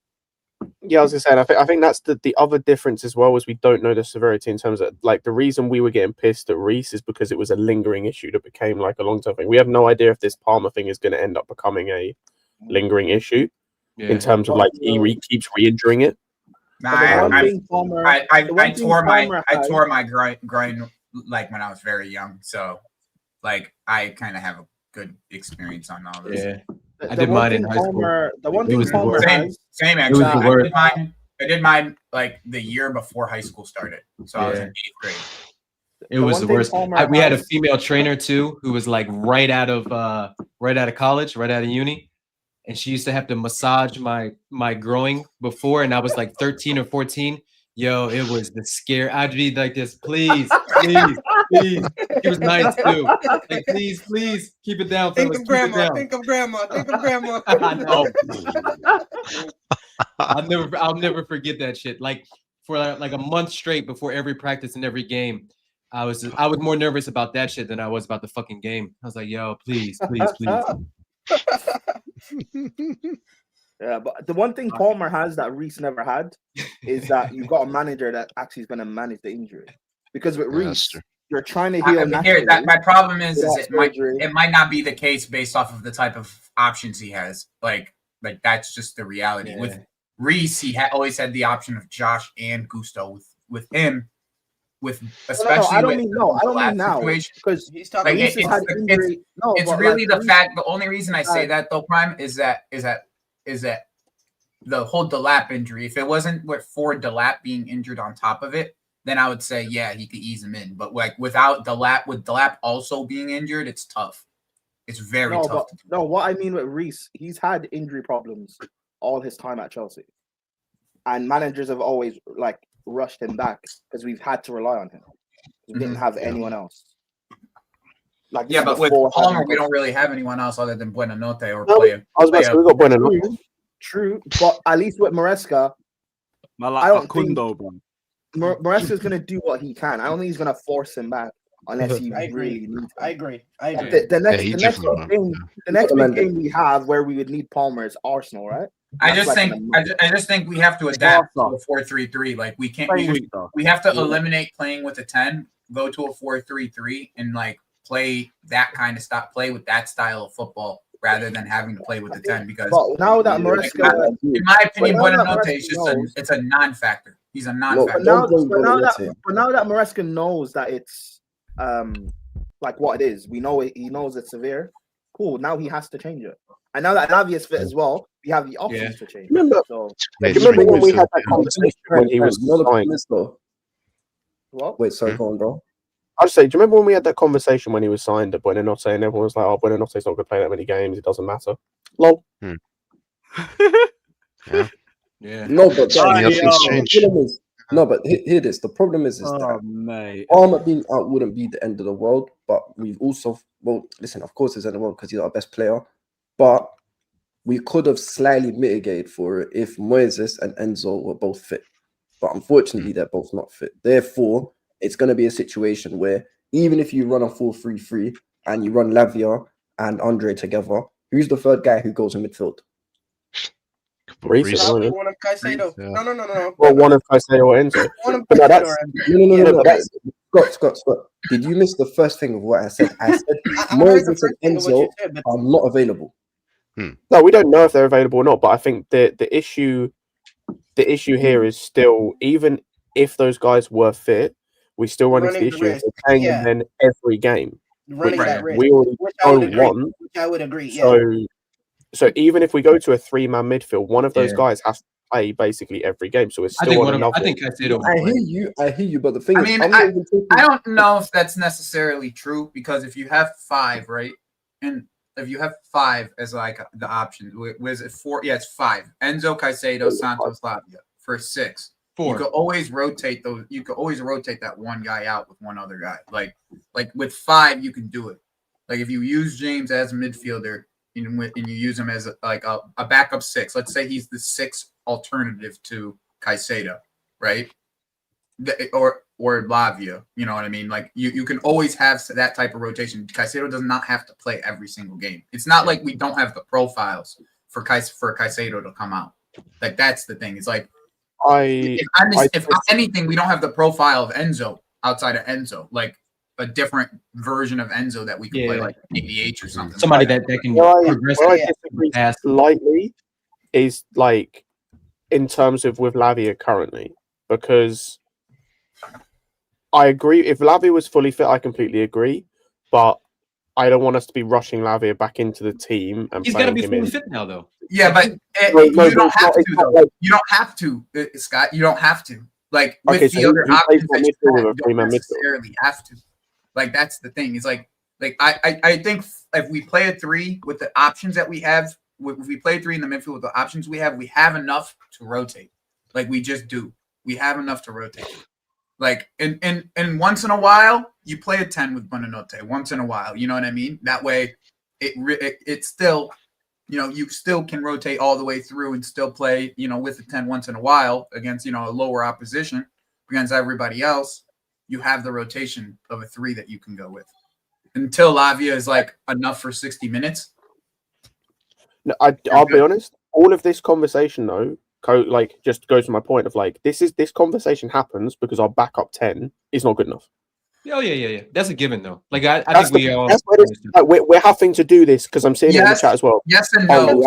Speaker 7: Yeah, I was gonna say, I think that's the other difference as well, is we don't know the severity in terms of like the reason we were getting pissed at Reece is because it was a lingering issue that became like a long-term thing. We have no idea if this Palmer thing is going to end up becoming a lingering issue in terms of like he keeps re-injuring it.
Speaker 11: I tore my groin like when I was very young, so like I kind of have a good experience on all this.
Speaker 9: Yeah. I did mine in high school.
Speaker 5: The one thing Palmer has,
Speaker 11: same actually. I did mine like the year before high school started, so I was in 8th grade.
Speaker 9: It was the worst. We had a female trainer too, who was like right out of college, right out of uni, and she used to have to massage my groin before, and I was like 13 or 14. Yo, it was the scare. I'd be like this, please. He was nice too. Like, please, keep it down.
Speaker 8: Think of grandma.
Speaker 9: I know. I'll never forget that shit. Like for like a month straight before every practice and every game, I was more nervous about that shit than I was about the fucking game. I was like, yo, please.
Speaker 5: Yeah, but the one thing Palmer has that Reece never had is that you've got a manager that actually is going to manage the injury. Because with Reece, you're trying to heal naturally.
Speaker 11: My problem is it might not be the case based off of the type of options he has. Like that's just the reality. Yeah. With Reece, he always had the option of Josh and Gusto. With him, especially
Speaker 5: I don't mean now because
Speaker 11: he's talking. Like, it's really the fact. The only reason I say that though, Prime, is that the whole Delap injury. If it wasn't for Delap being injured on top of it, then I would say he could ease him in. But like with Delap also being injured, it's tough. It's very tough.
Speaker 5: What I mean with Reece, he's had injury problems all his time at Chelsea, and managers have always like rushed him back because we've had to rely on him. We didn't have anyone else.
Speaker 11: Like but with Palmer, we don't really have anyone else other than Buenanote or
Speaker 7: I was about to say we got Buenanote.
Speaker 5: True, but at least with Maresca, I don't think Maresca's gonna do what he can. I don't think he's gonna force him back unless he really needs him.
Speaker 8: I agree.
Speaker 5: The next big game we have where we would need Palmer is Arsenal, right?
Speaker 11: I just think we have to adapt to a 4-3-3. Like we can't. We have to eliminate playing with a 10, go to a 4-3-3, and like play that kind of stuff. Play with that style of football rather than having to play with the 10. Because
Speaker 5: now that Maresca,
Speaker 11: in my opinion, Buenanote is just it's a non-factor. He's a non-factor.
Speaker 5: But now that Maresca knows that it's like what it is, he knows it's severe. Cool. Now he has to change it. And now that Lavia's fit as well, we have the options to change.
Speaker 7: Remember when we had that conversation when he was signed?
Speaker 5: What?
Speaker 12: Wait, sorry, go on, bro.
Speaker 7: I'd say, do you remember when we had that conversation when he was signed at Buenanote and everyone was like, "Oh, Buenanote's not going to play that many games. It doesn't matter." Lol.
Speaker 9: Yeah.
Speaker 12: No, but hear this. The problem is that Palmer being out wouldn't be the end of the world, but we've also listen. Of course, it's in the world because he's our best player, but we could have slightly mitigated for it if Moises and Enzo were both fit. But unfortunately, they're both not fit. Therefore, it's going to be a situation where even if you run a 4-3-3 and you run Lavia and Andre together, Who's the third guy who goes in midfield?
Speaker 7: Reece,
Speaker 8: Probably one of Caicedo. No.
Speaker 7: Well, one of Caicedo or Enzo.
Speaker 8: One of
Speaker 7: But no,
Speaker 8: Caicedo
Speaker 7: that's
Speaker 8: or Enzo.
Speaker 12: No. That's Scott. Did you miss the first thing of what I said? I said Moses and Enzo are not available.
Speaker 7: No, we don't know if they're available or not. But I think the issue here is still, even if those guys were fit, we still run into the issue of playing them then every game.
Speaker 8: Running that risk.
Speaker 7: We already don't want.
Speaker 8: Which I would agree.
Speaker 7: So even if we go to a 3-man midfield, one of those guys has to play basically every game. So it's still
Speaker 9: I think Caicedo.
Speaker 12: I hear you, but the thing is,
Speaker 11: I don't know if that's necessarily true, because if you have 5, right, and if you have 5 as like the option, was it 4? Yeah, it's 5. Enzo, Caicedo, Santos, Lavia for 6. 4. You could always rotate those. You could always rotate that one guy out with one other guy. Like with 5, you can do it. Like if you use James as a midfielder, and you use him as a backup 6. Let's say he's the 6th alternative to Caicedo, right? Or Lavia, you know what I mean? Like you can always have that type of rotation. Caicedo does not have to play every single game. It's not like we don't have the profiles for Caicedo to come out. Like that's the thing. It's like if anything, we don't have the profile of Enzo outside of Enzo. Like a different version of Enzo that we can play like ABH or something.
Speaker 9: Somebody that can progress.
Speaker 7: Where I disagree slightly is like in terms of with Lavia currently, because I agree. If Lavia was fully fit, I completely agree. But I don't want us to be rushing Lavia back into the team. And
Speaker 9: he's got to be fully fit now, though.
Speaker 11: Yeah, but you don't have to, though. You don't have to, Scott. You don't have to. Like with the other options that you don't necessarily have to. Like that's the thing. It's like I think if we play a 3 with the options that we have, if we play 3 in the midfield with the options we have enough to rotate. Like we just do. We have enough to rotate. Like and once in a while you play a 10 with Buonanotte. Once in a while, you know what I mean? That way, it still, you still can rotate all the way through and still play, with a 10 once in a while against a lower opposition against everybody else. You have the rotation of a 3 that you can go with until Lavia is like enough for 60 minutes.
Speaker 7: No, I'll be honest. All of this conversation, though, just goes to my point of like this conversation happens because our backup 10 is not good enough.
Speaker 9: Oh yeah. That's a given, though. Like I think we all.
Speaker 7: We're having to do this because I'm seeing it in the chat as well.
Speaker 11: Yes and no.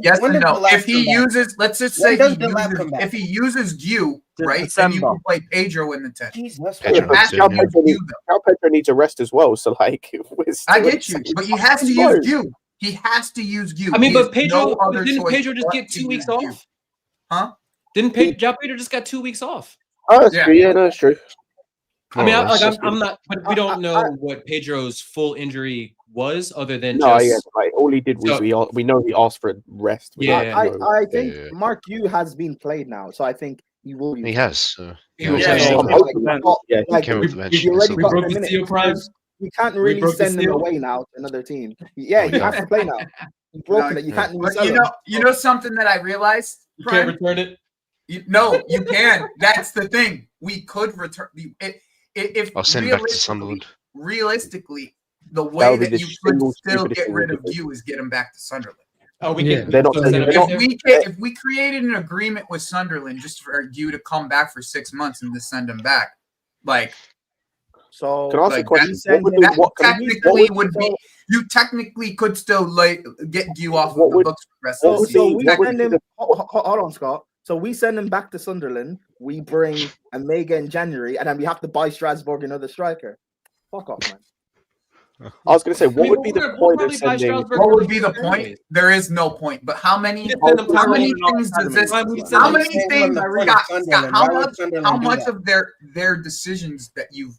Speaker 11: Yes and no. If he uses, let's just say if he uses you, right, then you can play Pedro in the 10.
Speaker 7: Pedro needs a rest as well. So like,
Speaker 11: I get you, but he has to use you. He has to use you.
Speaker 9: I mean, but Pedro didn't Pedro just get 2 weeks off?
Speaker 11: Huh?
Speaker 9: Didn't Pedro just got 2 weeks off?
Speaker 7: Oh, that's true. Yeah, that's true.
Speaker 9: I mean, I'm not, but we don't know what Pedro's full injury was, other than
Speaker 7: all he did was we know he asked for a rest.
Speaker 5: I think Mark Yu has been played now, so I think he will.
Speaker 6: He has.
Speaker 5: We can't really send him away now to another team. Yeah, he has to play now. He's broken it. You can't.
Speaker 11: You know something that I realized.
Speaker 9: You can't return it.
Speaker 11: No, you can. That's the thing. We could return it. If
Speaker 6: I'll send back to Sunderland.
Speaker 11: Realistically, the way that you could still get rid of you is get him back to Sunderland.
Speaker 9: Oh, we can.
Speaker 11: If we created an agreement with Sunderland just for you to come back for 6 months and to send him back,
Speaker 5: so
Speaker 7: can I ask a question?
Speaker 11: You technically could still get you off of the books for the rest of the season.
Speaker 5: Hold on, Scott. So we send him back to Sunderland. We bring Omega in January, and then we have to buy Strasbourg another striker. Fuck off, man.
Speaker 7: I was going to say, what would be the point of sending?
Speaker 11: What would be the point? There is no point. But how many things does this? How many things? How much of their decisions that you've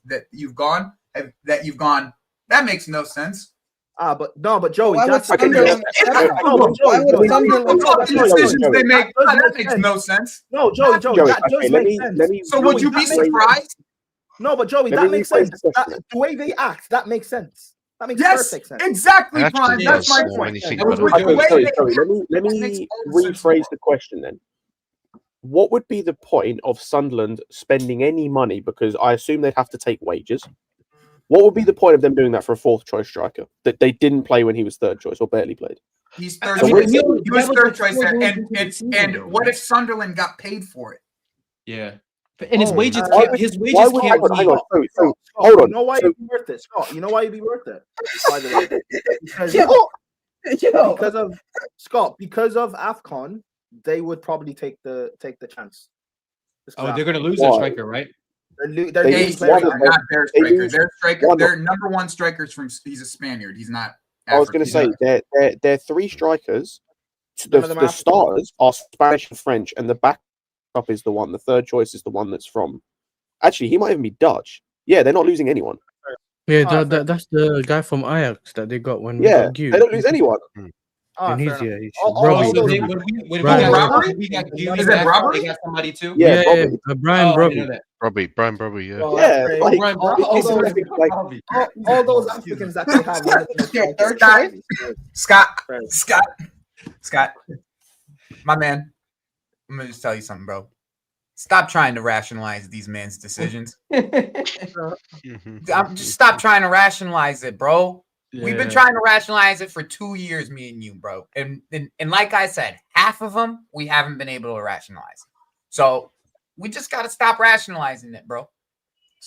Speaker 11: gone? That makes no sense.
Speaker 5: But Joey,
Speaker 11: that's decisions they make. That makes no sense.
Speaker 5: No, Joey, makes sense.
Speaker 11: So would you be surprised?
Speaker 5: No, but Joey, that makes sense. The way they act, that makes sense. That makes perfect sense.
Speaker 11: Exactly, Prime. That's my point.
Speaker 7: Let me rephrase the question then. What would be the point of Sunderland spending any money? Because I assume they'd have to take wages. What would be the point of them doing that for a 4th choice striker that they didn't play when he was 3rd choice or barely played?
Speaker 11: He's third choice. He was third choice there. And what if Sunderland got paid for it?
Speaker 9: Yeah. And his wages can't
Speaker 7: hold on.
Speaker 5: You know why it'd be worth it, Scott? You know why it'd be worth it? By the way, because of AFCON, they would probably take the chance.
Speaker 9: They're going to lose their striker, right?
Speaker 11: They're number one strikers he's a Spaniard. He's not.
Speaker 7: I was going to say they're three strikers. The starters are Spanish and French, and the backup is the one. The third choice is the one that's from. Actually, he might even be Dutch. Yeah, they're not losing anyone.
Speaker 10: Yeah, that's the guy from Ajax that they got when.
Speaker 7: Yeah, they don't lose anyone.
Speaker 10: And he's
Speaker 9: Is it Robert? They got somebody too.
Speaker 10: Yeah, Brian Robbie.
Speaker 6: Brian Robbie. Yeah.
Speaker 5: All those Africans that they have.
Speaker 11: Scott, my man. I'm gonna just tell you something, bro. Stop trying to rationalize these men's decisions. Just stop trying to rationalize it, bro. Yeah. We've been trying to rationalize it for 2 years, me and you, bro. And like I said, half of them we haven't been able to rationalize. So we just got to stop rationalizing it, bro.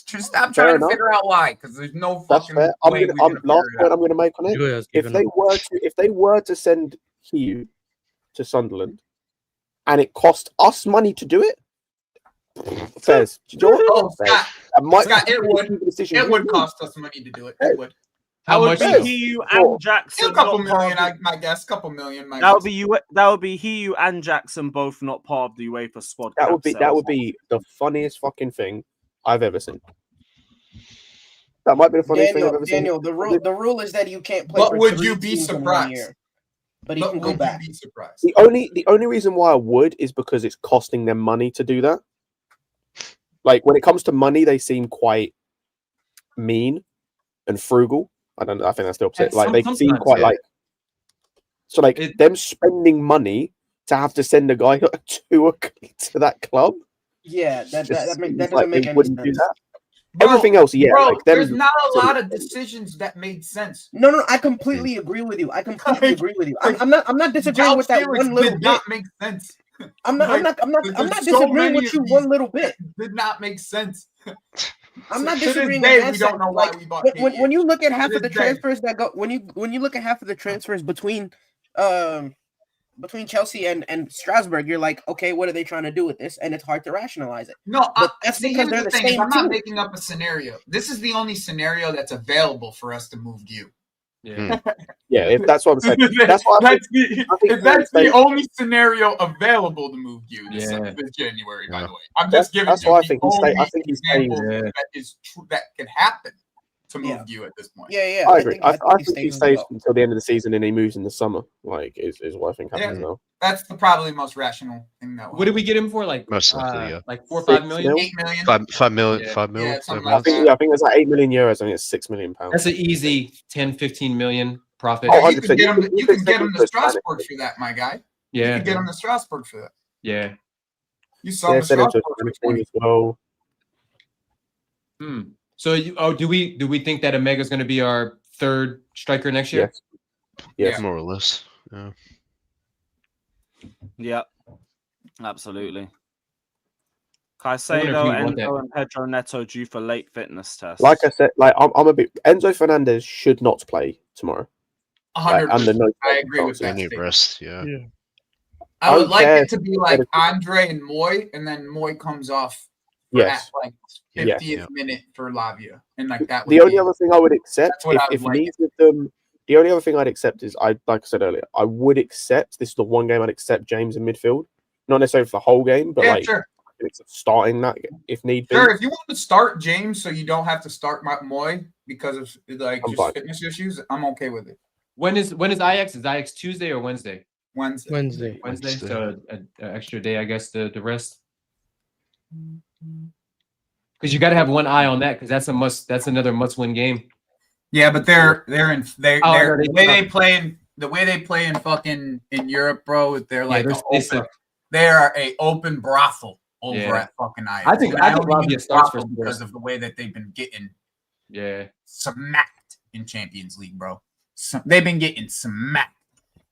Speaker 11: Just stop trying to figure out why, because there's no fucking way.
Speaker 7: I'm going to make on it. If they were to send Hugh to Sunderland, and it cost us money to do it, Fez.
Speaker 11: Scott, it would cost us money to do it. It would.
Speaker 2: How much? Hugh and Jackson.
Speaker 11: A couple million, I guess. Couple million.
Speaker 2: That would be Hugh and Jackson both not part of the UEFA squad.
Speaker 7: That would be the funniest fucking thing I've ever seen. That might be the funniest thing I've ever seen.
Speaker 8: Daniel, the rule is that you can't play.
Speaker 11: But would you be surprised?
Speaker 8: But he can go back.
Speaker 7: The only reason why I would is because it's costing them money to do that. Like when it comes to money, they seem quite mean and frugal. I think that's the opposite. Like they seem quite them spending money to have to send a guy to that club.
Speaker 8: Yeah, that doesn't make any sense.
Speaker 7: Do that. Everything else, yeah.
Speaker 11: Bro, there's not a lot of decisions that made sense.
Speaker 8: No, I completely agree with you. I'm not disagreeing with that one little bit.
Speaker 11: Not make sense.
Speaker 8: I'm not disagreeing with you one little bit.
Speaker 11: Did not make sense.
Speaker 8: I'm not disagreeing with that. We don't know why we bought when you look at half of the transfers that go when you look at half of the transfers between Chelsea and Strasbourg, you're like, okay, what are they trying to do with this? And it's hard to rationalize it.
Speaker 11: No, that's because they're the same. I'm not making up a scenario. This is the only scenario that's available for us to move you.
Speaker 9: Yeah,
Speaker 7: if that's what I'm saying. That's
Speaker 11: the only scenario available to move you this January. By the way, I'm just giving.
Speaker 7: That's why I think he's saying
Speaker 11: that can happen to move you at this point.
Speaker 8: Yeah.
Speaker 7: I agree. I think he stays until the end of the season and he moves in the summer. Like is what I think happens now.
Speaker 11: That's probably the most rational thing that.
Speaker 9: What did we get him for? Like
Speaker 6: most likely,
Speaker 9: like 4 or 5 million,
Speaker 11: 8 million,
Speaker 6: 5 million,
Speaker 11: yeah.
Speaker 6: 5 million.
Speaker 11: I
Speaker 7: think it's like 8 million euros. I think it's £6 million.
Speaker 9: That's an easy 10-15 million profit.
Speaker 11: Oh, you can get him to Strasbourg for that, my guy.
Speaker 9: Yeah,
Speaker 11: you can get him to Strasbourg for that.
Speaker 9: Yeah,
Speaker 11: you saw him Strasbourg
Speaker 7: as well.
Speaker 9: So, do we think that Omega is going to be our third striker next year?
Speaker 7: Yes.
Speaker 6: More or less.
Speaker 2: Yeah, absolutely. Caicedo, Enzo, and Pedro Neto due for late fitness tests.
Speaker 7: Like I said, I'm a bit. Enzo Fernandez should not play tomorrow.
Speaker 11: 100%. I agree with that.
Speaker 6: Need rest. Yeah.
Speaker 11: I would like it to be like Andre and Moy, and then Moy comes off.
Speaker 7: Yes.
Speaker 11: At like 50th minute for Lavia, and like that.
Speaker 7: The only other thing I would accept if needs with them. The only other thing I'd accept is like I said earlier, I would accept this is the one game I'd accept James in midfield, not necessarily for the whole game, but it's starting that if need be.
Speaker 11: Sure, if you want to start James, so you don't have to start Moy because of like fitness issues, I'm okay with it.
Speaker 9: When is Ajax? Is Ajax Tuesday or Wednesday?
Speaker 11: Wednesday.
Speaker 9: So an extra day, I guess, to rest. Because you got to have one eye on that, because that's a must. That's another must-win game.
Speaker 11: Yeah, but the way they play in fucking in Europe, bro. They're like they are a open brothel over at fucking Ajax.
Speaker 9: I think Lavia starts for
Speaker 11: because of the way that they've been getting smacked in Champions League, bro. They've been getting smacked.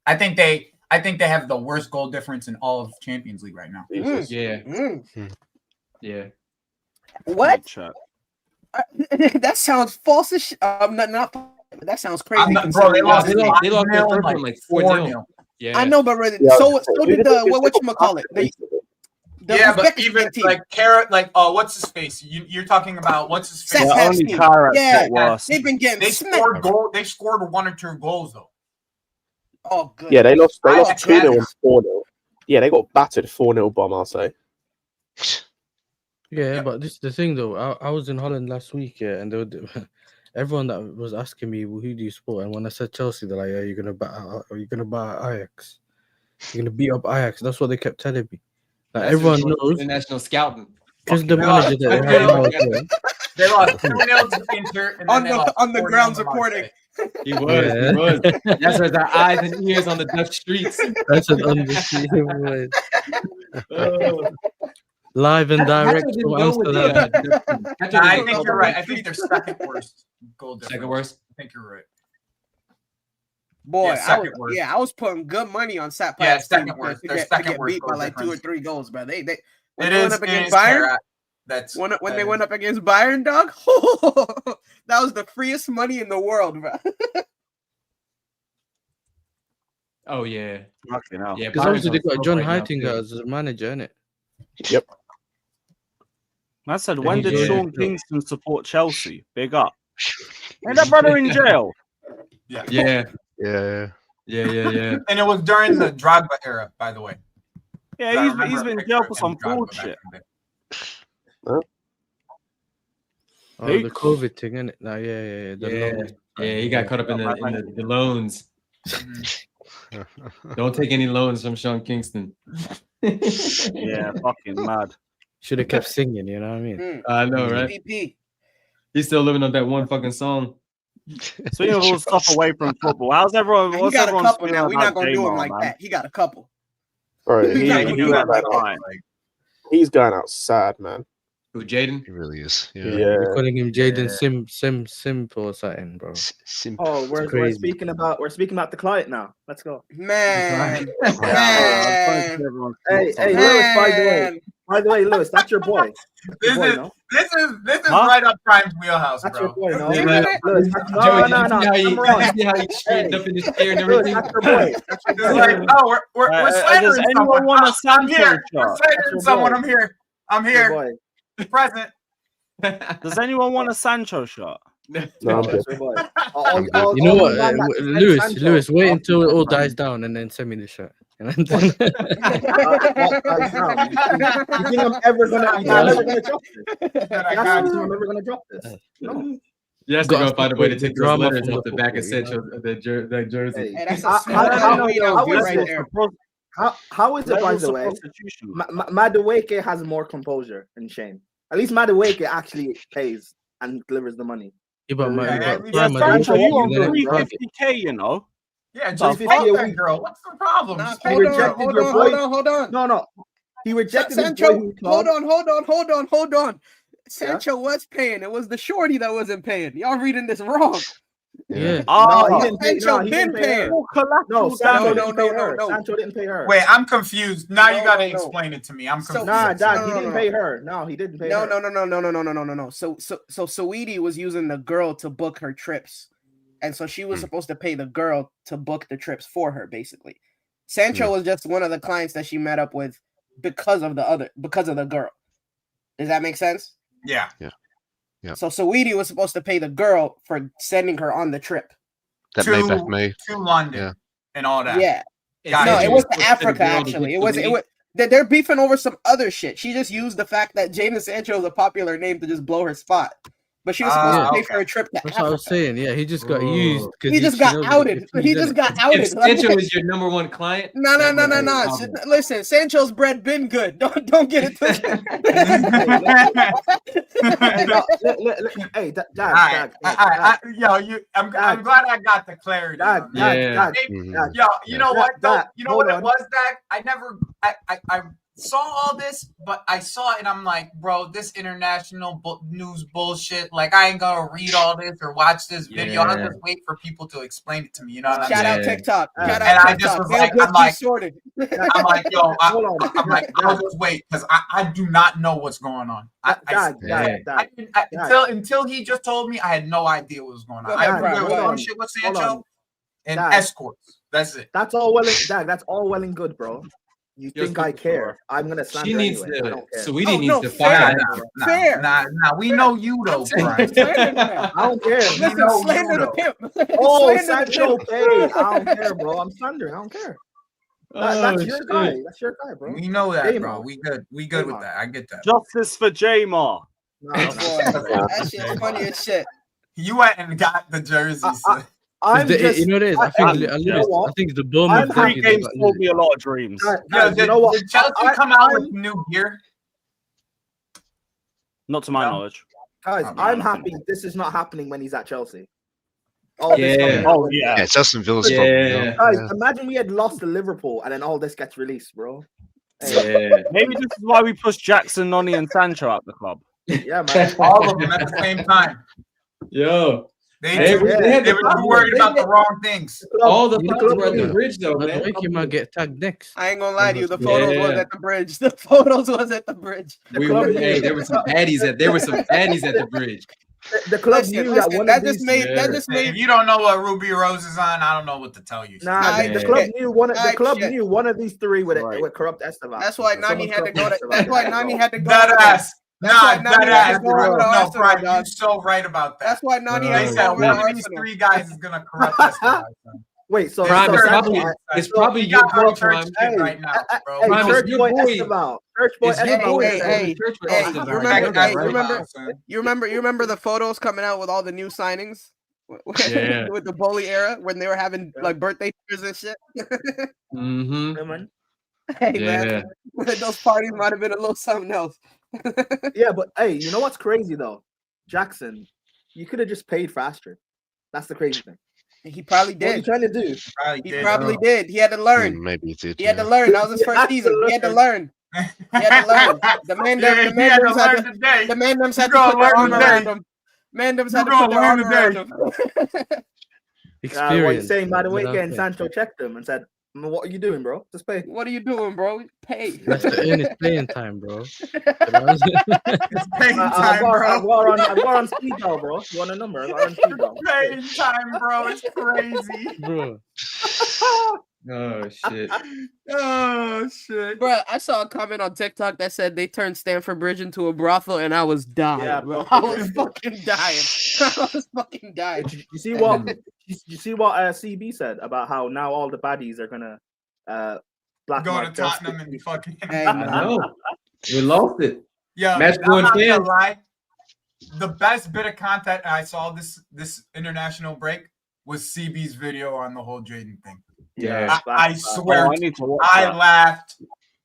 Speaker 11: I think they have the worst goal difference in all of Champions League right now.
Speaker 9: Yeah.
Speaker 8: What? That sounds false as shit. Not. That sounds crazy.
Speaker 11: Bro, they lost
Speaker 9: their first one like 4-0. Yeah,
Speaker 8: I know, but so did the whatchamacallit.
Speaker 11: Yeah, but even like Carrot, like what's his face? You're talking about what's his face?
Speaker 8: They've been getting.
Speaker 11: They scored goal. They scored 1 or 2 goals though.
Speaker 8: Oh, good.
Speaker 7: Yeah, they lost 2-0 and 4-0. Yeah, they got battered 4-0 by Marseille.
Speaker 10: Yeah, but this is the thing though. I was in Holland last week, and everyone that was asking me, well, who do you support? And when I said Chelsea, they're like, "Are you gonna buy Ajax? You're gonna beat up Ajax." That's what they kept telling me. Like, everyone knows
Speaker 9: international scouting.
Speaker 10: Because the manager that
Speaker 11: they lost 2-0 to Inter
Speaker 8: on the grounds reporting.
Speaker 9: He was. That's where our eyes and ears on the Dutch streets.
Speaker 10: That's an undisputed word. Live and direct from Amsterdam.
Speaker 11: I think you're right. I think they're second worst goal difference.
Speaker 9: Second worst?
Speaker 11: I think you're right.
Speaker 8: Boy,
Speaker 11: yeah,
Speaker 8: I was putting good money on Sat.
Speaker 11: Yeah, second worst. They're second worst
Speaker 8: beat by like 2 or 3 goals, bro. They
Speaker 11: went up against Bayern.
Speaker 8: When they went up against Bayern, dog, that was the freest money in the world, bro.
Speaker 9: Oh yeah,
Speaker 10: yeah. Because obviously they got John Heitinga as a manager, innit?
Speaker 7: Yep.
Speaker 2: I said, when did Sean Kingston support Chelsea? Big up. Ain't that brother in jail?
Speaker 9: Yeah.
Speaker 6: Yeah.
Speaker 11: And it was during the Drogba era, by the way.
Speaker 2: Yeah, he's been in jail for some bullshit.
Speaker 10: Oh, the COVID thing, innit? No,
Speaker 9: Yeah, he got caught up in the loans. Don't take any loans from Sean Kingston.
Speaker 2: Yeah, fucking mad.
Speaker 10: Should have kept singing, you know what I mean?
Speaker 9: I know, right?
Speaker 8: PPP.
Speaker 9: He's still living on that one fucking song.
Speaker 2: Speaking of all stuff away from football, how's everyone?
Speaker 8: He got a couple now. We're not gonna do him like that. He got a couple.
Speaker 7: Right, he's going out sad, man.
Speaker 9: Who, Jaden?
Speaker 6: He really is. Yeah.
Speaker 10: We're calling him Jaden Simp or something, bro.
Speaker 5: Oh, we're speaking about the client now. Let's go,
Speaker 8: man.
Speaker 5: Hey, Lewis. By the way, Lewis, that's your boy.
Speaker 11: This is right up Prime's wheelhouse,
Speaker 5: that's
Speaker 11: bro.
Speaker 5: Your boy, no?
Speaker 11: Lewis,
Speaker 9: You see how he straightened up in his chair and everything?
Speaker 5: That's your boy.
Speaker 11: It's like, oh, we're slandering someone.
Speaker 2: Want a
Speaker 11: I'm here.
Speaker 2: shot?
Speaker 11: We're slandering someone. I'm here. Present.
Speaker 2: Does anyone want a Sancho shot?
Speaker 10: No, you know what, Lewis, wait until it all dies down and then send me the shot.
Speaker 5: You think I'm ever gonna drop this? I'm never gonna drop this. No.
Speaker 9: You have to go find a way to take those letters off the back of Sancho, the jersey.
Speaker 8: Hey, that's
Speaker 5: how is it, by the way? Madueke has more composure and shame. At least Madueke actually pays and delivers the money.
Speaker 10: Yeah, but
Speaker 2: Sancho, you on 350k, you know.
Speaker 11: Yeah, just fuck that girl. What's the problem?
Speaker 8: Hold on.
Speaker 5: No. He rejected
Speaker 8: Sancho. Hold on. Sancho was paying. It was the shorty that wasn't paying. Y'all reading this wrong.
Speaker 10: Yeah.
Speaker 5: Oh, he didn't pay.
Speaker 8: Sancho been paying.
Speaker 5: No, Sancho didn't pay her.
Speaker 11: Wait, I'm confused. Now you gotta explain it to me. I'm confused.
Speaker 5: Nah, Dad, he didn't pay her. No, he didn't pay her.
Speaker 8: No. So Savić was using the girl to book her trips. And so she was supposed to pay the girl to book the trips for her, basically. Sancho was just one of the clients that she met up with because of the girl. Does that make sense?
Speaker 11: Yeah.
Speaker 8: So Savić was supposed to pay the girl for sending her on the trip.
Speaker 6: That
Speaker 11: to London and all that.
Speaker 8: Yeah. No, it was to Africa, actually. It was they're beefing over some other shit. She just used the fact that Jadon Sancho is a popular name to just blow her spot. But she was supposed to pay for a trip to Africa.
Speaker 10: That's what I was saying. Yeah, he just got used.
Speaker 8: He just got outed.
Speaker 9: If Sancho is your number one client.
Speaker 8: No. Listen, Sancho's bread been good. Don't get it twisted.
Speaker 5: Hey, Dad.
Speaker 11: I'm glad I got the clarity. Dad. Yo, you know what? Though, you know what it was, Dad. saw all this, but I saw it and I'm like, bro, this international news bullshit. Like, I ain't gonna read all this or watch this video. I'll just wait for people to explain it to me. You know what I'm saying?
Speaker 8: Shout out TikTok. Shout
Speaker 11: And
Speaker 8: out
Speaker 11: I
Speaker 8: TikTok.
Speaker 11: just was
Speaker 8: They'll
Speaker 11: like,
Speaker 8: get
Speaker 11: I'm like,
Speaker 8: sorted.
Speaker 11: I'm like, yo, I'm like, I'll just wait because I do not know what's going on. Until he just told me, I had no idea what was going on. I knew there was some shit with Sancho and escorts. That's it.
Speaker 5: That's all well and good, bro. You think I care? I'm gonna slander anyway. I don't care.
Speaker 9: Sweetie needs to fire.
Speaker 8: Fair.
Speaker 11: Nah. We know you though, Brian.
Speaker 5: I don't care.
Speaker 8: Listen, slander the pimp.
Speaker 5: Oh, Sancho, okay. I don't care, bro. I'm slandering. I don't care. That's your guy. That's your guy, bro.
Speaker 11: We know that, bro. We good with that. I get that.
Speaker 2: Justice for Jamar.
Speaker 8: That shit's funny as shit.
Speaker 11: You went and got the jersey.
Speaker 10: You know this. I think the Bournemouth.
Speaker 2: 3 games told me a lot of dreams.
Speaker 11: Did Chelsea come out with new gear?
Speaker 2: Not to my knowledge.
Speaker 5: Guys, I'm happy this is not happening when he's at Chelsea.
Speaker 6: Yeah, it's Justin Villa's problem.
Speaker 5: Guys, imagine we had lost to Liverpool and then all this gets released, bro.
Speaker 2: Yeah. Maybe this is why we pushed Jackson, Noni, and Sancho out the club.
Speaker 5: Yeah, man.
Speaker 11: All of them at the same time.
Speaker 9: Yo.
Speaker 11: They were too worried about the wrong things.
Speaker 9: All the fans were at the bridge, though, man.
Speaker 10: I think you might get tagged next.
Speaker 8: I ain't gonna lie to you. The photos was at the bridge. The photos was at the bridge.
Speaker 9: There were some addies at the bridge.
Speaker 5: The club knew that one
Speaker 8: that
Speaker 5: of
Speaker 8: just
Speaker 5: these.
Speaker 8: made.
Speaker 11: If you don't know what Ruby Rose is on, I don't know what to tell you.
Speaker 5: Nah, the club knew one. The club knew one of these three would corrupt Esteban.
Speaker 8: That's why Nani had to go. That's why Nani had to go.
Speaker 11: That ass. Nah, that ass.
Speaker 8: No,
Speaker 11: Brian, you're so right about that.
Speaker 8: That's why Nani had to
Speaker 11: said
Speaker 8: go.
Speaker 11: one of these 3 guys is gonna corrupt Esteban.
Speaker 5: Wait, so
Speaker 9: it's probably your boy Prime
Speaker 11: right now, bro.
Speaker 9: Prime is your boy.
Speaker 5: Church boy
Speaker 8: You remember the photos coming out with all the new signings?
Speaker 9: Yeah.
Speaker 8: With the bully era when they were having like birthday dinners and shit. Hey man, those parties might have been a little something else.
Speaker 5: Yeah, but hey, you know what's crazy though? Jackson, you could have just paid faster. That's the crazy thing.
Speaker 8: He probably did.
Speaker 5: What are you trying to do?
Speaker 8: He probably did. He had to learn.
Speaker 6: Maybe he did.
Speaker 8: He had to learn. That was his first season. He had to learn. He had to learn. The man had to put their arm around him. Mandems had to put their arm around him.
Speaker 5: What you saying, by the way, again, Sancho checked him and said, "What are you doing, bro? Just pay."
Speaker 8: What are you doing, bro? Pay.
Speaker 10: That's to earn his playing time, bro.
Speaker 11: It's paying time, bro.
Speaker 5: I've got on speed dial, bro. You want a number? I've got on speed dial.
Speaker 11: Paying time, bro. It's crazy,
Speaker 10: bro.
Speaker 9: Oh shit.
Speaker 11: Oh shit.
Speaker 8: Bro, I saw a comment on TikTok that said they turned Stamford Bridge into a brothel, and I was dying.
Speaker 5: Yeah,
Speaker 8: bro. I was fucking dying. I was fucking dying.
Speaker 5: You see what? You see what CB said about how now all the baddies are gonna
Speaker 11: go to Tottenham and fucking.
Speaker 8: Hey,
Speaker 9: I know. We lost it.
Speaker 11: Yeah,
Speaker 9: match
Speaker 11: I'm not
Speaker 9: fans.
Speaker 11: gonna lie. The best bit of content I saw this international break was CB's video on the whole Jaden thing.
Speaker 9: Yeah,
Speaker 11: I swear, I laughed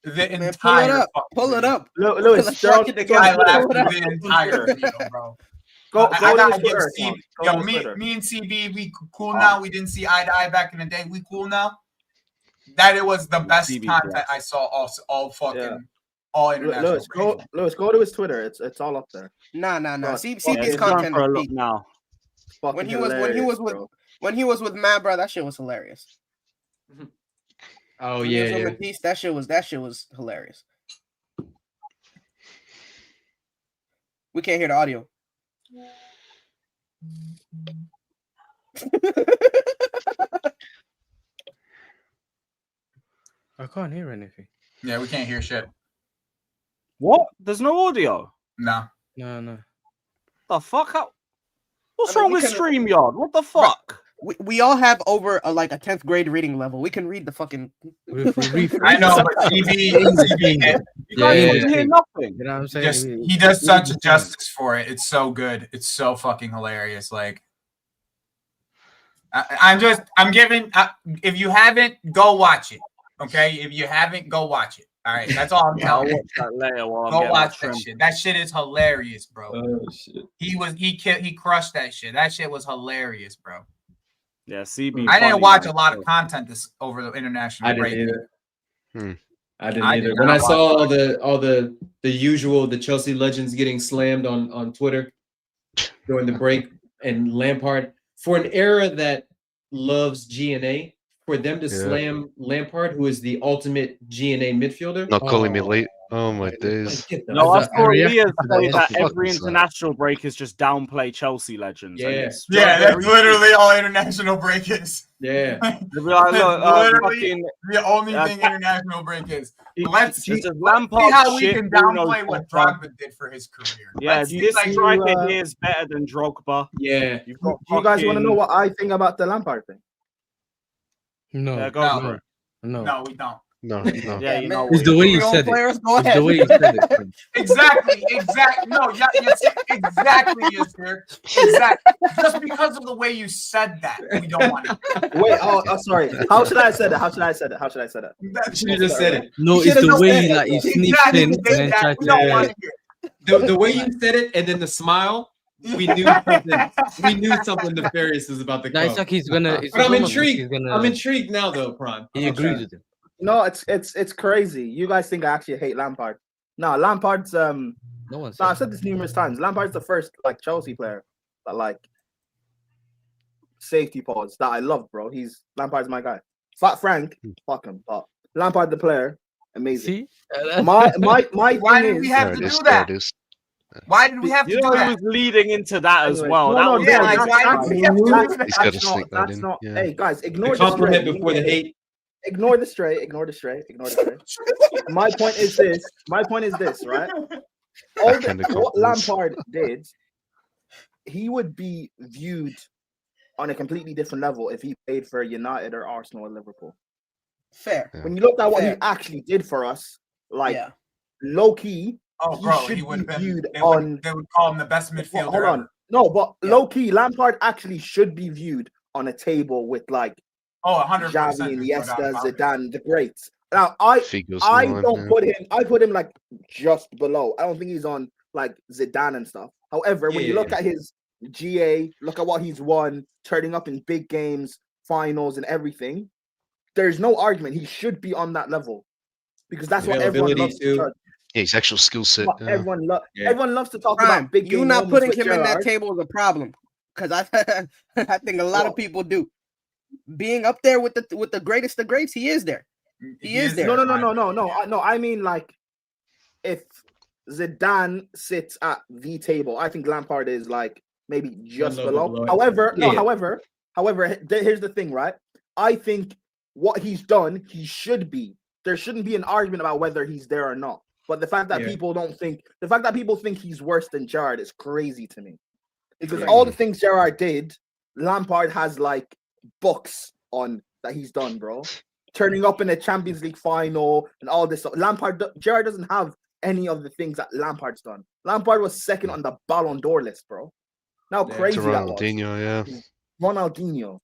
Speaker 11: the entire.
Speaker 8: Pull it up.
Speaker 5: Lewis,
Speaker 11: I laughed the entire video, bro. I gotta give CB. Yo, me and CB, we cool now. We didn't see eye to eye back in the day. We cool now. That it was the best content I saw. All fucking all international.
Speaker 5: Lewis, go to his Twitter. It's all up there.
Speaker 8: Nah. CB's content
Speaker 2: for a look now.
Speaker 8: When he was with Mad, bro, that shit was hilarious.
Speaker 9: Oh yeah.
Speaker 8: Matisse, that shit was hilarious. We can't hear the audio.
Speaker 10: I can't hear anything.
Speaker 11: Yeah, we can't hear shit.
Speaker 2: What? There's no audio?
Speaker 11: No.
Speaker 2: The fuck? What's wrong with StreamYard? What the fuck?
Speaker 8: We all have over a 10th grade reading level. We can read the fucking.
Speaker 11: I know, but CB
Speaker 2: you guys hear nothing.
Speaker 10: You know what I'm saying?
Speaker 11: He does such a justice for it. It's so good. It's so fucking hilarious. Like, I'm giving. If you haven't, go watch it. Okay, if you haven't, go watch it. All right, that's all I'm telling you. Go watch that shit. That shit is hilarious, bro.
Speaker 9: Oh shit.
Speaker 11: He crushed that shit. That shit was hilarious, bro.
Speaker 2: Yeah, CB.
Speaker 11: I didn't watch a lot of content over the international break.
Speaker 9: I didn't either. When I saw all the usual the Chelsea legends getting slammed on Twitter during the break, and Lampard, for an era that loves G&A, for them to slam Lampard, who is the ultimate G&A midfielder.
Speaker 6: Not calling me late. Oh my days.
Speaker 2: No, I saw Leah say that every international break is just downplay Chelsea legends.
Speaker 9: Yeah,
Speaker 11: that's literally all international break is.
Speaker 9: Yeah.
Speaker 11: Literally the only thing international break is. Let's see how we can downplay what Drogba did for his career.
Speaker 2: Yeah, this striker here is better than Drogba.
Speaker 9: Yeah.
Speaker 5: Do you guys want to know what I think about the Lampard thing?
Speaker 10: No.
Speaker 2: Yeah, go for it.
Speaker 11: No, we don't.
Speaker 6: No.
Speaker 2: Yeah, you know,
Speaker 10: it's the way you said it. It's the way you said it.
Speaker 11: Exactly. No, exactly, exactly. Just because of the way you said that, we don't want it.
Speaker 5: Wait, sorry. How should I have said it? How should I have said it?
Speaker 9: You should have just said it.
Speaker 10: No, it's the way that you sneaked in and then tried to.
Speaker 9: The way you said it, and then the smile. We knew something nefarious is about to come.
Speaker 10: It's like he's gonna.
Speaker 9: But I'm intrigued. I'm intrigued now, though, Prime.
Speaker 10: He agrees with him.
Speaker 5: No, it's crazy. You guys think I actually hate Lampard? No, Lampard's
Speaker 10: No one.
Speaker 5: I've said this numerous times. Lampard's the first Chelsea player that safety pause that I love, bro. Lampard's my guy. Fat Frank, fuck him. But Lampard the player, amazing.
Speaker 10: See?
Speaker 5: My
Speaker 11: why did we have to do that? Why did we have to do that?
Speaker 2: He was leading into that as well.
Speaker 6: He's got to sneak that in.
Speaker 5: Hey guys, ignore
Speaker 9: the compliment before the hate.
Speaker 5: Ignore the stray. My point is this, right? What Lampard did, he would be viewed on a completely different level if he played for United or Arsenal or Liverpool.
Speaker 8: Fair.
Speaker 5: When you look at what he actually did for us, low key,
Speaker 11: he would have been. They would call him the best midfielder.
Speaker 5: Hold on, no, but low key, Lampard actually should be viewed on a table with
Speaker 11: 100%.
Speaker 5: Xavi, Iniesta, Zidane, the greats. Now, I put him just below. I don't think he's on Zidane and stuff. However, when you look at his GA, look at what he's won, turning up in big games, finals, and everything. There's no argument. He should be on that level because that's what everyone loves to judge.
Speaker 6: Yeah, his actual skill set.
Speaker 5: Everyone loves to talk about big games.
Speaker 8: You not putting him in that table is a problem because I think a lot of people do. Being up there with the greatest of greats, he is there. He is there.
Speaker 5: No. I mean, if Zidane sits at the table, I think Lampard is maybe just below. However, here's the thing, right? I think what he's done, he should be. There shouldn't be an argument about whether he's there or not. But the fact that people think he's worse than Gerrard is crazy to me. Because all the things Gerrard did, Lampard has books on that he's done, bro. Turning up in a Champions League final and all this stuff. Gerrard doesn't have any of the things that Lampard's done. Lampard was second on the Ballon d'Or list, bro. Now crazy that was. Ronaldinho.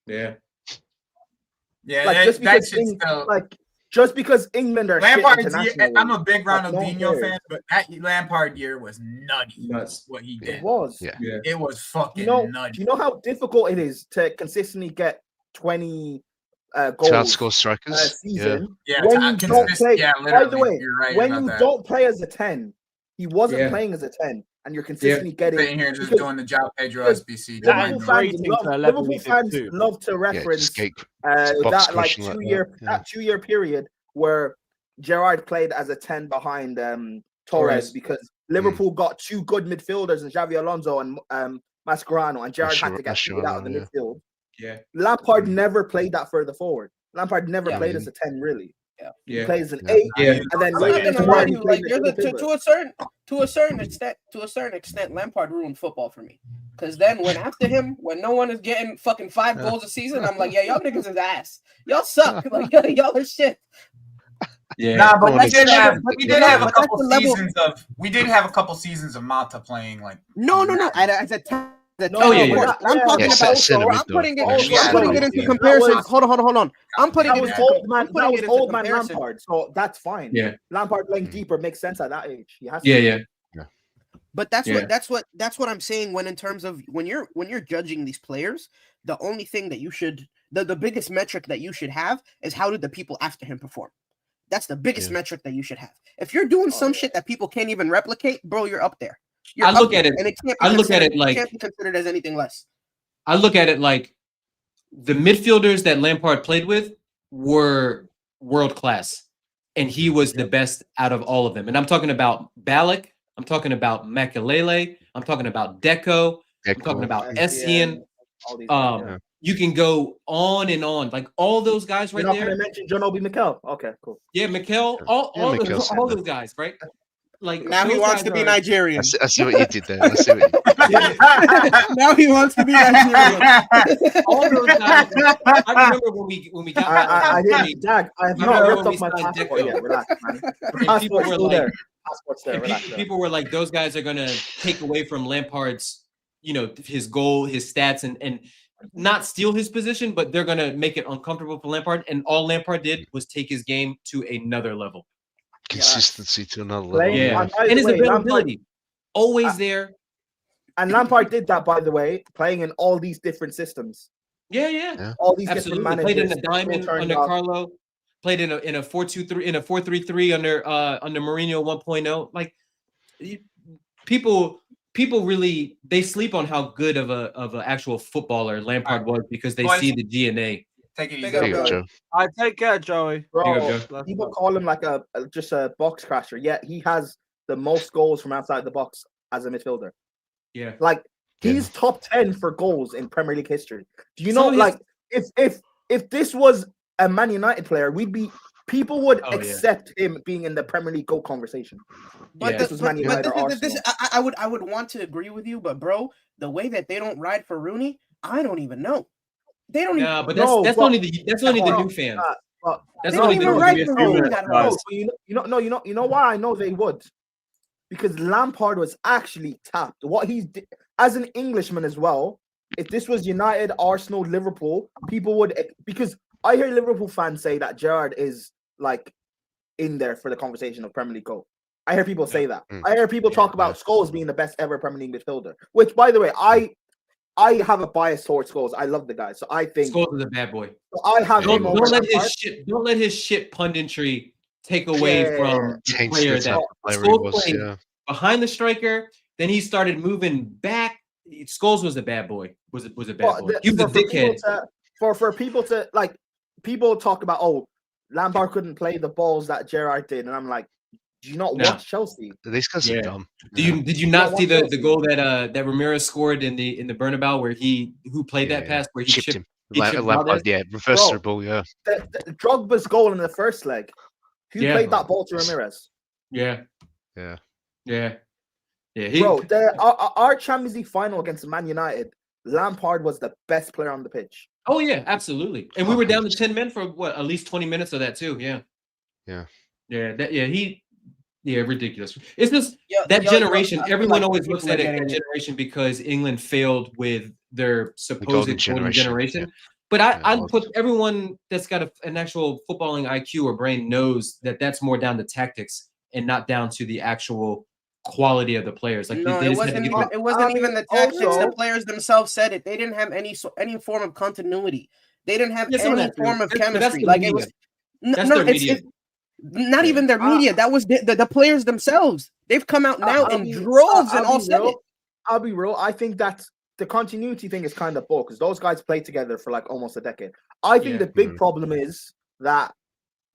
Speaker 11: Yeah.
Speaker 5: Just because England are
Speaker 11: Lampard's year, I'm a big Ronaldinho fan, but that Lampard year was nutty. That's what he did.
Speaker 5: It was.
Speaker 11: Yeah. It was fucking nutty.
Speaker 5: You know how difficult it is to consistently get 20 goals
Speaker 6: to outscore strikers
Speaker 5: season.
Speaker 11: Yeah.
Speaker 5: When you don't play, by the way,
Speaker 11: right
Speaker 5: when you don't play as a 10, he wasn't playing as a 10, and you're consistently getting.
Speaker 11: Sitting here just doing the job Pedro SBC.
Speaker 5: Liverpool fans love to reference that 2 year period where Gerrard played as a 10 behind Torres because Liverpool got two good midfielders in Xavi Alonso and Mascherano, and Gerrard had to get out of the midfield.
Speaker 9: Yeah.
Speaker 5: Lampard never played that further forward. Lampard never played as a 10, really. He plays an 8, and then
Speaker 8: to a certain extent, Lampard ruined football for me. Because then when no one is getting fucking 5 goals a season, I'm like, y'all niggas is ass. Y'all suck. Y'all are shit.
Speaker 11: Yeah. Nah, but we did have a couple seasons of Mata playing
Speaker 8: No. As a 10. I'm talking about. I'm putting it into comparison. Hold on. I'm putting it into
Speaker 5: old man Lampard, so that's fine.
Speaker 9: Yeah.
Speaker 5: Lampard playing deeper makes sense at that age. He has
Speaker 9: to. Yeah.
Speaker 8: But that's what I'm saying when in terms of when you're judging these players, the only thing that you should the biggest metric that you should have is how did the people after him perform. That's the biggest metric that you should have. If you're doing some shit that people can't even replicate, bro, you're up there. You're
Speaker 9: I
Speaker 8: up
Speaker 9: look
Speaker 8: there,
Speaker 9: at it.
Speaker 8: and it can't be
Speaker 9: I look at
Speaker 8: considered-
Speaker 9: it like
Speaker 8: can't be considered as anything less.
Speaker 9: I look at it like the midfielders that Lampard played with were world class, and he was the best out of all of them. And I'm talking about Ballack, I'm talking about Makelele, I'm talking about Deco, I'm talking about Essien. You can go on and on, like all those guys right
Speaker 5: You're not
Speaker 9: there.
Speaker 5: going to mention John Obi Mikel. Okay, cool.
Speaker 9: Yeah, Mikel, all those guys, right? Like
Speaker 8: Now he
Speaker 9: those
Speaker 8: wants
Speaker 9: guys
Speaker 8: to be
Speaker 9: are-
Speaker 8: Nigerian.
Speaker 6: I see what you did there. I see what you did.
Speaker 8: Now he wants to be Nigerian.
Speaker 9: All those guys. I remember when we got.
Speaker 5: I didn't, Dag. I have not
Speaker 9: remember
Speaker 5: ripped
Speaker 9: when
Speaker 5: off my
Speaker 9: we signed
Speaker 5: passport
Speaker 9: Deco.
Speaker 5: yet. Relax, man. The
Speaker 9: And people
Speaker 5: passport's
Speaker 9: were
Speaker 5: still
Speaker 9: like,
Speaker 5: there. Passport's there.
Speaker 9: and
Speaker 5: Relax.
Speaker 9: people were like, those guys are gonna take away from Lampard's, his goal, his stats, and not steal his position, but they're gonna make it uncomfortable for Lampard. And all Lampard did was take his game to another level.
Speaker 6: Consistency to another level.
Speaker 5: Playing-
Speaker 9: Yeah,
Speaker 5: and by
Speaker 9: and
Speaker 5: the
Speaker 9: his
Speaker 5: way,
Speaker 9: availability, always there.
Speaker 5: And Lampard did that, by the way, playing in all these different systems.
Speaker 9: Yeah.
Speaker 5: All these
Speaker 9: Absolutely.
Speaker 5: different managers.
Speaker 9: Played in the
Speaker 5: people
Speaker 9: diamond
Speaker 5: turned
Speaker 9: under
Speaker 5: up.
Speaker 9: Carlo. Played in a 4-2-3 in a 4-3-3 under Mourinho 1.0. Like people really they sleep on how good of an actual footballer Lampard was because they see the DNA.
Speaker 11: Take it easy.
Speaker 6: There you go, Joe.
Speaker 2: I take care, Joey.
Speaker 5: Bro, people call him like just a box crasher. Yet he has the most goals from outside the box as a midfielder.
Speaker 9: Yeah.
Speaker 5: Like he's top 10 for goals in Premier League history. Do you know, like if this was a Man United player, people would accept him being in the Premier League goal conversation. But this was Man United or Arsenal.
Speaker 8: I would want to agree with you, but bro, the way that they don't ride for Rooney, I don't even know. They don't even.
Speaker 9: But that's only the new fans. That's only the new
Speaker 5: You know why I know they would? Because Lampard was actually tapped. What he did as an Englishman as well. If this was United, Arsenal, Liverpool, people would, because I hear Liverpool fans say that Gerrard is like in there for the conversation of Premier League goal. I hear people say that. I hear people talk about Scholes being the best ever Premier League midfielder. Which, by the way, I have a bias towards Scholes. I love the guy, so I think
Speaker 9: Scholes is a bad boy.
Speaker 5: So I have
Speaker 9: don't let his shit punditry take away from the player that Scholes played behind the striker. Then he started moving back. Scholes was a bad boy. Was a bad boy. He was a dickhead.
Speaker 5: For people to like, people talk about Lampard couldn't play the balls that Gerrard did, and I'm like, do you not watch Chelsea?
Speaker 6: These guys are dumb.
Speaker 9: Did you not see the goal that Ramirez scored in the Bernabeu where who played that pass where he chipped him?
Speaker 6: Lampard, reverse the ball,
Speaker 5: The Drogba's goal in the first leg. Who played that ball to Ramirez? Our Champions League final against Man United, Lampard was the best player on the pitch.
Speaker 9: Oh yeah, absolutely. And we were down to 10 men for at least 20 minutes of that too. Ridiculous. It's just that generation. Everyone always looks at that generation because England failed with their supposed golden generation. But I put everyone that's got an actual footballing IQ or brain knows that that's more down to tactics and not down to the actual quality of the players. Like
Speaker 8: no, it wasn't even the tactics. The players themselves said it. They didn't have any form of continuity. They didn't have any form of chemistry. Like it was not even their media. That was the players themselves. They've come out now in droves and all said it.
Speaker 5: I'll be real. I think that the continuity thing is kind of bull because those guys played together for like almost a decade. I think the big problem is that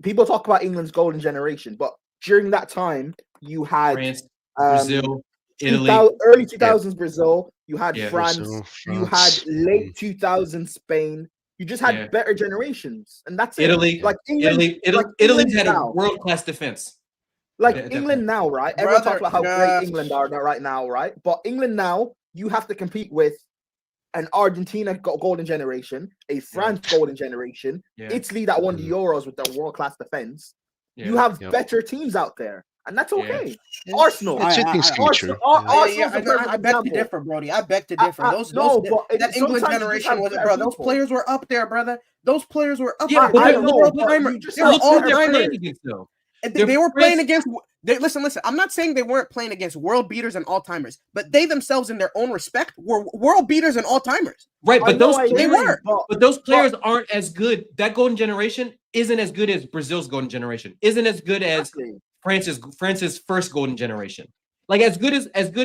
Speaker 5: people talk about England's golden generation, but during that time you had
Speaker 9: France, Brazil, Italy,
Speaker 5: early 2000s Brazil. You had France. You had late 2000s Spain. You just had better generations, and that's
Speaker 9: Italy.
Speaker 5: It. Like
Speaker 9: Italy had a world-class defense.
Speaker 5: Like England now, right? Everyone talks about how great England are right now, right? But England now, you have to compete with an Argentina golden generation, a France golden generation, Italy that won the Euros with their world-class defense. You have better teams out there, and that's okay. Arsenal.
Speaker 8: I beg to differ, Brody. I beg to differ. That England generation was, bro. Those players were up there, brother. Those players were up there. They were all-timers. They were playing against. Listen. I'm not saying they weren't playing against world beaters and all timers, but they themselves, in their own respect, were world beaters and all timers.
Speaker 9: Right, but
Speaker 8: they were.
Speaker 9: But those players aren't as good. That golden generation isn't as good as Brazil's golden generation. Isn't as good as France's first golden generation. Like as good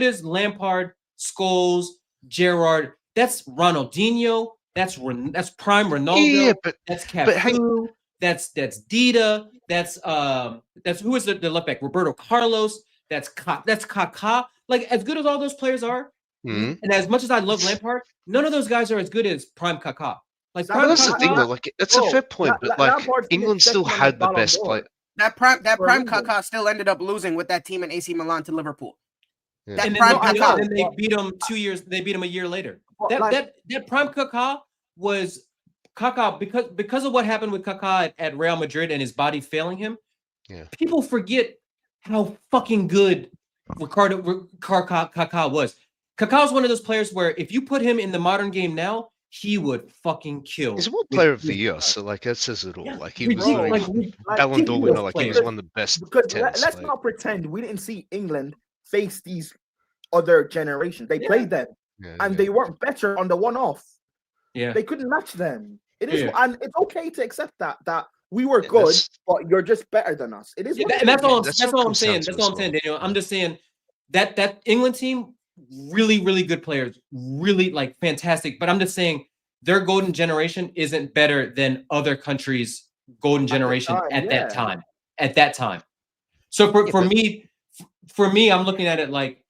Speaker 9: as Lampard, Scholes, Gerrard. That's Ronaldinho. That's prime Ronaldo.
Speaker 6: Yeah,
Speaker 9: that's Cafu. That's Dida. That's who is the left back? Roberto Carlos. That's Kaká. Like as good as all those players are, and as much as I love Lampard, none of those guys are as good as prime Kaká. Like
Speaker 6: that's the thing though. Like that's a fair point, but like England still had the best player.
Speaker 8: That prime Kaká still ended up losing with that team in AC Milan to Liverpool.
Speaker 6: Yeah.
Speaker 8: That
Speaker 9: and
Speaker 8: prime Kaká.
Speaker 9: Then they beat him 2 years. They beat him a year later. That prime Kaká was Kaká because of what happened with Kaká at Real Madrid and his body failing him.
Speaker 6: Yeah.
Speaker 9: People forget how fucking good Kaká was. Kaká was one of those players where if you put him in the modern game now, he would fucking kill.
Speaker 6: He's World Player of the Year, so like that says it all. Yeah, like he was Ballon d'Or winner, like he was one of the best.
Speaker 5: Let's not pretend we didn't see England face these other generations. They played them, and they weren't better on the one-off.
Speaker 9: Yeah,
Speaker 5: they couldn't match them. It is, and it's okay to accept that we were good, but you're just better than us. It is,
Speaker 9: and that's all I'm saying. That's all I'm saying, Daniel. I'm just saying that England team. Really, really good players, really like fantastic. But I'm just saying their golden generation isn't better than other countries' golden generation at that time. At that time. So for me, I'm looking at it like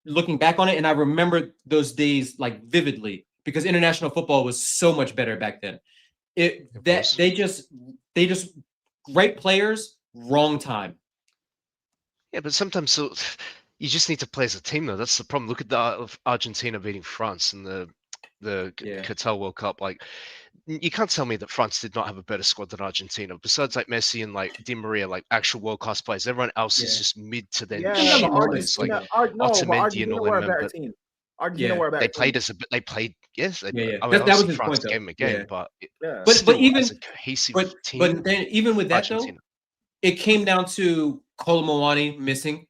Speaker 9: looking back on it, and I remember those days like vividly because international football was so much better back then. They just right players, wrong time.
Speaker 6: Yeah, but sometimes you just need to play as a team, though. That's the problem. Look at the Argentina beating France in the Qatar World Cup. Like, you can't tell me that France did not have a better squad than Argentina. Besides, like Messi and like Di Maria, like actual world class players. Everyone else is just mid to then shit players. Like Otamendi and all them. They played as they played. Yes, I mean,
Speaker 9: that was his
Speaker 6: France
Speaker 9: point,
Speaker 6: game again, but
Speaker 9: even
Speaker 6: as a cohesive team.
Speaker 9: But then even with that though, it came down to Colomboani missing.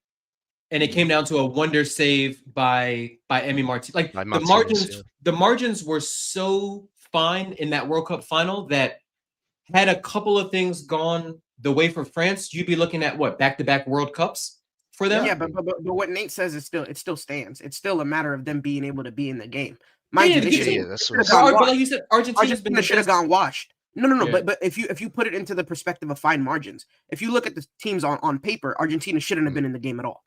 Speaker 9: And it came down to a wonder save by Emi Martinez. Like the margins were so fine in that World Cup final that had a couple of things gone the way for France, you'd be looking at what back-to-back World Cups for them.
Speaker 8: Yeah, but what Nate says is it still stands. It's still a matter of them being able to be in the game. Mind you,
Speaker 6: that's
Speaker 8: what
Speaker 9: but like you said, Argentina
Speaker 8: should have gone washed. No. But if you put it into the perspective of fine margins, if you look at the teams on paper, Argentina shouldn't have been in the game at all.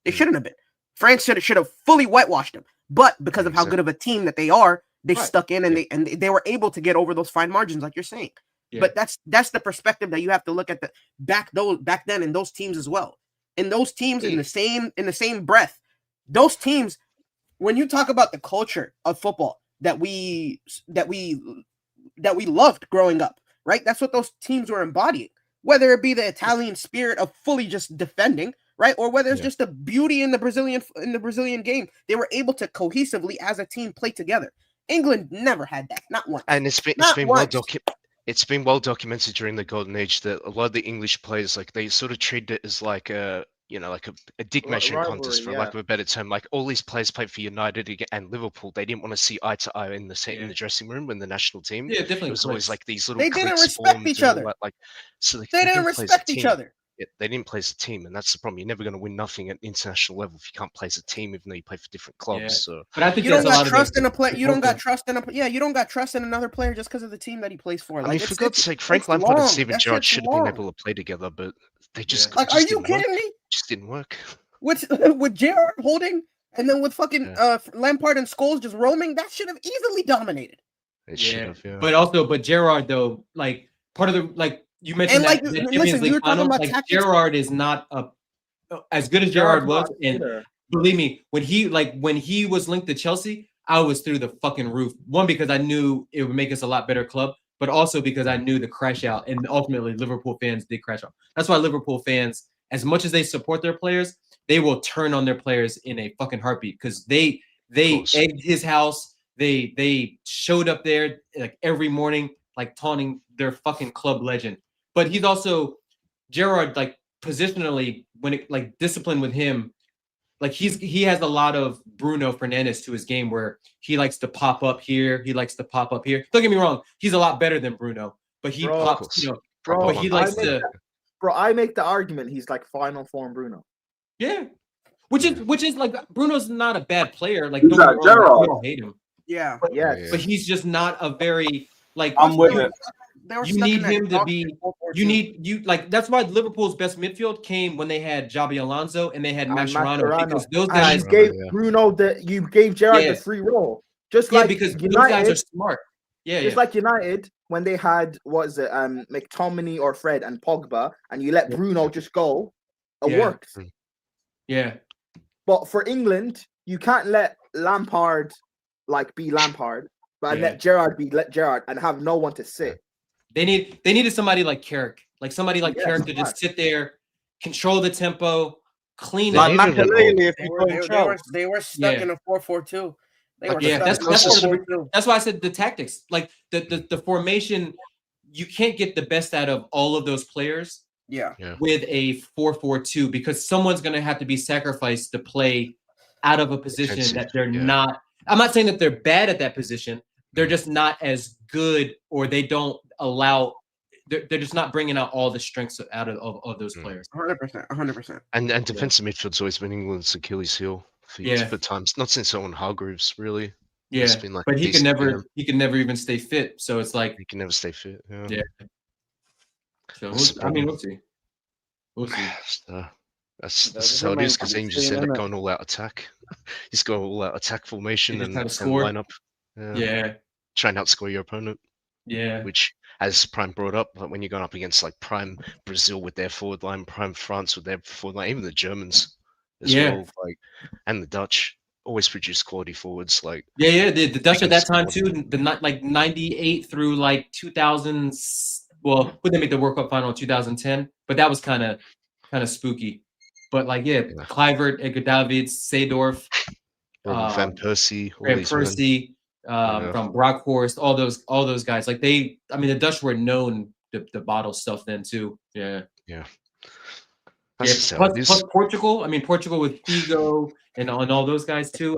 Speaker 8: They shouldn't have been. France should have fully whitewashed them, but because of how good of a team that they are, they stuck in and they were able to get over those fine margins, like you're saying. Yeah. But that's the perspective that you have to look at back then in those teams as well. In those teams, in the same breath, those teams. When you talk about the culture of football that we loved growing up, right? That's what those teams were embodying. Whether it be the Italian spirit of fully just defending. Right, or whether it's just the beauty in the Brazilian game, they were able to cohesively as a team play together. England never had that, not once.
Speaker 6: And it's been well documented during the Golden Age that a lot of the English players, like they sort of treated it as like a dick measuring contest, for lack of a better term. Like all these players played for United and Liverpool. They didn't want to see eye to eye in the dressing room when the national team.
Speaker 9: Yeah, definitely.
Speaker 6: It was always like these little.
Speaker 8: They didn't respect each other.
Speaker 6: So
Speaker 8: they didn't respect each other.
Speaker 6: They didn't play as a team, and that's the problem. You're never going to win nothing at international level if you can't play as a team, even though you play for different clubs.
Speaker 9: Yeah.
Speaker 6: So,
Speaker 9: but I think
Speaker 8: you don't got trust in a player. You don't got trust in you don't got trust in another player just because of the team that he plays for.
Speaker 6: I mean, for God's sake, Frank Lampard and Steven Gerrard should have been able to play together, but they just
Speaker 8: like. Are you kidding me?
Speaker 6: Just didn't work.
Speaker 8: With Gerrard holding, and then with fucking Lampard and Scholes just roaming, that should have easily dominated.
Speaker 6: It should have, yeah.
Speaker 9: But Gerrard though, like part of the You mentioned that Champions League final. Like Gerrard is not as good as Gerrard was, and believe me, when he was linked to Chelsea, I was through the fucking roof. One, because I knew it would make us a lot better club, but also because I knew the crash out, and ultimately Liverpool fans did crash out. That's why Liverpool fans, as much as they support their players, they will turn on their players in a fucking heartbeat because they egged his house. They showed up there like every morning, like taunting their fucking club legend. But he's also Gerrard, like positionally, when it like discipline with him, like he has a lot of Bruno Fernandes to his game where he likes to pop up here, he likes to pop up here. Don't get me wrong, he's a lot better than Bruno, but he pops, but he likes to.
Speaker 5: I make the argument he's like final form Bruno.
Speaker 9: Yeah, which is like Bruno's not a bad player. Like don't get me wrong, we don't hate him.
Speaker 8: Yeah,
Speaker 9: but he's just not a very like.
Speaker 2: I'm with it.
Speaker 9: You need him to be. You like that's why Liverpool's best midfield came when they had Xabi Alonso and they had Mascherano, because those guys
Speaker 5: gave Bruno you gave Gerrard the free roll, just like
Speaker 9: because
Speaker 5: United,
Speaker 9: those guys are smart.
Speaker 5: Just like United when they had McTominay or Fred and Pogba, and you let Bruno just go, it works.
Speaker 9: Yeah,
Speaker 5: but for England, you can't let Lampard be Lampard, but let Gerrard be Gerrard and have no one to sit.
Speaker 9: They needed somebody like Carrick, Carrick to just sit there, control the tempo, clean up.
Speaker 8: They were stuck in a 4-4-2.
Speaker 9: That's why I said the tactics, like the formation. You can't get the best out of all of those players. With a 4-4-2, because someone's going to have to be sacrificed to play out of a position that they're not. I'm not saying that they're bad at that position. They're just not as good, or they don't allow. They're just not bringing out all the strengths out of those players.
Speaker 8: 100%.
Speaker 6: And defensive midfield's always been England's Achilles heel for times. Not since Owen Hargreaves, really.
Speaker 9: Yeah,
Speaker 6: it's been like
Speaker 9: but he can never even stay fit. So it's like
Speaker 6: he can never stay fit.
Speaker 9: Yeah. So we'll see.
Speaker 6: That's how it is, because then you just end up going all out attack. Just go all out attack formation and line up. Try and outscore your opponent.
Speaker 9: Yeah.
Speaker 6: Which, as Prime brought up, like when you're going up against like Prime Brazil with their forward line, Prime France with their forward line, even the Germans as well, and the Dutch always produce quality forwards. Like
Speaker 9: the Dutch at that time too, like 98 through like 2000. Well, would they make the World Cup final in 2010? But that was kind of spooky. But like Kluivert, Edgar Davids, Seedorf,
Speaker 6: Van Persie,
Speaker 9: from Brockhorst, all those guys. Like the Dutch were known to bottle stuff then too. Yeah. Plus Portugal. Portugal with Figo and all those guys too.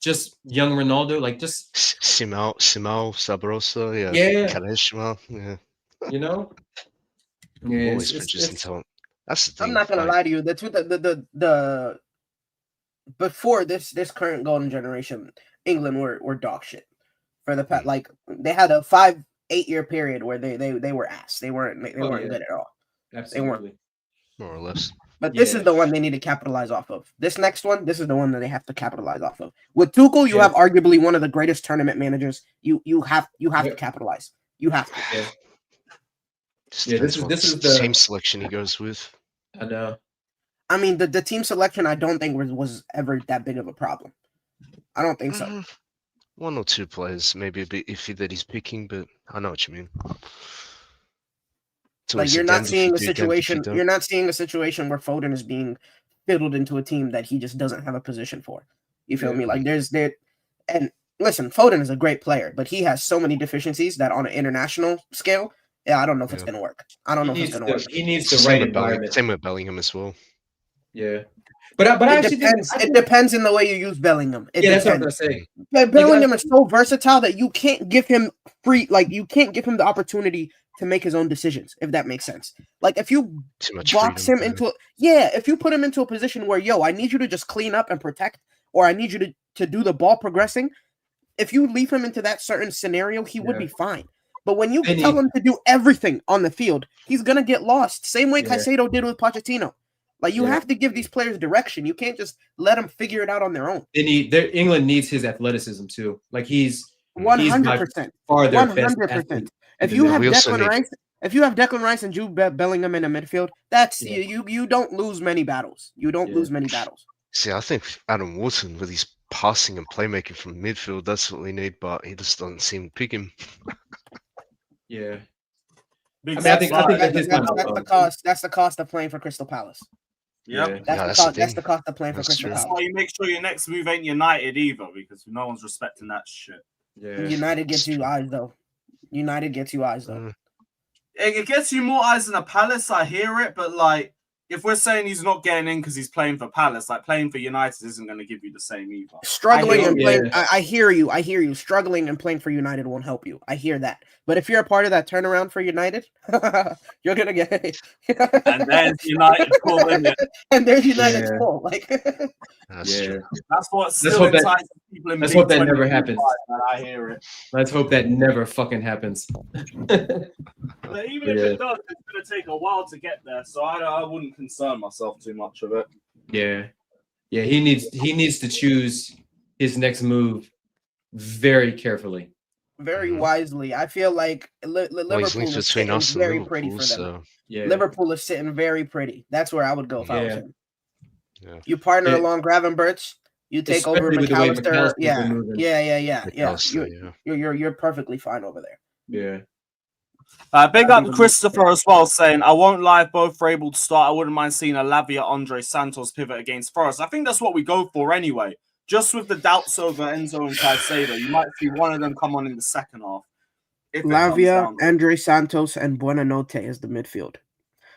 Speaker 9: Just young Ronaldo, like just
Speaker 6: Simão, Sabrosa, Quaresma, always producing talent. That's the thing.
Speaker 8: I'm not gonna lie to you. The before this current golden generation, England were dog shit for the past. Like they had a 5-8 year period where they were ass. They weren't good at all.
Speaker 9: Absolutely.
Speaker 8: They weren't,
Speaker 6: more or less.
Speaker 8: But this is the one they need to capitalize off of. This next one, this is the one that they have to capitalize off of. With Tuchel, you have arguably one of the greatest tournament managers. You have to capitalize. You have to.
Speaker 9: This is the
Speaker 6: same selection he goes with.
Speaker 9: I know.
Speaker 8: The team selection I don't think was ever that big of a problem. I don't think so.
Speaker 6: One or two players maybe a bit iffy that he's picking, but I know what you mean.
Speaker 8: Like you're not seeing a situation. You're not seeing a situation where Foden is being fiddled into a team that he just doesn't have a position for. You feel me? Like and listen, Foden is a great player, but he has so many deficiencies that on an international scale, I don't know if it's gonna work. I don't know if it's gonna work.
Speaker 9: He needs the right environment.
Speaker 6: Same with Bellingham as well.
Speaker 9: Yeah, but I actually
Speaker 8: depends. It depends in the way you use Bellingham.
Speaker 9: That's what I'm gonna say.
Speaker 8: Bellingham is so versatile that you can't give him you can't give him the opportunity to make his own decisions, if that makes sense. Like if you box him into if you put him into a position where I need you to just clean up and protect, or I need you to do the ball progressing, if you leave him into that certain scenario, he would be fine. But when you tell him to do everything on the field, he's gonna get lost. Same way Caicedo did with Pochettino. Like you have to give these players direction. You can't just let them figure it out on their own.
Speaker 9: England needs his athleticism too. Like he's
Speaker 8: 100%. 100%. If you have Declan Rice and Jude Bellingham in the midfield, that's you don't lose many battles. You don't lose many battles.
Speaker 6: See, I think Adam Wharton with his passing and playmaking from midfield, that's what we need, but he just doesn't seem to pick him.
Speaker 9: Yeah.
Speaker 8: I think that's the cost. That's the cost of playing for Crystal Palace.
Speaker 2: Yep.
Speaker 8: That's the cost of playing for Crystal Palace.
Speaker 2: That's why you make sure your next move ain't United either, because no one's respecting that shit.
Speaker 9: Yeah.
Speaker 8: United gets you eyes though. It gets you more eyes than a Palace. I hear it, but like
Speaker 2: if we're saying he's not getting in because he's playing for Palace, like playing for United isn't going to give you the same either.
Speaker 8: Struggling and playing, I hear you. I hear you. Struggling and playing for United won't help you. I hear that. But if you're a part of that turnaround for United, you're gonna get.
Speaker 2: And there's United pull, isn't it?
Speaker 8: And there's United's pull. Like,
Speaker 2: that's what still entices people in.
Speaker 9: Let's hope that never happens.
Speaker 2: I hear it.
Speaker 9: Let's hope that never fucking happens.
Speaker 2: But even if it does, it's going to take a while to get there, so I wouldn't concern myself too much with it.
Speaker 9: Yeah. He needs to choose his next move very carefully,
Speaker 8: very wisely. I feel like Liverpool is sitting very pretty for them. Liverpool is sitting very pretty. That's where I would go if I was him.
Speaker 6: Yeah.
Speaker 8: You partner along Gravenberch. You take over McAllister. You're perfectly fine over there.
Speaker 9: Yeah.
Speaker 2: Big up Christopher as well, saying, I won't lie, if both are able to start, I wouldn't mind seeing a Lavia Andre Santos pivot against Forest. I think that's what we go for anyway. Just with the doubts over Enzo and Caicedo, you might see one of them come on in the second half.
Speaker 8: Lavia, Andre Santos, and Buonanotte is the midfield.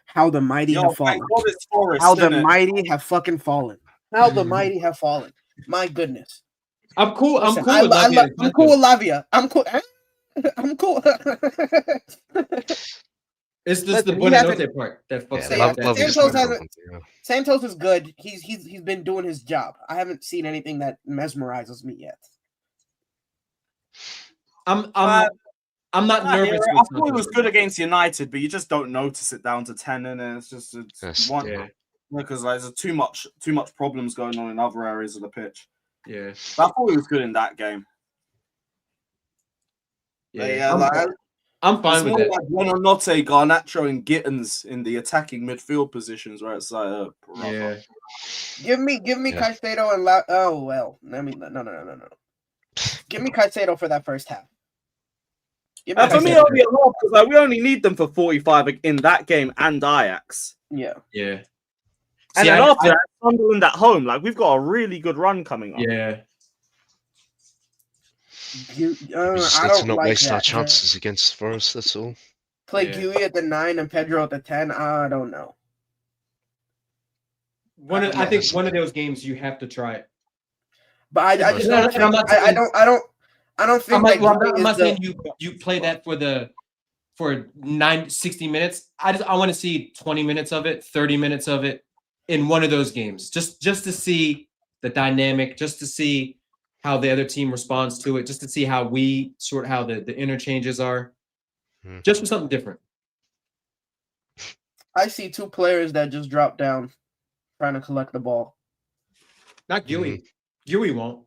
Speaker 8: How the mighty have fallen. How the mighty have fucking fallen. How the mighty have fallen. My goodness.
Speaker 9: I'm cool.
Speaker 8: Listen,
Speaker 9: I'm cool with
Speaker 8: Lavia. I'm cool. I'm cool.
Speaker 9: It's just the Buonanotte part that fucks
Speaker 8: up. Santos is good. He's been doing his job. I haven't seen anything that mesmerizes me yet.
Speaker 9: I'm not nervous.
Speaker 2: I thought it was good against United, but you just don't notice it down to 10, and it's just one because there's too much problems going on in other areas of the pitch.
Speaker 9: Yeah,
Speaker 2: but I thought it was good in that game.
Speaker 9: I'm fine with that.
Speaker 2: Like Buonanotte, Garnacho, and Gittins in the attacking midfield positions, where it's like,
Speaker 8: give me Caicedo and no. Give me Caicedo for that first half.
Speaker 2: For me, only a lot because we only need them for 45 in that game and Ajax.
Speaker 8: Yeah.
Speaker 2: And then after that, Sunderland at home, like we've got a really good run coming up.
Speaker 9: Yeah.
Speaker 6: We just need to not waste our chances against Forest. That's all.
Speaker 8: Play Guy at the 9 and Pedro at the 10. I don't know.
Speaker 9: I think one of those games you have to try it.
Speaker 8: But I don't think
Speaker 9: I'm not saying you play that for 60 minutes. I want to see 20 minutes of it, 30 minutes of it in one of those games, just to see the dynamic, just to see how the other team responds to it, just to see how how the interchanges are, just for something different.
Speaker 8: I see two players that just drop down trying to collect the ball.
Speaker 9: Not Guy. Guy won't.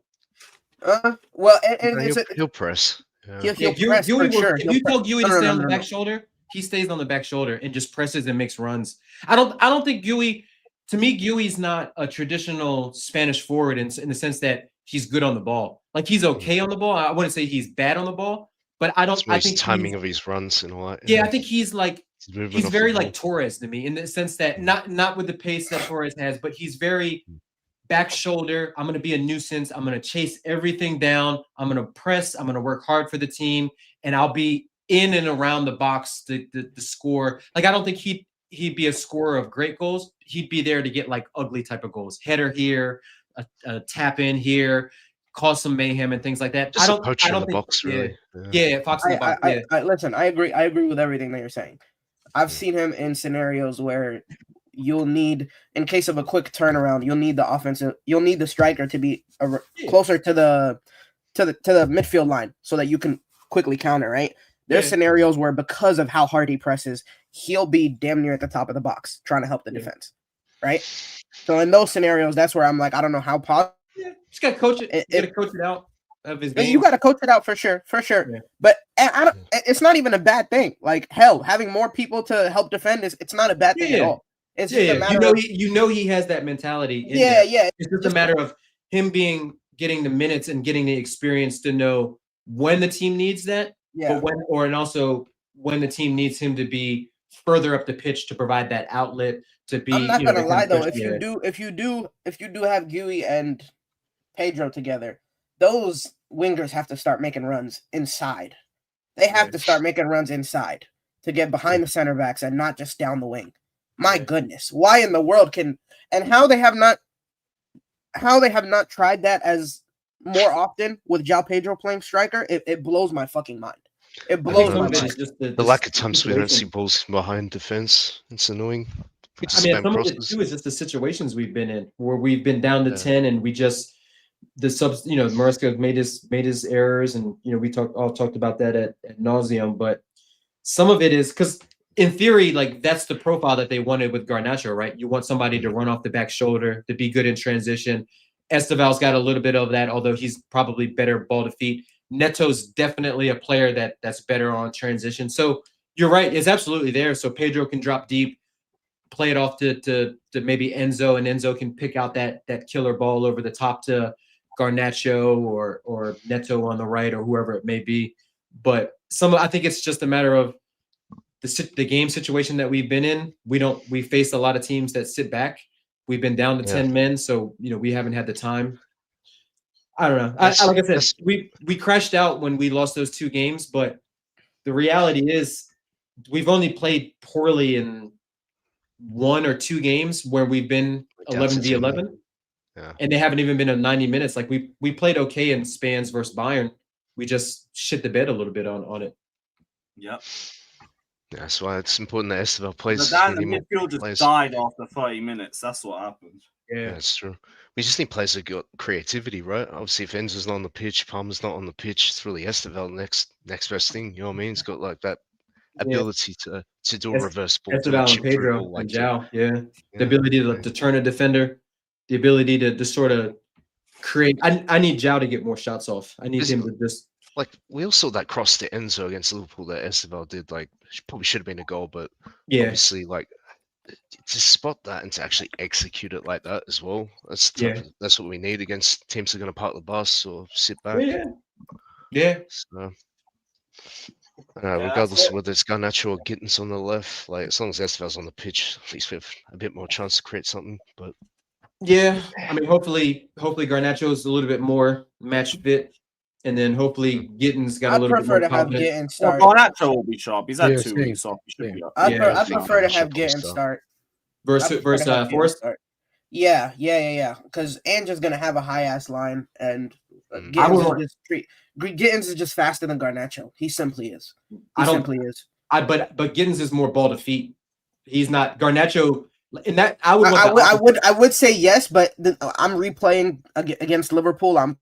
Speaker 8: Well, and
Speaker 6: he'll press.
Speaker 8: Yeah. He'll press for sure.
Speaker 9: If you tell Guy to stay on the back shoulder, he stays on the back shoulder and just presses and makes runs. I don't think Guy. To me, Gui's not a traditional Spanish forward in the sense that he's good on the ball. Like he's okay on the ball. I wouldn't say he's bad on the ball, but I think
Speaker 6: timing of his runs and all that.
Speaker 9: Yeah, I think he's very like Torres to me in the sense that not with the pace that Torres has, but he's very back shoulder. I'm going to be a nuisance. I'm going to chase everything down. I'm going to press. I'm going to work hard for the team, and I'll be in and around the box to score. Like I don't think he'd be a scorer of great goals. He'd be there to get like ugly type of goals. Header here, a tap in here, cause some mayhem and things like that.
Speaker 6: Just a poacher in the box, really.
Speaker 9: Yeah, Fox in the box.
Speaker 8: Listen, I agree with everything that you're saying. I've seen him in scenarios where you'll need, in case of a quick turnaround, you'll need the striker to be closer to the midfield line so that you can quickly counter, right? There's scenarios where because of how hard he presses, he'll be damn near at the top of the box trying to help the defense, right? So in those scenarios, that's where I'm like, I don't know how possible.
Speaker 9: Yeah, just gotta coach it. You gotta coach it out of his game.
Speaker 8: You gotta coach it out for sure. Yeah. But it's not even a bad thing. Like hell, having more people to help defend it's not a bad thing at all. It's just a matter
Speaker 9: he has that mentality.
Speaker 8: Yeah.
Speaker 9: It's just a matter of him getting the minutes and getting the experience to know when the team needs that.
Speaker 8: Yeah.
Speaker 9: But when the team needs him to be further up the pitch to provide that outlet to be.
Speaker 8: I'm not gonna lie though. If you do have Guy and Pedro together, those wingers have to start making runs inside. They have to start making runs inside to get behind the center backs and not just down the wing. My goodness, why in the world can and how they have not tried that as more often with João Pedro playing striker? It blows my fucking mind. It blows my mind.
Speaker 6: Just the lack of times we don't see balls behind defense. It's annoying.
Speaker 9: Some of it too is just the situations we've been in where we've been down to 10 and we just the subs. Maresca made his errors, and we talked about that at nauseum. But some of it is because, in theory, like that's the profile that they wanted with Garnacho, right? You want somebody to run off the back shoulder, to be good in transition. Esteval's got a little bit of that, although he's probably better ball to feet. Neto's definitely a player that's better on transition. So you're right, it's absolutely there. So Pedro can drop deep, play it off to maybe Enzo, and Enzo can pick out that killer ball over the top to Garnacho or Neto on the right or whoever it may be. But I think it's just a matter of the game situation that we've been in. We faced a lot of teams that sit back. We've been down to 10 men, so we haven't had the time. I don't know. Like I said, we crashed out when we lost those 2 games, but the reality is we've only played poorly in 1 or 2 games where we've been 11v11, and they haven't even been in 90 minutes. Like we played okay in Spans versus Bayern. We just shit the bed a little bit on it.
Speaker 2: Yep.
Speaker 6: That's why it's important that Esteval plays.
Speaker 2: The midfield just died after 30 minutes. That's what happened.
Speaker 6: Yeah, that's true. We just need players that got creativity, right? Obviously, if Enzo's not on the pitch, Palmer's not on the pitch, it's really Esteval next best thing. You know what I mean? He's got like that ability to do a reverse ball.
Speaker 9: Esteval and Pedro and João, the ability to turn a defender, the ability to sort of create. I need João to get more shots off. I need him to just.
Speaker 6: Like, we all saw that cross to Enzo against Liverpool that Esteval did. Like, probably should have been a goal, but obviously, like, to spot that and to actually execute it like that as well. That's what we need against teams that are going to park the bus or sit back.
Speaker 9: Yeah.
Speaker 6: So, regardless of whether it's Garnacho or Gittins on the left, like, as long as Esteval's on the pitch, at least we have a bit more chance to create something. But
Speaker 9: I mean, hopefully Garnacho is a little bit more match fit. And then hopefully Gittins got a little bit more confidence.
Speaker 8: Gittins start.
Speaker 2: Garnacho will be sharp. He's had 2 weeks off. He should be up.
Speaker 8: I prefer to have Gittins start.
Speaker 9: Versus Forrest?
Speaker 8: Yeah. Because Angel's going to have a high-ass line, and Gittins is just faster than Garnacho. He simply is.
Speaker 9: But Gittins is more ball to feet. He's not Garnacho. In that,
Speaker 8: I would say yes, but I'm replaying against Liverpool. I'm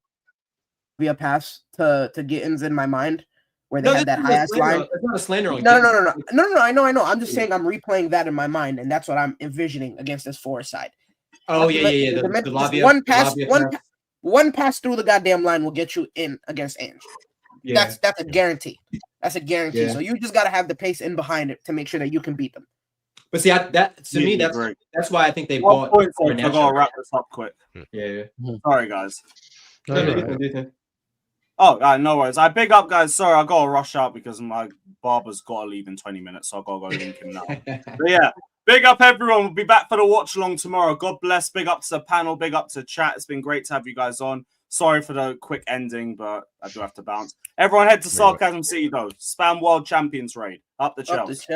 Speaker 8: via pass to Gittins in my mind, where they had that high ass line.
Speaker 9: It's not a slander on
Speaker 8: No. I know. I'm just saying I'm replaying that in my mind, and that's what I'm envisioning against this forward side.
Speaker 9: Oh yeah. The
Speaker 8: Lavia, one pass through the goddamn line will get you in against Ange.
Speaker 9: Yeah.
Speaker 8: That's a guarantee. That's a guarantee. So you just got to have the pace in behind it to make sure that you can beat them.
Speaker 9: But see, that's why I think they bought.
Speaker 2: I gotta wrap this up quick.
Speaker 9: Yeah.
Speaker 2: Sorry, guys. Oh, no worries. I big up, guys. Sorry, I gotta rush out because my barber's gotta leave in 20 minutes, so I gotta go link him now. But yeah, big up everyone. We'll be back for the watch along tomorrow. God bless. Big up to the panel. Big up to chat. It's been great to have you guys on. Sorry for the quick ending, but I do have to bounce. Everyone head to Sarcasm City though. Spam World Champions raid. Up the Chelsea.